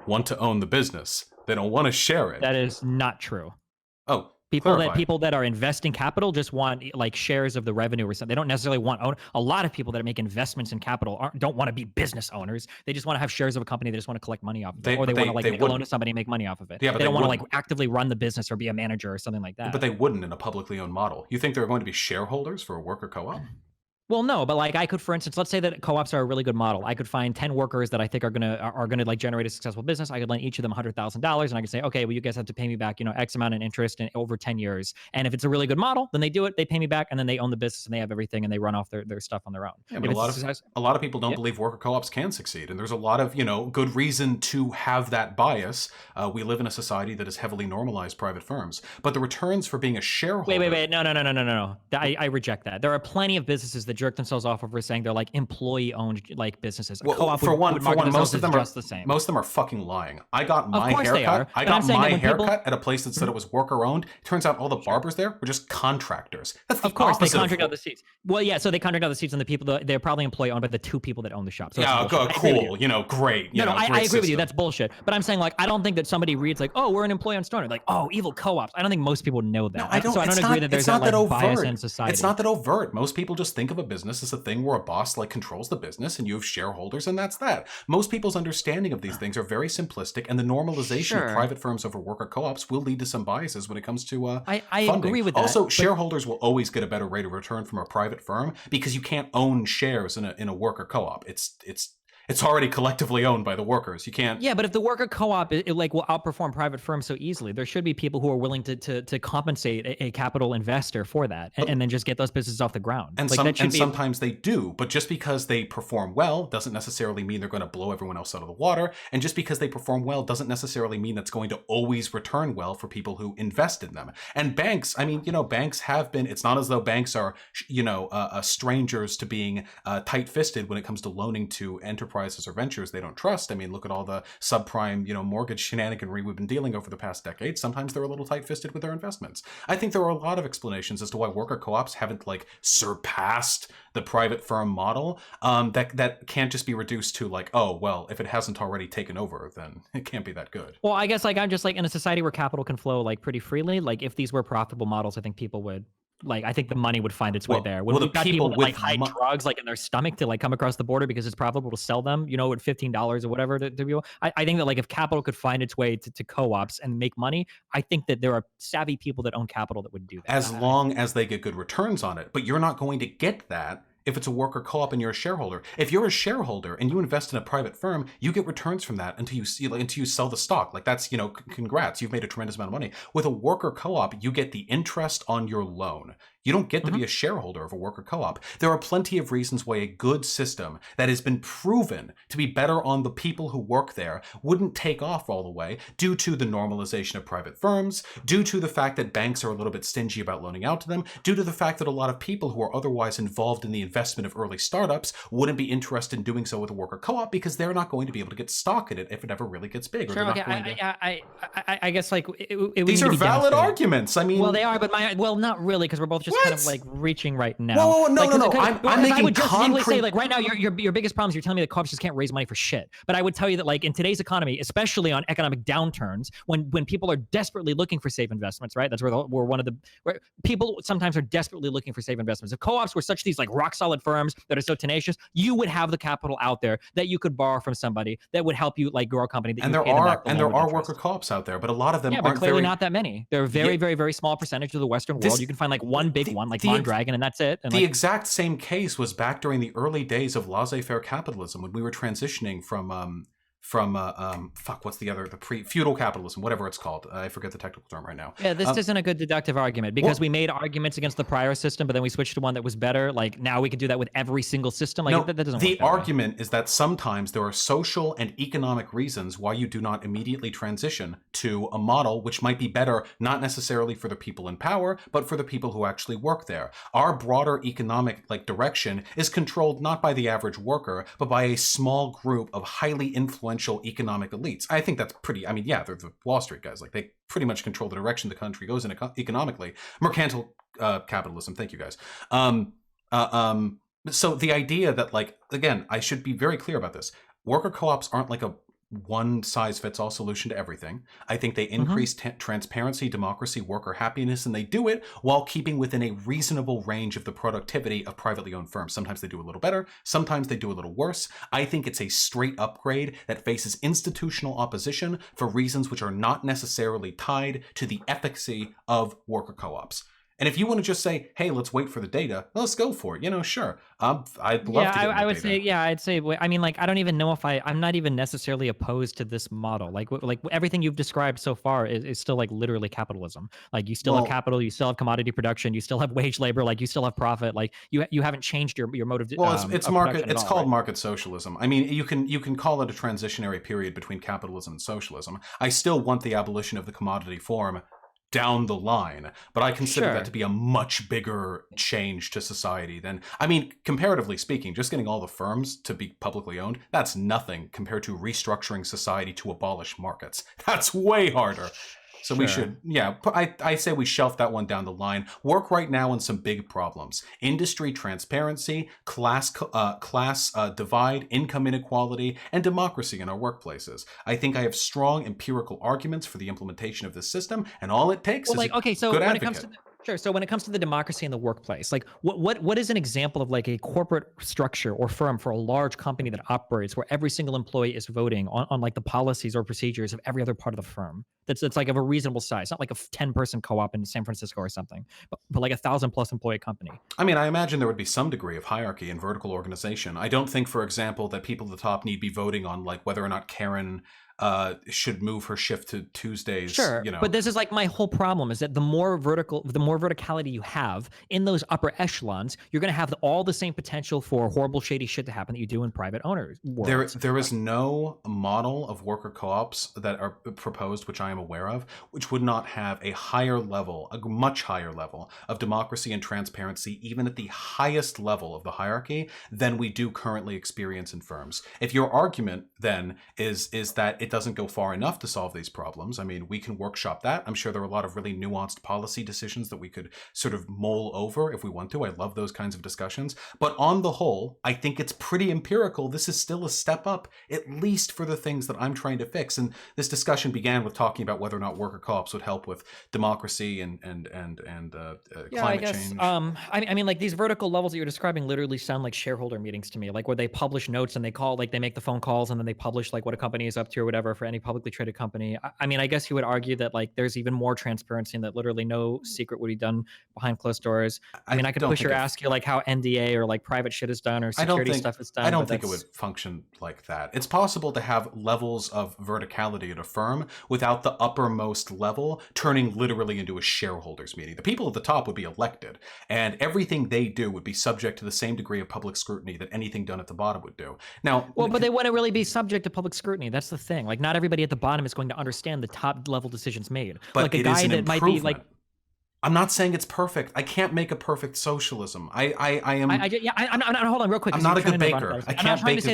want to own the business. They don't want to share it. That is not true. Oh, People that are investing capital just want like shares of the revenue or something. They don't necessarily want a lot of people that make investments in capital don't want to be business owners. They just want to have shares of a company. They just want to collect money off of it, or they want to like make a loan to somebody and make money off of it. Yeah, but they don't want to like actively run the business or be a manager or something like that. But they wouldn't in a publicly owned model. You think there are going to be shareholders for a worker co-op? Well, no, but like I could, for instance, let's say that co-ops are a really good model. I could find 10 workers that I think are gonna like generate a successful business. I could lend each of them $100,000, and I could say, okay, well, you guys have to pay me back, X amount in interest in over 10 years. And if it's a really good model, then they do it. They pay me back, and then they own the business and they have everything, and they run off their stuff on their own. Yeah, but a lot of people don't believe worker co-ops can succeed, and there's a lot of good reason to have that bias. We live in a society that has heavily normalized private firms, but the returns for being a shareholder. Wait, no. I reject that. There are plenty of businesses that jerk themselves off over saying they're like employee-owned like businesses. Well, for one, most of them are just the same. Most of them are fucking lying. I got my haircut. I got my haircut at a place that said it was worker-owned. Turns out all the barbers there were just contractors. That's the Of course, they opposite contract out the seats. Well, yeah, so they contract out the seats, and the people they're probably employee-owned by the two people that own the shop. So yeah, cool. Great. I agree with you. That's bullshit. But I'm saying like I don't think that somebody reads like, oh, we're an employee-owned store, like, oh, evil co-ops. I don't think most people know that. No, I don't. So I don't agree that there's that like bias in society. It's not that overt. Most people just think of a business is a thing where a boss like controls the business and you have shareholders, and that's that. Most people's understanding of these things are very simplistic, and the normalization of Sure. private firms over worker co-ops will lead to some biases when it comes to I funding. agree with that. Also, But shareholders will always get a better rate of return from a private firm because you can't own shares in a worker co-op. It's already collectively owned by the workers. You can't. yeah, but if the worker co-op it like will outperform private firms so easily, there should be people who are willing to compensate a capital investor for that, and then just get those businesses off the ground. And Like that should be. sometimes they do, but just because they perform well doesn't necessarily mean they're going to blow everyone else out of the water. And just because they perform well doesn't necessarily mean that's going to always return well for people who invest in them. And banks, I mean, banks have been. It's not as though banks are, strangers to being tight-fisted when it comes to loaning to enterprises or ventures they don't trust. I mean, look at all the subprime, mortgage shenaniganry we've been dealing over the past decade. Sometimes they're a little tight-fisted with their investments. I think there are a lot of explanations as to why worker co-ops haven't surpassed the private firm model, that can't just be reduced to oh, well, if it hasn't already taken over, then it can't be that good. Well, I guess I'm just in a society where capital can flow pretty freely. Like if these were profitable models, I think people would I think the money would find its way there. When Well, the we've got people people that with hide drugs in their stomach to come across the border because it's profitable to sell them, at $15 or whatever to people. I think that if capital could find its way to co-ops and make money, I think that there are savvy people that own capital that would do that. as long as they get good returns on it. But you're not going to get that if it's a worker co-op and you're a shareholder. If you're a shareholder and you invest in a private firm, you get returns from that until you sell the stock. That's, congrats, you've made a tremendous amount of money. With a worker co-op, you get the interest on your loan. You don't get to be a shareholder of a worker co-op. There are plenty of reasons why a good system that has been proven to be better on the people who work there wouldn't take off all the way, due to the normalization of private firms, due to the fact that banks are a little bit stingy about loaning out to them, due to the fact that a lot of people who are otherwise involved in the investment of early startups wouldn't be interested in doing so with a worker co-op because they're not going to be able to get stock in it if it ever really gets big. Sure, okay. I guess it these are valid arguments. I mean, well, they are, but not really, because we're both just kind of reaching right now. Whoa, no. I'm making I would just concrete. say right now your biggest problem is you're telling me that co-ops just can't raise money for shit. But I would tell you that in today's economy, especially on economic downturns, when people are desperately looking for safe investments, right? That's where where people sometimes are desperately looking for safe investments. If co-ops were such these rock solid firms that are so tenacious, you would have the capital out there that you could borrow from somebody that would help you grow a company. That there are worker co-ops out there, but a lot of them but aren't clearly not that many. They're a very, very, very small percentage of the Western world. You can find one big one, Mondragon, and that's it. And the exact same case was back during the early days of laissez-faire capitalism, when we were transitioning from what's the pre-feudal capitalism, whatever it's called. I forget the technical term right now. Yeah, this isn't a good deductive argument, because we made arguments against the prior system, but then we switched to one that was better. Now we could do that with every single system. No, that doesn't work. The argument is that sometimes there are social and economic reasons why you do not immediately transition to a model which might be better, not necessarily for the people in power, but for the people who actually work there. Our broader economic direction is controlled not by the average worker, but by a small group of highly influential economic elites. I think that's pretty. I mean, yeah, they're the Wall Street guys. They pretty much control the direction the country goes in economically. Mercantile capitalism. Thank you, guys. So the idea that, again, I should be very clear about this. Worker co-ops aren't a one-size-fits-all solution to everything. I think they increase transparency, democracy, worker happiness, and they do it while keeping within a reasonable range of the productivity of privately owned firms. Sometimes they do a little better, sometimes they do a little worse. I think it's a straight upgrade that faces institutional opposition for reasons which are not necessarily tied to the efficacy of worker co-ops. And if you want to just say, hey, let's wait for the data, let's go for it. Sure. I'd love to get I would data. I'd say, I mean, I don't even know if I'm not even necessarily opposed to this model. Everything you've described so far is still literally capitalism. You still have capital, you still have commodity production, you still have wage labor, you still have profit. You haven't changed your mode of it's market. It's called market socialism. I mean, you can call it a transitionary period between capitalism and socialism. I still want the abolition of the commodity form down the line, but I consider that to be a much bigger change to society than, I mean, comparatively speaking, just getting all the firms to be publicly owned, that's nothing compared to restructuring society to abolish markets. That's way harder. So we should, I say we shelf that one down the line. Work right now on some big problems: industry transparency, class divide, income inequality, and democracy in our workplaces. I think I have strong empirical arguments for the implementation of this system, and all it takes is a good advocate. Sure. So when it comes to the democracy in the workplace, like what is an example of like a corporate structure or firm for a large company that operates where every single employee is voting on like the policies or procedures of every other part of the firm? That's like of a reasonable size, not like a 10-person co-op in San Francisco or something, but like 1,000+ employee company. I mean, I imagine there would be some degree of hierarchy and vertical organization. I don't think, for example, that people at the top need be voting on like whether or not Karen should move her shift to Tuesdays. Sure, but this is like my whole problem is that the more verticality you have in those upper echelons, you're going to have all the same potential for horrible, shady shit to happen that you do in private owners. There is no model of worker co-ops that are proposed, which I am aware of, which would not have a higher level, a much higher level of democracy and transparency, even at the highest level of the hierarchy, than we do currently experience in firms. If your argument then is that it doesn't go far enough to solve these problems, I mean, we can workshop that. I'm sure there are a lot of really nuanced policy decisions that we could sort of mull over if we want to. I love those kinds of discussions. But on the whole, I think it's pretty empirical. This is still a step up, at least for the things that I'm trying to fix. And this discussion began with talking about whether or not worker co-ops would help with democracy and climate change. I mean, like these vertical levels that you're describing literally sound like shareholder meetings to me, like where they publish notes and they call, like they make the phone calls and then they publish like what a company is up to or whatever for any publicly traded company. I mean, I guess you would argue that like there's even more transparency and that literally no secret would be done behind closed doors. I mean, I could push or ask you like how NDA or like private shit is done or security stuff is done. I don't think it would function like that. It's possible to have levels of verticality at a firm without the uppermost level turning literally into a shareholders meeting. The people at the top would be elected, and everything they do would be subject to the same degree of public scrutiny that anything done at the bottom would do. Now, well, but they wouldn't really be subject to public scrutiny. That's the thing. Like, not everybody at the bottom is going to understand the top level decisions made. But like a guy that might be like, I'm not saying it's perfect. I can't make a perfect socialism. I'm hold on real quick. I'm not a good baker. I'm not trying to say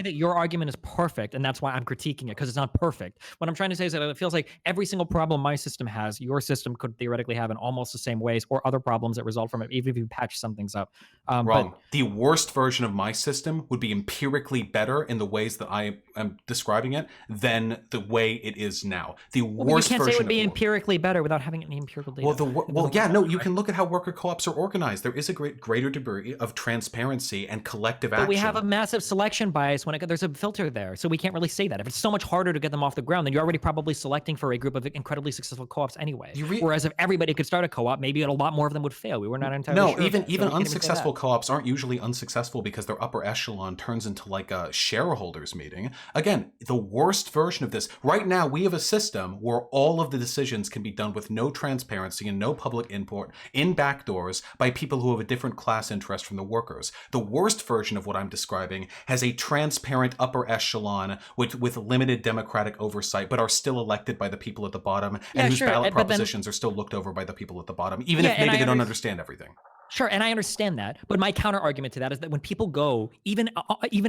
that your argument is perfect, and that's why I'm critiquing it, because it's not perfect. What I'm trying to say is that it feels like every single problem my system has, your system could theoretically have in almost the same ways, or other problems that result from it, even if you patch some things up. Wrong. But the worst version of my system would be empirically better in the ways that I am describing it than the way it is now. The worst version. You can't say it would be empirically better without having any empirical data. You can look at how worker co-ops are organized. There is a greater degree of transparency and collective action. But we have a massive selection bias when there's a filter there, so we can't really say that. If it's so much harder to get them off the ground, then you're already probably selecting for a group of incredibly successful co-ops anyway. Whereas if everybody could start a co-op, maybe a lot more of them would fail. We were not entirely sure. No, even unsuccessful co-ops aren't usually unsuccessful because their upper echelon turns into like a shareholders meeting. Again, the worst version of this. Right now, we have a system where all of the decisions can be done with no transparency and no public input, in backdoors, by people who have a different class interest from the workers. The worst version of what I'm describing has a transparent upper echelon with limited democratic oversight, but are still elected by the people at the bottom, and whose ballot propositions are still looked over by the people at the bottom, even if maybe they don't understand everything. Sure, and I understand that, but my counter argument to that is that when people go, even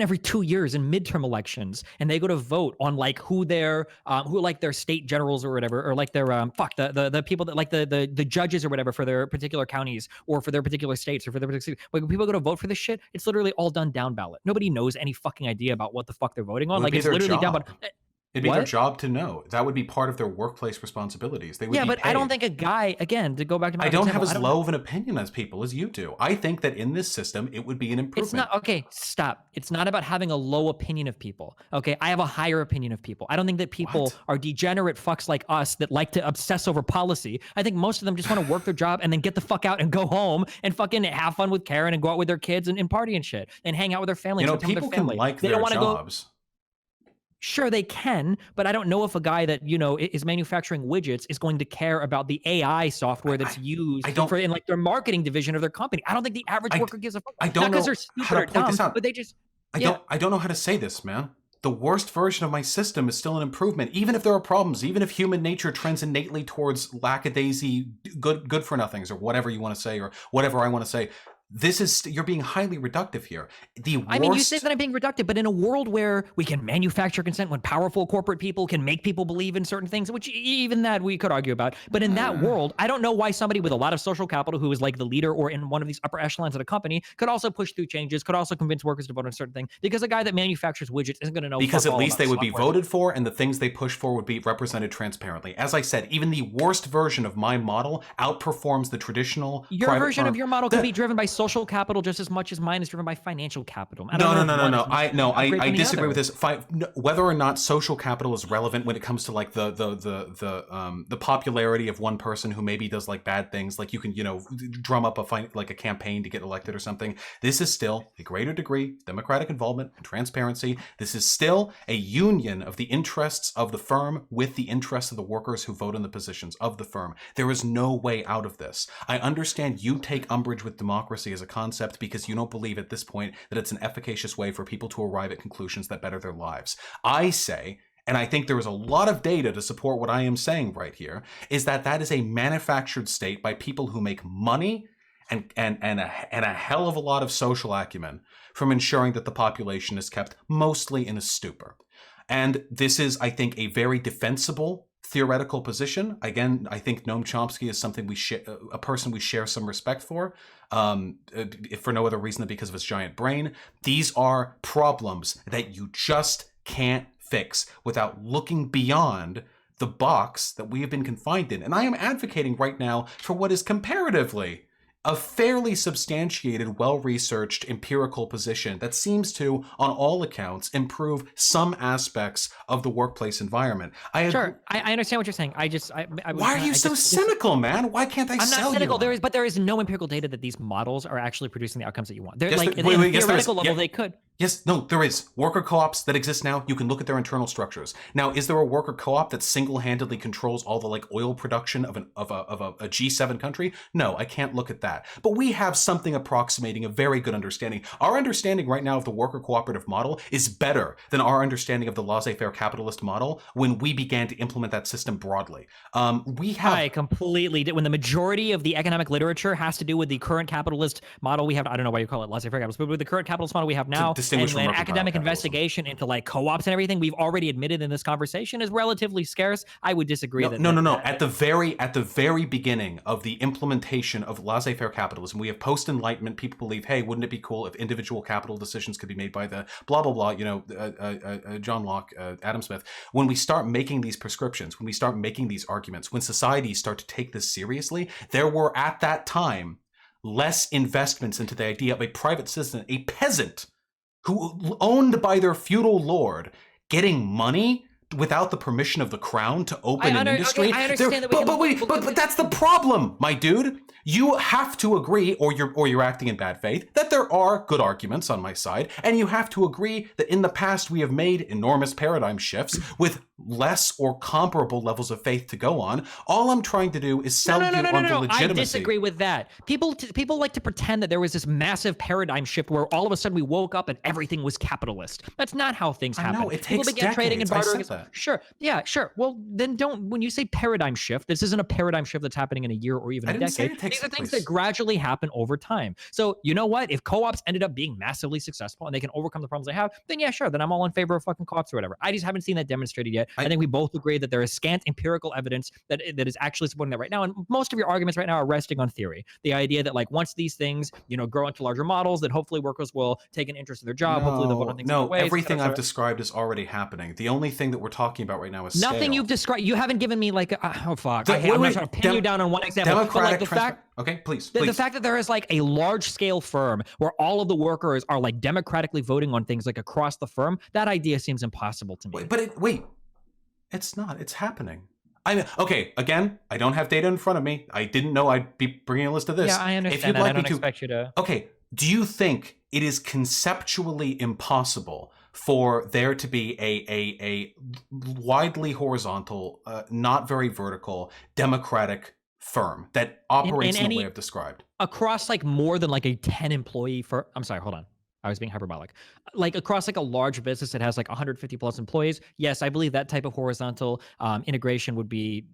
every 2 years in midterm elections, and they go to vote on like who their state generals or whatever, or like their the people that like the judges or whatever for their particular counties or for their particular states or for their particular, like when people go to vote for this shit, it's literally all done down ballot. Nobody knows any fucking idea about what the fuck they're voting on. Like it's literally down ballot. It'd be their job to know. That would be part of their workplace responsibilities. They would be but paid. I don't think a guy, again, to go back to my I don't have as low of an opinion as people as you do. I think that in this system, it would be an improvement. It's not, okay, stop. It's not about having a low opinion of people, okay? I have a higher opinion of people. I don't think that people are degenerate fucks like us that like to obsess over policy. I think most of them just want to work their job and then get the fuck out and go home and fucking have fun with Karen and go out with their kids and party and shit and hang out with their family. You know, people can like their jobs. Sure, they can, but I don't know if a guy that, you know, is manufacturing widgets is going to care about the AI software that's used in like their marketing division of their company. I don't think the average worker gives a fuck. I don't know because they're stupid how to point this out, but they just. I don't know how to say this, man. The worst version of my system is still an improvement, even if there are problems, even if human nature trends innately towards lackadaisy, good for nothings, or whatever you want to say, or whatever I want to say. you're being highly reductive here. The I mean, you say worst. that I'm being reductive, but in a world where we can manufacture consent, when powerful corporate people can make people believe in certain things, which even that we could argue about, but in that world, I don't know why somebody with a lot of social capital who is like the leader or in one of these upper echelons at a company could also push through changes, could also convince workers to vote on a certain thing, because a guy that manufactures widgets isn't going to know Because fuck at all least about they would be software. voted for, and the things they push for would be represented transparently. As I said, even the worst version of my model outperforms the traditional Your private version of firm. your model could be driven by social capital just as much as mine is driven by financial capital. I don't No, know no, if no, no, one no. is more I great than the disagree with other. this. Whether or not social capital is relevant when it comes to like the popularity of one person who maybe does like bad things, like you can drum up like a campaign to get elected or something. This is still a greater degree of democratic involvement and transparency. This is still a union of the interests of the firm with the interests of the workers who vote in the positions of the firm. There is no way out of this. I understand you take umbrage with democracy as a concept because you don't believe at this point that it's an efficacious way for people to arrive at conclusions that better their lives. I say, and I think there is a lot of data to support what I am saying right here, is that that is a manufactured state by people who make money and a hell of a lot of social acumen from ensuring that the population is kept mostly in a stupor. And this is, I think, a very defensible theoretical position. Again, I think Noam Chomsky is something a person we share some respect for no other reason than because of his giant brain. These are problems that you just can't fix without looking beyond the box that we have been confined in. And I am advocating right now for what is comparatively a fairly substantiated, well-researched empirical position that seems to, on all accounts, improve some aspects of the workplace environment. Sure, I understand what you're saying. Why are you so cynical, man? Why can't I I'm sell not cynical. you? But there is no empirical data that these models are actually producing the outcomes that you want. They're Yes, like wait, in a yes, there is. theoretical level, Yeah. they could. Yes, no, there is. Worker co-ops that exist now, you can look at their internal structures. Now, is there a worker co-op that single-handedly controls all the like oil production of a G7 country? No, I can't look at that. But we have something approximating a very good understanding. Our understanding right now of the worker cooperative model is better than our understanding of the laissez-faire capitalist model when we began to implement that system broadly. I completely did. When the majority of the economic literature has to do with the current capitalist model we have, I don't know why you call it laissez-faire capitalist, but with the current capitalist model we have now, and from an mercantile academic capitalism. investigation into like co-ops and everything, we've already admitted in this conversation is relatively scarce. I would disagree. No. At the very beginning of the implementation of laissez-faire capitalism, we have post-enlightenment. People believe, hey, wouldn't it be cool if individual capital decisions could be made by the blah blah blah? John Locke, Adam Smith. When we start making these prescriptions, when we start making these arguments, when societies start to take this seriously, there were at that time less investments into the idea of a private citizen, a peasant who owned by their feudal lord, getting money without the permission of the crown to open an industry. Okay, I understand that but that's the problem, my dude. You have to agree, or you're acting in bad faith, that there are good arguments on my side, and you have to agree that in the past we have made enormous paradigm shifts with less or comparable levels of faith to go on. All I'm trying to do is sell you on the legitimacy. I disagree with that. People like to pretend that there was this massive paradigm shift where all of a sudden we woke up and everything was capitalist. That's not how things happen. No, it takes People began trading and decades. bartering. I said that. Sure, yeah, sure. Well, then when you say paradigm shift, this isn't a paradigm shift that's happening in a year or even a decade. These are things that gradually happen over time. So you know what? If co-ops ended up being massively successful and they can overcome the problems they have, then yeah, sure. Then I'm all in favor of fucking co-ops or whatever. I just haven't seen that demonstrated yet. I think we both agree that there is scant empirical evidence that is actually supporting that right now. And most of your arguments right now are resting on theory. The idea that like once these things, grow into larger models, then hopefully workers will take an interest in their job. Hopefully they'll vote on things in ways. Everything I've described is already happening. The only thing that we're talking about right now is nothing scale. You've described. You haven't given me like I'm not trying to pin you down on one example. But like the fact. Okay, please. The fact that there is like a large scale firm where all of the workers are like democratically voting on things like across the firm, that idea seems impossible to me. Wait, it's not. It's happening. Okay, again, I don't have data in front of me. I didn't know I'd be bringing a list of this. Yeah, I understand that. I don't expect you to. Okay, do you think it is conceptually impossible for there to be a widely horizontal, not very vertical, democratic firm that operates in the way I've described? Across like more than like a 10 employee firm. I'm sorry, hold on. I was being hyperbolic. Like across like a large business that has like 150 plus employees. Yes, I believe that type of horizontal integration would be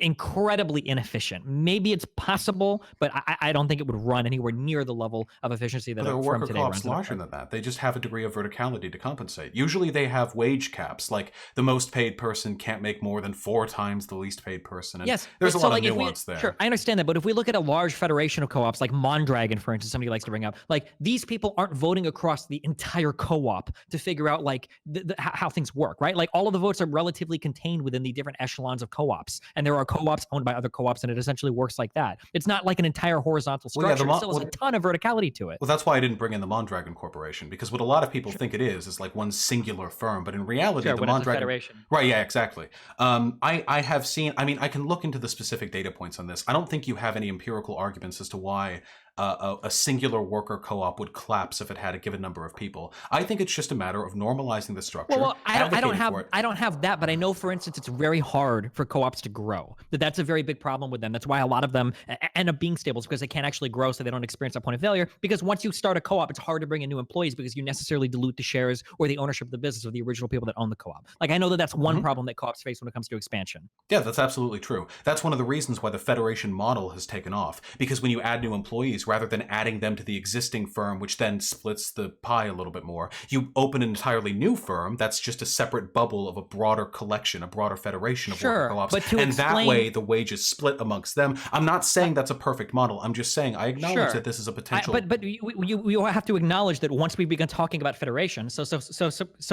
incredibly inefficient. Maybe it's possible, but I don't think it would run anywhere near the level of efficiency that But there a are firm worker today co-ops runs. larger than that. They just have a degree of verticality to compensate. Usually they have wage caps, like the most paid person can't make more than 4 times the least paid person. And Yes, there's but a so lot of like if we nuance there. sure, I understand that, but if we look at a large federation of co-ops like Mondragon, for instance, somebody likes to bring up, like these people aren't voting across the entire co-op to figure out like how things work, right? Like all of the votes are relatively contained within the different echelons of co-ops, and there are co-ops owned by other co-ops, and it essentially works like that. It's not like an entire horizontal Well, yeah, structure. It still has a ton of verticality to it. Well, that's why I didn't bring in the Mondragon Corporation, because what a lot of people think it is like one singular firm, but in reality, Sure, the when it's a Mondragon. federation. Right, yeah, exactly. I have seen. I mean, I can look into the specific data points on this. I don't think you have any empirical arguments as to why a singular worker co-op would collapse if it had a given number of people. I think it's just a matter of normalizing the structure. Well, I don't for it. have that, but I know, for instance, it's very hard for co-ops to grow. That's a very big problem with them. That's why a lot of them end up being stables, because they can't actually grow, so they don't experience that point of failure. Because once you start a co-op, it's hard to bring in new employees because you necessarily dilute the shares or the ownership of the business of the original people that own the co-op. Like I know that's one problem that co-ops face when it comes to expansion. Yeah, that's absolutely true. That's one of the reasons why the federation model has taken off. Because when you add new employees, rather than adding them to the existing firm, which then splits the pie a little bit more, you open an entirely new firm that's just a separate bubble of a broader collection, a broader federation of worker co-ops. But that way the wage is split amongst them. I'm not saying that's a perfect model. I'm just saying I acknowledge that this is a potential. But you have to acknowledge that once we begin talking about federation, so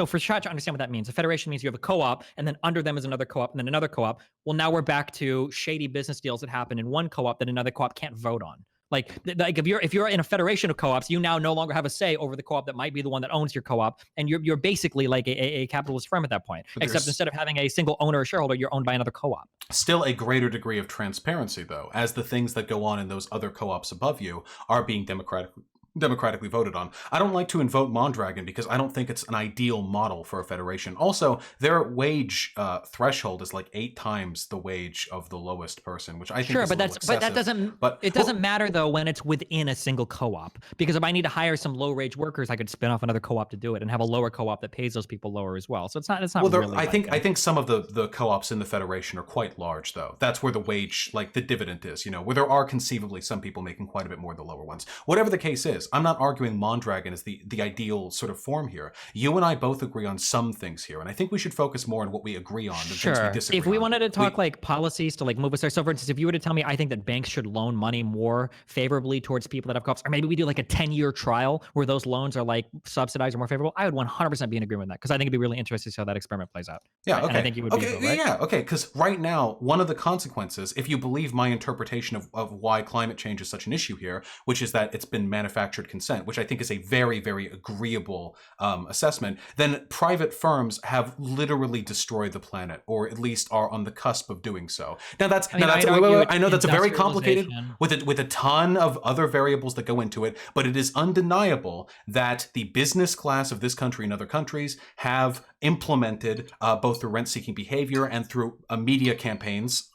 for Shad to understand what that means, a federation means you have a co-op, and then under them is another co-op, and then another co-op. Well, now we're back to shady business deals that happen in one co-op that another co-op can't vote on. Like if you're in a federation of co-ops, you now no longer have a say over the co-op that might be the one that owns your co-op, and you're basically like a capitalist firm at that point. Except instead of having a single owner or shareholder, you're owned by another co-op. Still a greater degree of transparency, though, as the things that go on in those other co-ops above you are being democratically voted on. I don't like to invoke Mondragon because I don't think it's an ideal model for a federation. Also, their wage threshold is like 8 times the wage of the lowest person, which I think is excessive. It doesn't matter though when it's within a single co-op, because if I need to hire some low-wage workers, I could spin off another co-op to do it and have a lower co-op that pays those people lower as well. So it's not. Well, really I think some of the co-ops in the federation are quite large, though. That's where the wage, like the dividend is, where there are conceivably some people making quite a bit more than the lower ones. Whatever the case is, I'm not arguing Mondragon is the ideal sort of form here. You and I both agree on some things here, and I think we should focus more on what we agree on than things we disagree on. If we wanted to talk like policies to like move us there, so for instance, if you were to tell me I think that banks should loan money more favorably towards people that have co-ops, or maybe we do like a 10-year trial where those loans are like subsidized or more favorable, I would 100% be in agreement with that, because I think it'd be really interesting to see how that experiment plays out. Yeah, okay. And I think you would be able, right? Yeah, okay, because right now, one of the consequences, if you believe my interpretation of why climate change is such an issue here, which is that it's been manufactured consent, which I think is a very, very agreeable assessment, then private firms have literally destroyed the planet, or at least are on the cusp of doing so. Now I know that's a very complicated with a ton of other variables that go into it, but it is undeniable that the business class of this country and other countries have implemented both through rent-seeking behavior and through media campaigns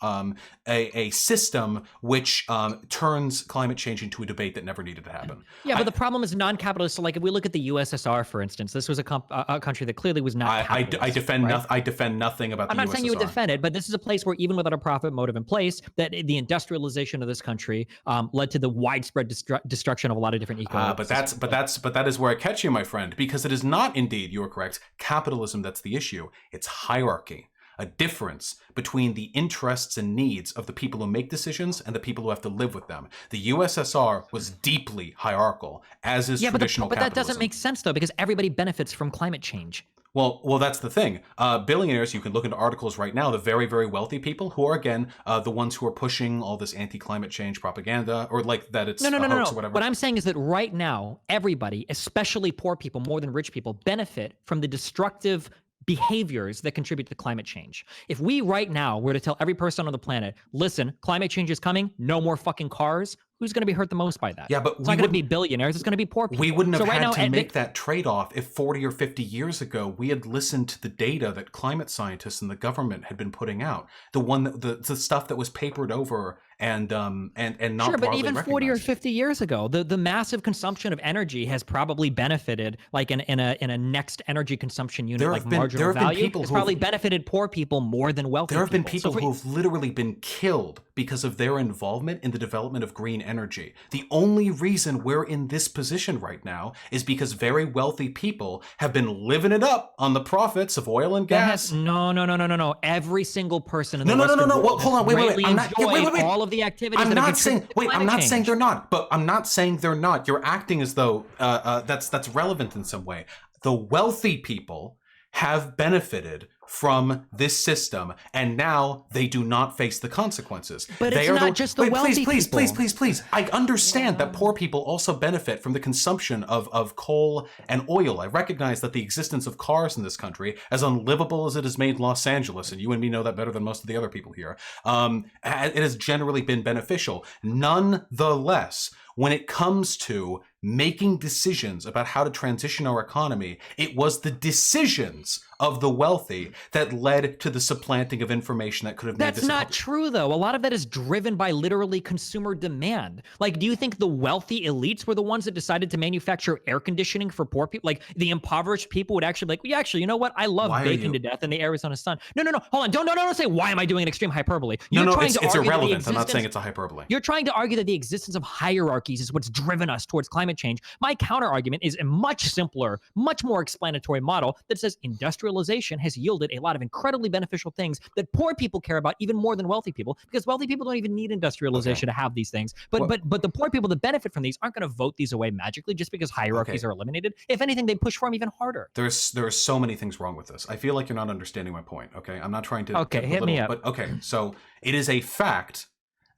a system which turns climate change into a debate that never needed to happen. Yeah, but the problem is non-capitalist. So like if we look at the USSR, for instance, this was a country that clearly was not capitalist. I defend nothing about the USSR. I'm not saying you would defend it, but this is a place where even without a profit motive in place, that the industrialization of this country led to the widespread destruction of a lot of different ecosystems. But that is where I catch you, my friend, because it is not indeed, you are correct, capitalism that's the issue. It's hierarchy. A difference between the interests and needs of the people who make decisions and the people who have to live with them. The USSR was deeply hierarchical, as is traditional capitalism. But that doesn't make sense, though, because everybody benefits from climate change. Well, that's the thing. Billionaires, you can look into articles right now, the very, very wealthy people who are, again, the ones who are pushing all this anti-climate change propaganda, or like that it's a hoax or whatever. What I'm saying is that right now, everybody, especially poor people more than rich people, benefit from the destructive behaviors that contribute to climate change. If we right now were to tell every person on the planet, listen, climate change is coming, no more fucking cars, who's going to be hurt the most by that? Yeah, but it's not going to be billionaires, it's going to be poor people. We wouldn't have had to make that trade-off if 40 or 50 years ago we had listened to the data that climate scientists and the government had been putting out. The stuff that was papered over and not Sure, but broadly even 40 or recognized. 50 years ago, the massive consumption of energy has probably benefited, like in a next energy consumption unit, like marginal value, it's probably benefited poor people more than wealthy There have been people. So people who have literally been killed because of their involvement in the development of green energy. The only reason we're in this position right now is because very wealthy people have been living it up on the profits of oil and gas. No. Every single person in the No. Western world Well, hold on. Wait. greatly I'm not. enjoyed all of the activities I'm that have not saying. contributed to Wait. I'm climate not saying change. they're not. But I'm not saying they're not. You're acting as though that's relevant in some way. The wealthy people have benefited from this system, and now they do not face the consequences. But they it's not just the wealthy people. Please. I understand that poor people also benefit from the consumption of coal and oil. I recognize that the existence of cars in this country, as unlivable as it has made Los Angeles, and you and me know that better than most of the other people here, it has generally been beneficial. Nonetheless, when it comes to making decisions about how to transition our economy, it was the decisions of the wealthy that led to the supplanting of information that could have made this. That's not true, though. A lot of that is driven by literally consumer demand. Like, do you think the wealthy elites were the ones that decided to manufacture air conditioning for poor people? Like, the impoverished people would actually be like, yeah, actually, you know what? I love bacon to death in the Arizona sun. No. Hold on. Don't say, why am I doing an extreme hyperbole? It's irrelevant. I'm not saying it's a hyperbole. You're trying to argue that the existence of hierarchies is what's driven us towards climate change. My counter argument is a much simpler, much more explanatory model that says industrialization has yielded a lot of incredibly beneficial things that poor people care about even more than wealthy people, because wealthy people don't even need industrialization to have these things. But the poor people that benefit from these aren't going to vote these away magically just because hierarchies are eliminated. If anything, they push for them even harder. There are so many things wrong with this. I feel like you're not understanding my point. Okay, I'm not trying to. Okay, hit me up. But okay, so it is a fact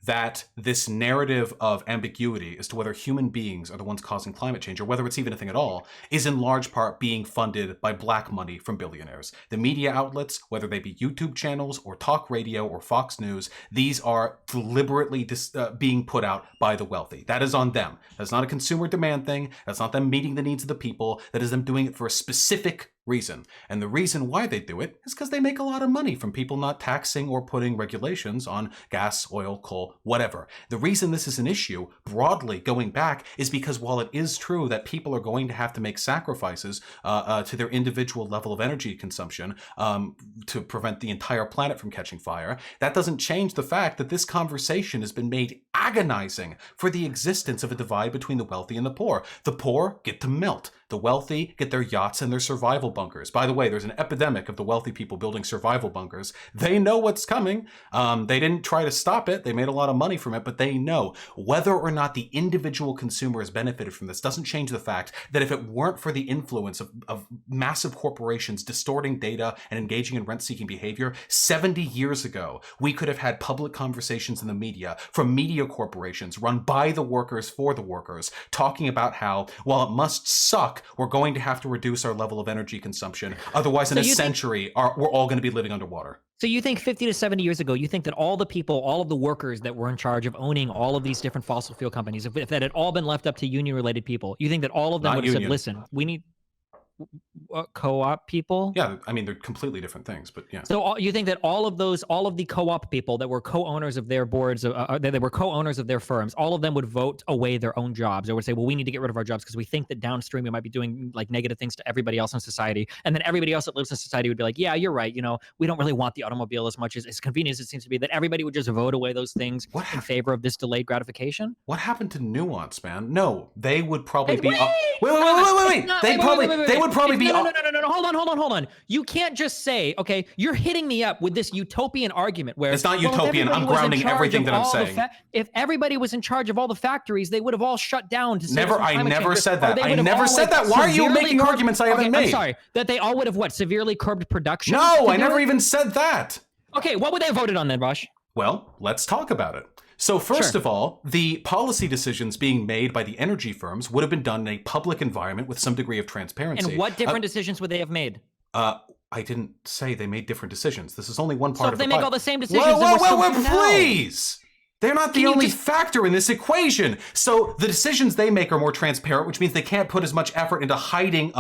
that this narrative of ambiguity as to whether human beings are the ones causing climate change, or whether it's even a thing at all, is in large part being funded by black money from billionaires. The media outlets, whether they be YouTube channels or talk radio or Fox News, these are deliberately being put out by the wealthy. That is on them. That's not a consumer demand thing. That's not them meeting the needs of the people. That is them doing it for a specific reason. And the reason why they do it is because they make a lot of money from people not taxing or putting regulations on gas, oil, coal, whatever. The reason this is an issue, broadly going back, is because while it is true that people are going to have to make sacrifices to their individual level of energy consumption to prevent the entire planet from catching fire, that doesn't change the fact that this conversation has been made agonizing for the existence of a divide between the wealthy and the poor. The poor get to melt. The wealthy get their yachts and their survival bunkers. By the way, there's an epidemic of the wealthy people building survival bunkers. They know what's coming. They didn't try to stop it. They made a lot of money from it, but they know. Whether or not the individual consumer has benefited from this doesn't change the fact that if it weren't for the influence of massive corporations distorting data and engaging in rent-seeking behavior, 70 years ago, we could have had public conversations in the media from media corporations run by the workers for the workers, talking about how, while it must suck, we're going to have to reduce our level of energy consumption. Otherwise, in a century, we're all going to be living underwater. So you think 50 to 70 years ago, you think that all the people, all of the workers that were in charge of owning all of these different fossil fuel companies, if that had all been left up to union-related people, you think that all of them would have said, listen, we need co-op people? Yeah, I mean, they're completely different things, but yeah. So you think that all of the co-op people that were co-owners of their boards, they were co-owners of their firms, all of them would vote away their own jobs, or would say, well, we need to get rid of our jobs because we think that downstream we might be doing like negative things to everybody else in society. And then everybody else that lives in society would be like, yeah, you're right. You know, we don't really want the automobile as much as convenient as it seems to be, that everybody would just vote away those things in favor of this delayed gratification. What happened to nuance, man? No, they would probably be... Wait! They would probably be... No, hold on. You can't just say, okay, you're hitting me up with this utopian argument where... It's not utopian. I'm grounding everything that I'm saying. If everybody was in charge of all the factories, they would have all shut down to... I never said that. I never said that. Why are you making arguments I haven't made? I'm sorry. That they all would have, severely curbed production? No, I never even said that. Okay, what would they have voted on then, Bosch? Well, let's talk about it. So first of all, the policy decisions being made by the energy firms would have been done in a public environment with some degree of transparency. And what different decisions would they have made? I didn't say they made different decisions. This is only one part of the... So if they make all the same decisions... Whoa, please! They're not the only factor in this equation. So the decisions they make are more transparent, which means they can't put as much effort into hiding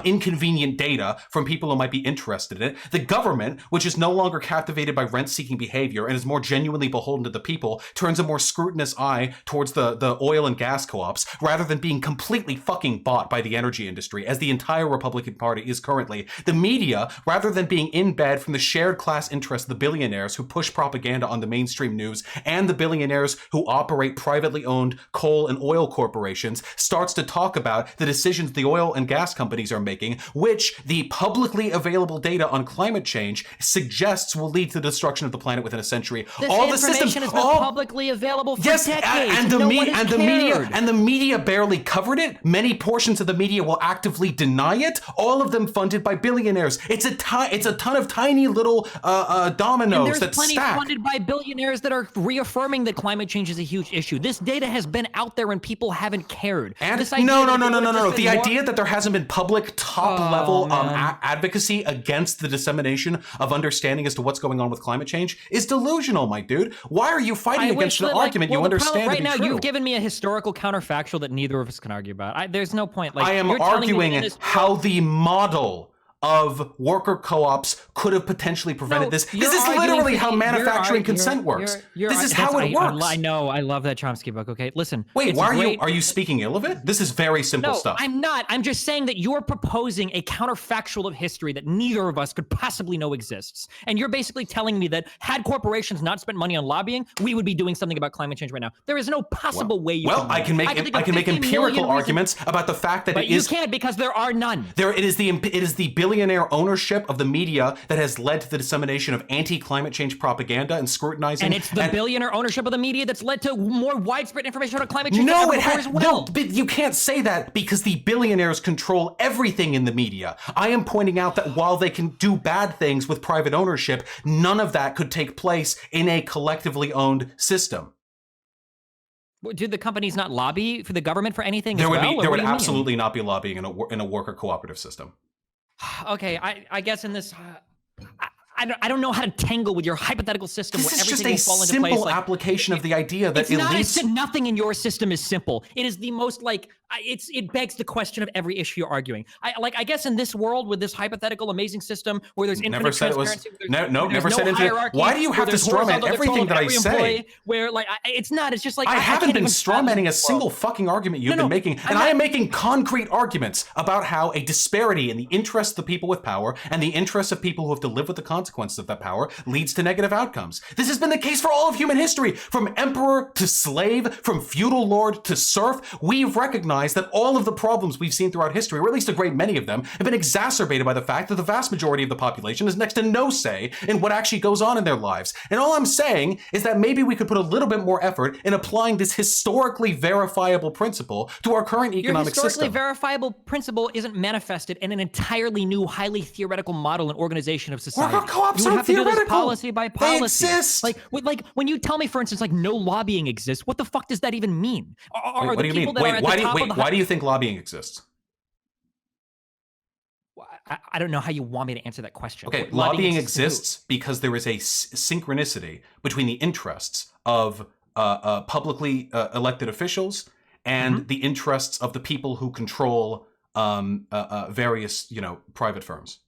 inconvenient data from people who might be interested in it. The government, which is no longer captivated by rent-seeking behavior and is more genuinely beholden to the people, turns a more scrutinous eye towards the oil and gas co-ops, rather than being completely fucking bought by the energy industry, as the entire Republican Party is currently. The media, rather than being in bed from the shared class interests of the billionaires who push propaganda on the mainstream news and the billionaires who operate privately owned coal and oil corporations, starts to talk about the decisions the oil and gas companies are making, which the publicly available data on climate change suggests will lead to the destruction of the planet within a century. This all the information systems has been publicly available for decades, and the media barely covered it. Many portions of the media will actively deny it. All of them funded by billionaires. It's a ton of tiny little dominoes that stack. There's plenty funded by billionaires that are reaffirming that climate change is a huge issue. This data has been out there and people haven't cared. And no. The idea that there hasn't been public top-level advocacy against the dissemination of understanding as to what's going on with climate change is delusional, my dude. Why are you fighting against an argument you understand right to be now, true? You've given me a historical counterfactual that neither of us can argue about. There's no point. I am arguing how the model of worker co-ops could have potentially prevented this. This is literally how manufacturing consent works. This is how it works. I know. I love that Chomsky book. Okay, listen. Wait, are you speaking ill of it? This is very simple stuff. No, I'm not. I'm just saying that you're proposing a counterfactual of history that neither of us could possibly know exists. And you're basically telling me that had corporations not spent money on lobbying, we would be doing something about climate change right now. There is no possible way you I can make empirical arguments about the fact that you can't, because there are none. It is the billionaire ownership of the media that has led to the dissemination of anti-climate change propaganda and scrutinizing. And it's the billionaire ownership of the media that's led to more widespread information about climate change. No, but you can't say that because the billionaires control everything in the media. I am pointing out that while they can do bad things with private ownership, none of that could take place in a collectively owned system. Did the companies not lobby for the government for anything? There would absolutely not be lobbying in a worker cooperative system. Okay, I guess in this, I don't know how to tangle with your hypothetical system where everything will fall into place. This is just a simple application of the idea that nothing in your system is simple. It is the most it begs the question of every issue you're arguing. I guess in this world with this hypothetical amazing system where there's infinite transparency, never said infinite. Why do you have to strawman everything that I say? Where it's not. It's just like I haven't been strawmanning a single fucking argument you've been making, and I am making concrete arguments about how a disparity in the interests of the people with power and the interests of people who have to live with the consequences of that power leads to negative outcomes. This has been the case for all of human history, from emperor to slave, from feudal lord to serf. We've recognized that all of the problems we've seen throughout history, or at least a great many of them, have been exacerbated by the fact that the vast majority of the population has next to no say in what actually goes on in their lives. And all I'm saying is that maybe we could put a little bit more effort in applying this historically verifiable principle to our current economic system. Your historically verifiable principle isn't manifested in an entirely new, highly theoretical model and organization of society. Worker co-ops you are have to do theoretical. this policy by policy. They exist. Like when you tell me, for instance, no lobbying exists, what the fuck does that even mean? What do you mean? Why do you think lobbying exists? I don't know how you want me to answer that question. Okay, lobbying exists because there is a synchronicity between the interests of publicly elected officials and the interests of the people who control various, private firms.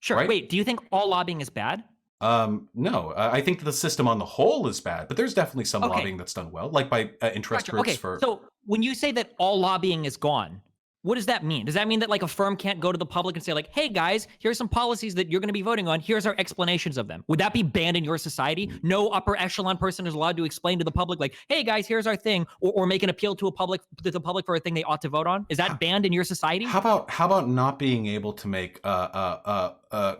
Sure. Right? Wait, do you think all lobbying is bad? No, I think the system on the whole is bad, but there's definitely some lobbying that's done well, like by interest groups for. So when you say that all lobbying is gone, what does that mean? Does that mean that a firm can't go to the public and say hey guys, here's some policies that you're going to be voting on. Here's our explanations of them. Would that be banned in your society? No upper echelon person is allowed to explain to the public hey guys, here's our thing, or make an appeal to the public for a thing they ought to vote on. Is that banned in your society? How about not being able to make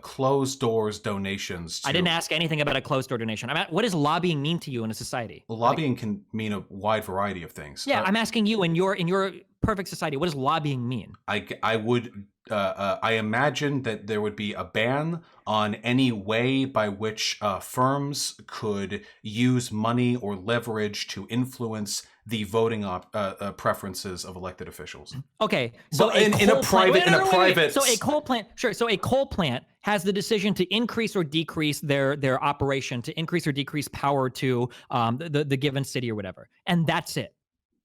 closed doors donations? I didn't ask anything about a closed door donation. What does lobbying mean to you in a society? Well, lobbying can mean a wide variety of things. Yeah, I'm asking you in your perfect society, what does lobbying mean? I imagine that there would be a ban on any way by which firms could use money or leverage to influence the voting preferences of elected officials. Okay, so But in a private. So a coal plant, sure. So a coal plant has the decision to increase or decrease their operation, to increase or decrease power to the given city or whatever, and that's it.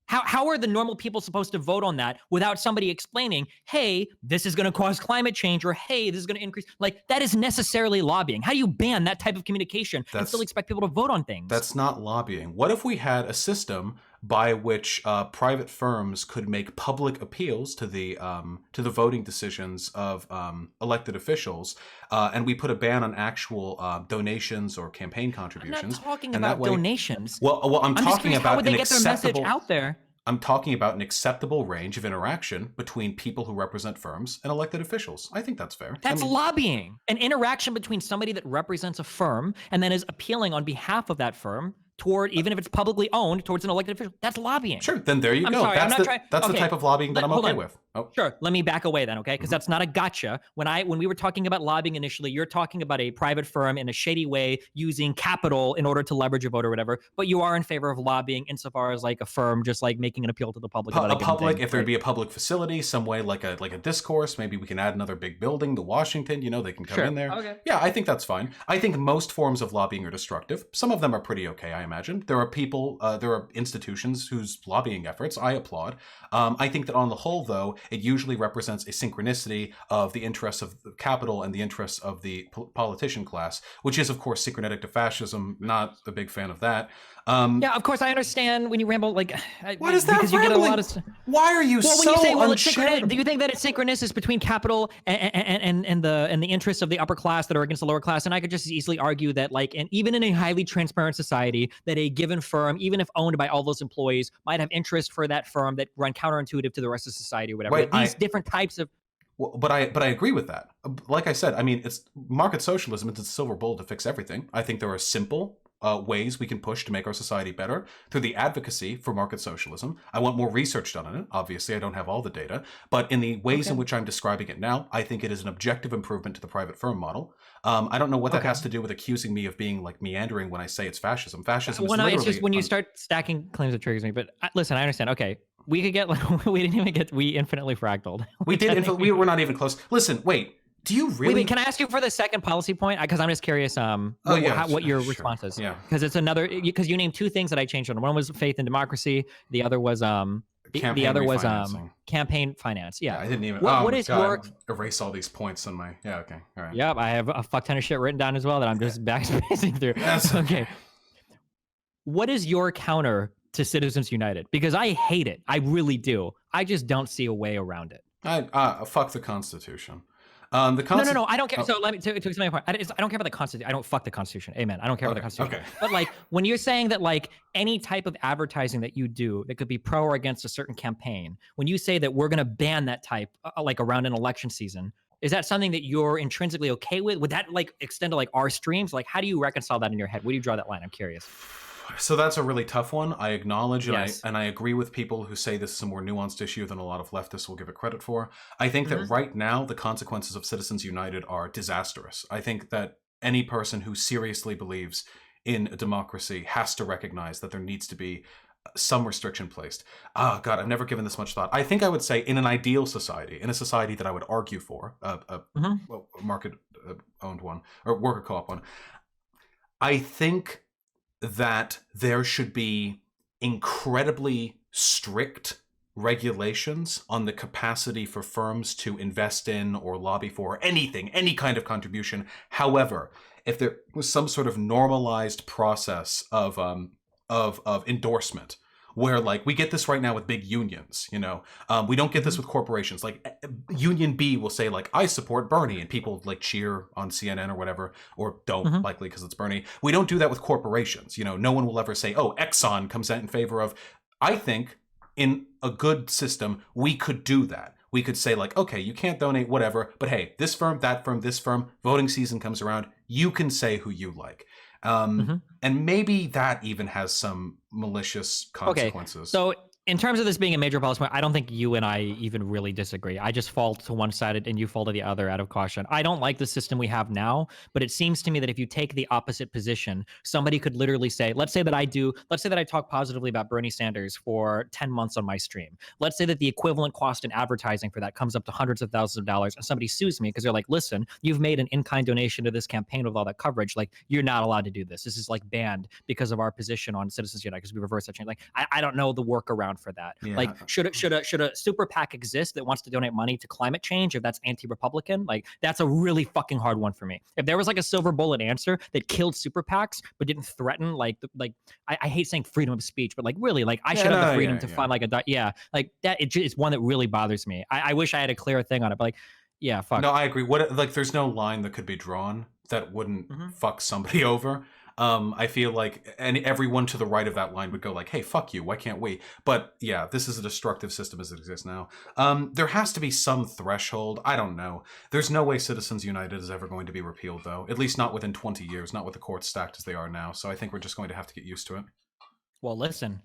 How are the normal people supposed to vote on that without somebody explaining, hey, this is going to cause climate change, or hey, this is going to increase? Like, that is necessarily lobbying. How do you ban that type of communication and still expect people to vote on things? That's not lobbying. What if we had a system by which private firms could make public appeals to the voting decisions of elected officials, and we put a ban on actual donations or campaign contributions? I'm not talking and about that way, donations. well, I'm just talking curious, about how would they an get their message acceptable. out there? I'm talking about an acceptable range of interaction between people who represent firms and elected officials. I think that's fair. That's lobbying. An interaction between somebody that represents a firm and then is appealing on behalf of that firm toward, even if it's publicly owned, towards an elected official. That's lobbying. Sure, then there you go. Sorry, That's the type of lobbying that I'm okay with. Oh. Sure, let me back away then, okay? Because that's not a gotcha. When we were talking about lobbying initially, you're talking about a private firm in a shady way using capital in order to leverage a vote or whatever. But you are in favor of lobbying insofar as like a firm just like making an appeal to the public. If there'd be a public facility, some way like a discourse, maybe we can add another big building, the Washington. They can come in there. Okay. Yeah, I think that's fine. I think most forms of lobbying are destructive. Some of them are pretty okay, I imagine. There are people, there are institutions whose lobbying efforts I applaud. I think that on the whole, though, it usually represents a synchronicity of the interests of the capital and the interests of the politician class, which is, of course, synchronetic to fascism. Not a big fan of that. Yeah, of course, I understand when you ramble. Like, what is that? Because you get a lot of. Why are you well, so when you say, uncharitable? do you think that it's synchronous between capital and the interests of the upper class that are against the lower class? And I could just as easily argue that, like, and even in a highly transparent society, that a given firm, even if owned by all those employees, might have interest for that firm that run counterintuitive to the rest of society or whatever. Wait, these different types of. Well, but I agree with that. Like I said, I mean, it's market socialism. It's a silver bullet to fix everything. I think there are simple ways we can push to make our society better through the advocacy for market socialism. I want more research done on it. Obviously, I don't have all the data, but in the ways in which I'm describing it now, I think it is an objective improvement to the private firm model. I don't know what that has to do with accusing me of being like meandering when I say it's fascism. Fascism is literally... It's just when you start stacking claims that triggers me. But listen, I understand. Okay, we could get we infinitely fractaled. We were not even close. Listen, wait. Do you really? Wait, can I ask you for the second policy point? Because I'm just curious. What your response is? Yeah. Because it's another. Because you named two things that I changed on. One was faith in democracy. The other was the other was campaign finance. Yeah. I didn't even. What is your erase all these points on my? Yeah. Okay. All right. Yep. I have a fuck ton of shit written down as well that I'm just backspacing through. That's okay. What is your counter to Citizens United? Because I hate it. I really do. I just don't see a way around it. Fuck the Constitution. No, I don't care. So let me to explain my point. I don't care about the Constitution. I don't fuck the Constitution. Amen. I don't care about the Constitution. Okay. But like when you're saying that like any type of advertising that you do that could be pro or against a certain campaign, when you say that we're going to ban that type like around an election season, is that something that you're intrinsically okay with? Would that like extend to like our streams? Like how do you reconcile that in your head? Where do you draw that line? I'm curious. So that's a really tough one. I acknowledge Yes. and I agree with people who say this is a more nuanced issue than a lot of leftists will give it credit for. I think that right now the consequences of Citizens United are disastrous. I think that any person who seriously believes in a democracy has to recognize that there needs to be some restriction placed. Oh God, I've never given this much thought. I think I would say in an ideal society, in a society that I would argue for, a market owned one or worker co-op one, I think that there should be incredibly strict regulations on the capacity for firms to invest in or lobby for anything, any kind of contribution. However, if there was some sort of normalized process of endorsement, where like we get this right now with big unions, we don't get this with corporations. Like Union B will say like, I support Bernie, and people like cheer on CNN or whatever, or don't likely because it's Bernie. We don't do that with corporations. No one will ever say, oh, Exxon comes out in favor of. I think in a good system, we could do that. We could say like, okay, you can't donate whatever, but hey, this firm, that firm, this firm, voting season comes around, you can say who you like. And maybe that even has some malicious consequences. Okay. So in terms of this being a major policy point, I don't think you and I even really disagree. I just fall to one side and you fall to the other out of caution. I don't like the system we have now, but it seems to me that if you take the opposite position, somebody could literally say, let's say that I talk positively about Bernie Sanders for 10 months on my stream. Let's say that the equivalent cost in advertising for that comes up to hundreds of thousands of dollars, and somebody sues me because they're like, listen, you've made an in-kind donation to this campaign with all that coverage. Like, you're not allowed to do this. This is like banned because of our position on Citizens United because we reverse that change. Like, I don't know the workaround for that. Yeah. Like, should a super PAC exist that wants to donate money to climate change if that's anti-Republican? Like, that's a really fucking hard one for me. If there was like a silver bullet answer that killed super PACs but didn't threaten I hate saying freedom of speech, but like really, like I should have the freedom to find like like that. It's one that really bothers me. I wish I had a clear thing on it, but like, yeah, fuck. No, I agree. What, like, there's no line that could be drawn that wouldn't fuck somebody over. I feel like, and everyone to the right of that line would go like, hey, fuck you, why can't we? But yeah, this is a destructive system as it exists now. There has to be some threshold. I don't know. There's no way Citizens United is ever going to be repealed, though. At least not within 20 years, not with the courts stacked as they are now. So I think we're just going to have to get used to it. Well, listen,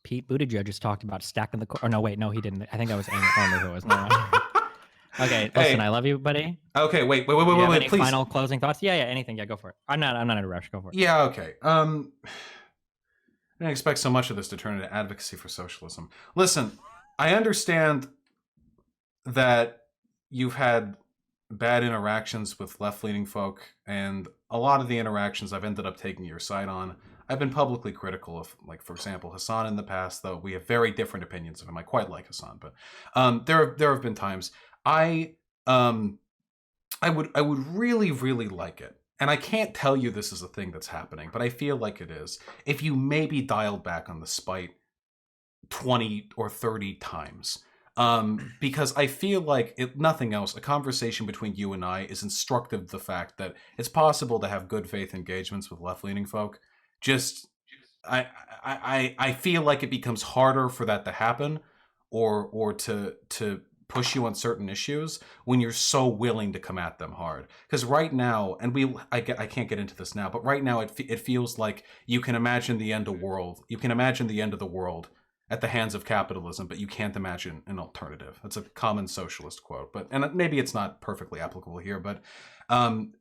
Pete Buttigieg just talked about stacking the court. Or no, wait, no, he didn't. I think that was Amy. I don't know who it was. No. Okay, listen, I love you, buddy. Okay, wait, Any please. final closing thoughts? Yeah, anything. Yeah, go for it. I'm not in a rush. Go for it. Yeah, okay. I didn't expect so much of this to turn into advocacy for socialism. Listen, I understand that you've had bad interactions with left-leaning folk, and a lot of the interactions I've ended up taking your side on. I've been publicly critical of, like, for example, Hassan in the past, though we have very different opinions of him. I quite like Hassan, but there have been times I would really, really like it. And I can't tell you this is a thing that's happening, but I feel like it is. If you maybe dialed back on the spite 20 or 30 times. Because I feel like, if nothing else, a conversation between you and I is instructive of the fact that it's possible to have good faith engagements with left-leaning folk. Just, I feel like it becomes harder for that to happen, or to push you on certain issues when you're so willing to come at them hard. Because right now, and I can't get into this now, but right now it feels like you can imagine the end of world. You can imagine the end of the world at the hands of capitalism, but you can't imagine an alternative. That's a common socialist quote, and maybe it's not perfectly applicable here, but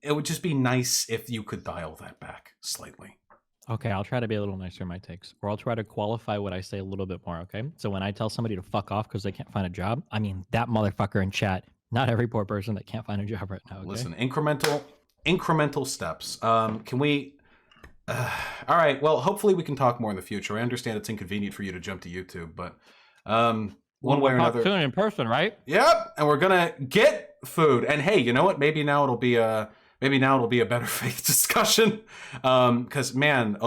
it would just be nice if you could dial that back slightly. Okay, I'll try to be a little nicer in my takes, or I'll try to qualify what I say a little bit more, okay? So when I tell somebody to fuck off because they can't find a job, I mean that motherfucker in chat, not every poor person that can't find a job right now, okay? Listen, incremental steps. Can we... all right, well, hopefully we can talk more in the future. I understand it's inconvenient for you to jump to YouTube, but one way or another... Soon in person, right? Yep, and we're gonna get food. And hey, you know what? Maybe now it'll be a better faith discussion. Because man,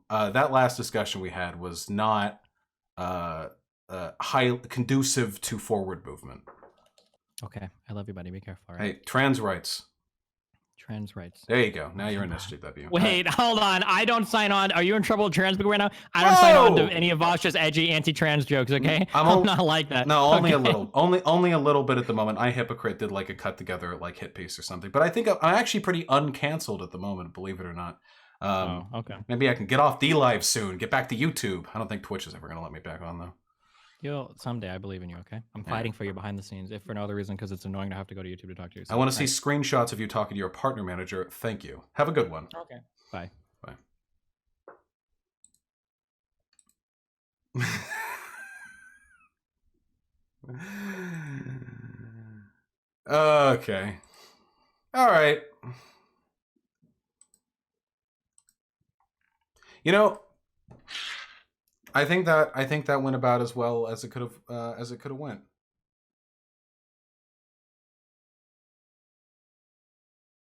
that last discussion we had was not high conducive to forward movement. Okay, I love you, buddy. Be careful. All right? Hey, trans rights. Trans rights. There you go. Now you're an SJW. Wait, hold on. I don't sign on. Are you in trouble with trans people right now? I don't sign on to any of Vosh's edgy anti-trans jokes, okay? I'm not like that. No, only a little. Only a little bit at the moment. I Hypocrite did like a cut together like hit piece or something. But I think I'm actually pretty uncanceled at the moment, believe it or not. Okay. Maybe I can get off D-Live soon, get back to YouTube. I don't think Twitch is ever going to let me back on, though. Someday, I believe in you, okay? I'm fighting for you behind the scenes, if for no other reason because it's annoying to have to go to YouTube to talk to you. I want to see screenshots of you talking to your partner manager. Thank you. Have a good one. Okay. Bye. Okay. All right. You know, I think that went about as well as it could have went.